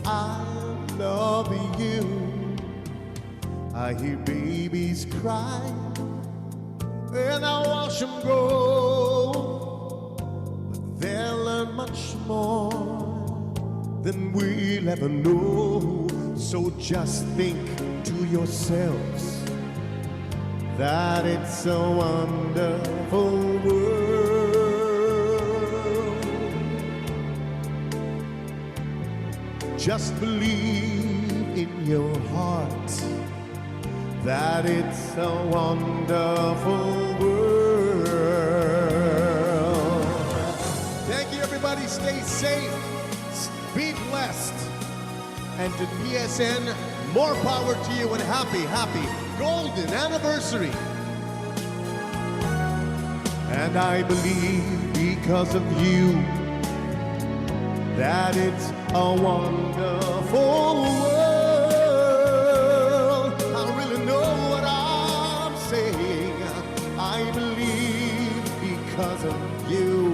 I love you. I hear babies cry, and I watch them grow, but they'll learn much more than we'll ever know. So just think to yourselves that it's a wonderful world. Just believe in your heart that it's a wonderful world. thank you, everybody. Stay safe, be blessed, and to PSN, more power to you, and happy golden anniversary. And I believe because of you that it's a wonderful world. I really know what I'm saying. I believe because of you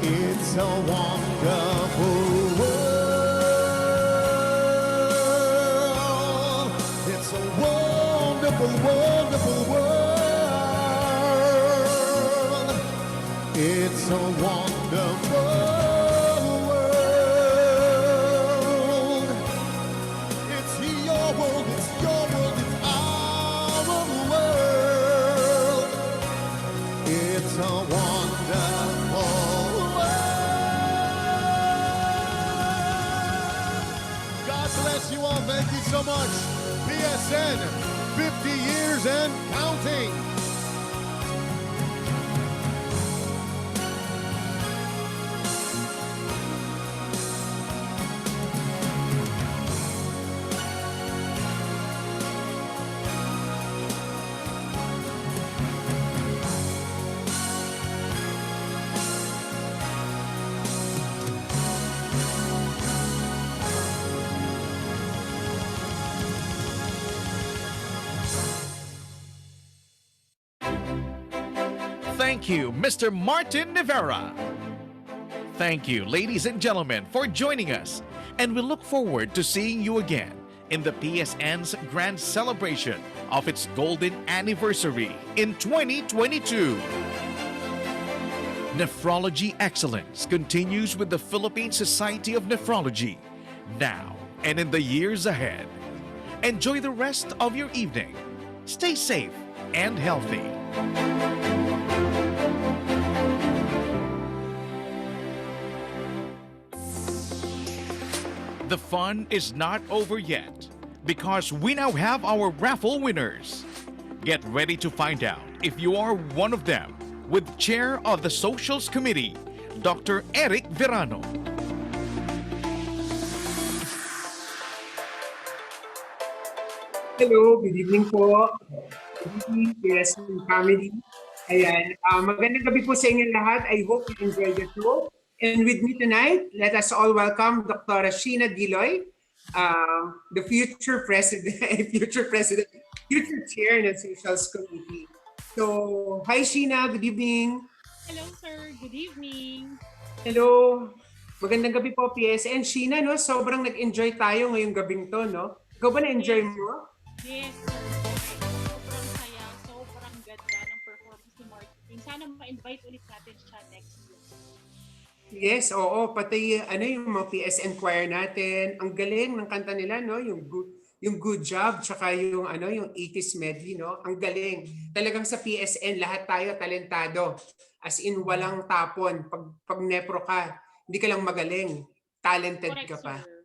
it's a wonderful world. It's a wonderful, wonderful world. It's a wonderful world. It's your world, it's your world, it's our world. It's a wonderful world. God bless you all. Thank you so much. PSN, 50 years and counting. Thank you, Mr. Martin Rivera. Thank you, ladies and gentlemen, for joining us, and we look forward to seeing you again in the PSN's grand celebration of its golden anniversary in 2022. Nephrology excellence continues with the Philippine Society of Nephrology. Now, and in the years ahead. Enjoy the rest of your evening. Stay safe and healthy. The fun is not over yet because we now have our raffle winners. Get ready to find out if you are one of them with Chair of the Socials Committee, Dr. Eric Verano. Hello, good evening po. Good evening, PSN family. Ayan, magandang gabi po sa inyo lahat. I hope you enjoyed the show. And with me tonight, let us all welcome Dr. Sheena Diloy, the future president, future chair ng Socials Committee. So, hi Sheena, good evening. Hello sir, good evening. Hello. Magandang gabi po, PSN. Sheena, no, sobrang nag-enjoy tayo ngayong gabing to, no? Ikaw ba na-enjoy mo? Yes, sir. Sobrang saya, sobrang ganda ng performance ni Martin. Sana ma-invite ulit natin siya next year. Yes, oo. Pati yung mga PSN choir natin. Ang galing ng kanta nila, no? Yung good job, tsaka yung, yung 80s medley, no? Ang galing. Talagang sa PSN, lahat tayo talentado. As in, walang tapon. Pag nepro ka, hindi ka lang magaling. Talented Correct, ka pa. sir.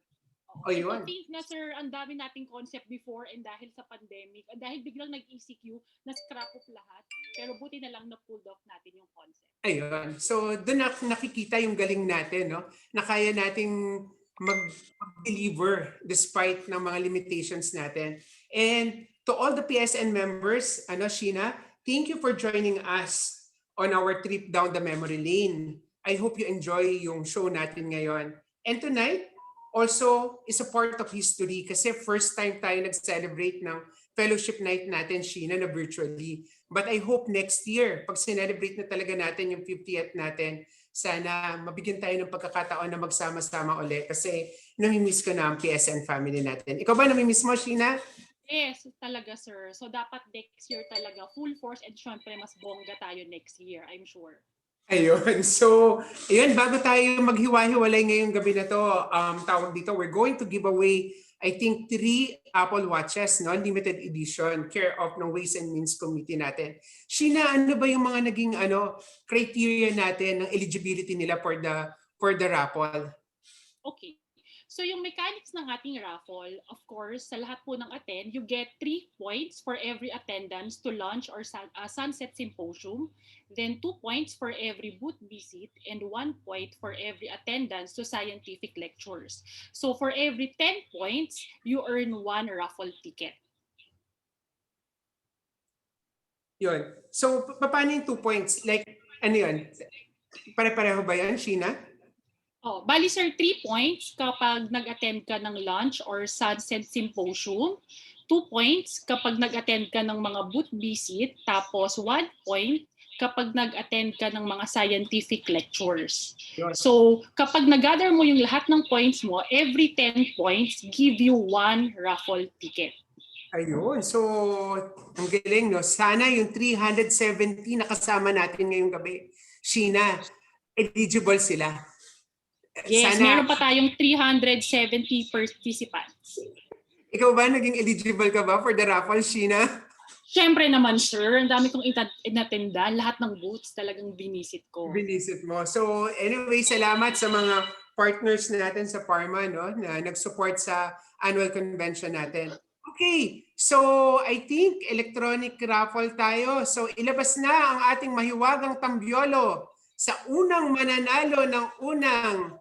O yun. I think na sir, ang dami nating concept before and dahil sa pandemic, dahil biglang nag-ECQ, na-scrap off lahat. Pero buti na lang na-pulled off natin yung concept. Ayun. So, doon nakikita yung galing natin, no? Na kaya nating mag-deliver despite ng mga limitations natin. And to all the PSN members, Sheena, thank you for joining us on our trip down the memory lane. I hope you enjoy yung show natin ngayon. And tonight, also is a part of history kasi first time tayo nag-celebrate ng fellowship night natin, Sheena, na virtually. But I hope next year, pag sinelebrate na talaga natin yung 50th natin, sana mabigyan tayo ng pagkakataon na magsama-sama ulit kasi namimiss ko na ang PSN family natin. Ikaw ba namimiss mo, Sheena? Yes, talaga sir. So dapat next year talaga full force and syempre mas bongga tayo next year, I'm sure. Ayun. So, ayun, bago tayo maghiwa-hiwalay ngayong gabi na to, tawag dito, we're going to give away, I think, 3 Apple Watches, no? Limited edition, care of ng Ways and Means Committee natin. Sheena, ano ba yung mga naging criteria natin ng eligibility nila for the raffle? Okay. So yung mechanics ng ating raffle, of course, sa lahat po ng attend, you get 3 points for every attendance to lunch or sunset symposium, then 2 points for every booth visit, and 1 point for every attendance to scientific lectures. So for every 10 points, you earn 1 raffle ticket. Yun. So, paano yung 2 points? Like, ano yun? Pare-pareho ba yan, Sheena? Oh, bali sir, 3 points kapag nag-attend ka ng lunch or sunset symposium. 2 points kapag nag-attend ka ng mga booth visit. Tapos 1 point kapag nag-attend ka ng mga scientific lectures. So kapag nag-gather mo yung lahat ng points mo, every 10 points give you 1 raffle ticket. Ayun. So, ang galing, no? Sana yung 370 na kasama natin ngayong gabi, Sheena, eligible sila. Yes, Sana, meron pa tayong 370 participants. Ikaw ba, naging eligible ka ba for the raffle, Sheena? Siyempre naman, sir. Ang dami kong inatendan. Lahat ng booths talagang binisit ko. Binisit mo. So, anyway, salamat sa mga partners natin sa Parma, no, na nag-support sa annual convention natin. Okay, so I think electronic raffle tayo. So, ilabas na ang ating mahiwagang tambyolo sa unang mananalo ng unang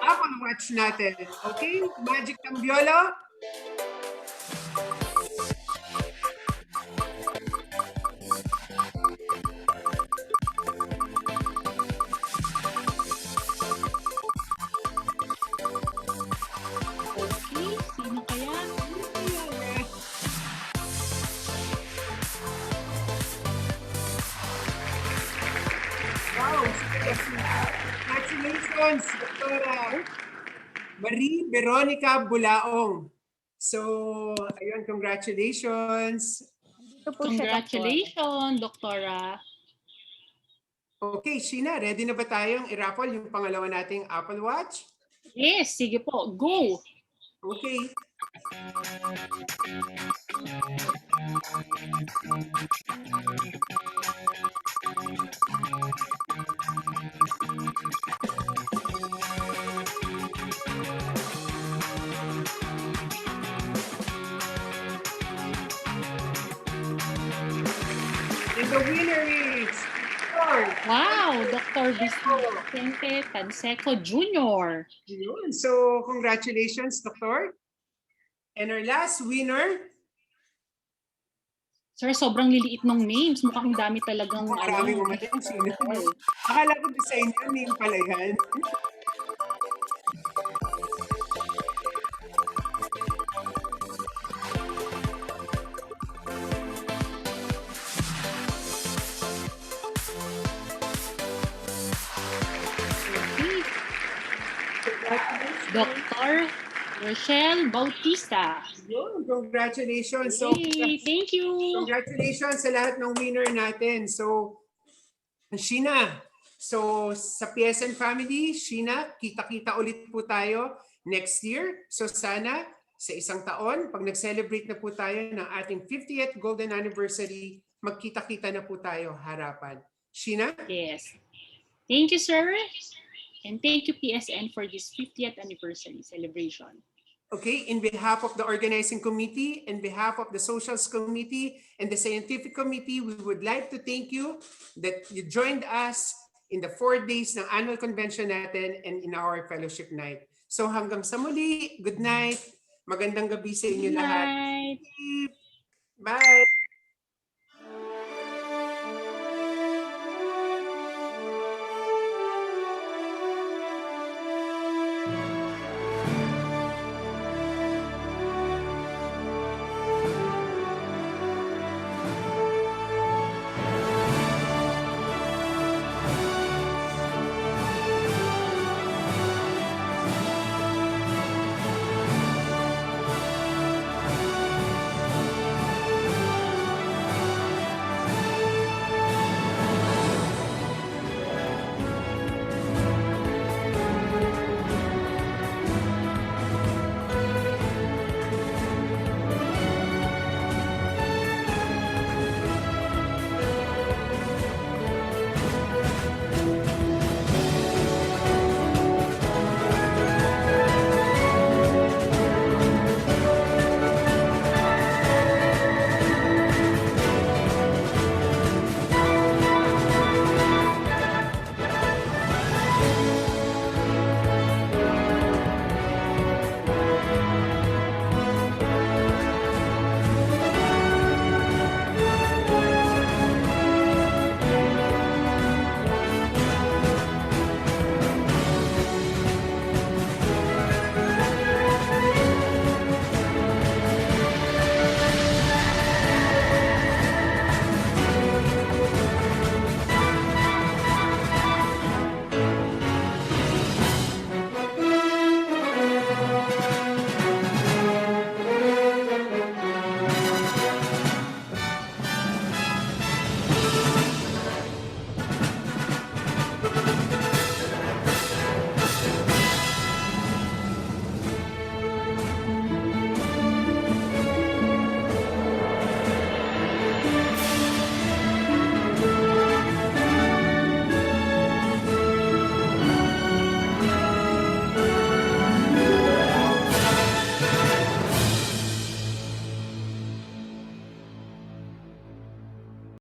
Apple Watch natin. Okay? Magic Tambyolo. Okay, sino kaya? Wow! Congratulations, Dr. Marie Veronica Bulaong. So, ayun, congratulations. Congratulations, Doktora. Okay, Sheena, ready na ba tayong i-raffle yung pangalawa nating Apple Watch? Yes, sige po. Go! Okay. And the winner is Wow, Dr. Vicente Canseco Jr. Yun. So, congratulations, Doctor. And our last winner. Sir, sobrang liliit ng names. Mukhang dami talagang Maraming umatensi. Akala ko sa inyo, name pala yan. Dr. Rochelle Bautista. Yun, congratulations. So, Yay, thank you. Congratulations sa lahat ng winner natin. So, Sheena, so sa PSN family, Sheena, kita-kita ulit po tayo next year. So sana sa isang taon, pag nag-celebrate na po tayo ng ating 50th Golden Anniversary, magkita-kita na po tayo harapan. Sheena? Yes. Thank you, sir. And thank you, PSN, for this 50th anniversary celebration. Okay, in behalf of the organizing committee, in behalf of the socials committee, and the scientific committee, we would like to thank you that you joined us in the 4 days ng annual convention natin and in our fellowship night. So hanggang sa muli, good night, magandang gabi sa inyo lahat. Good night. Bye!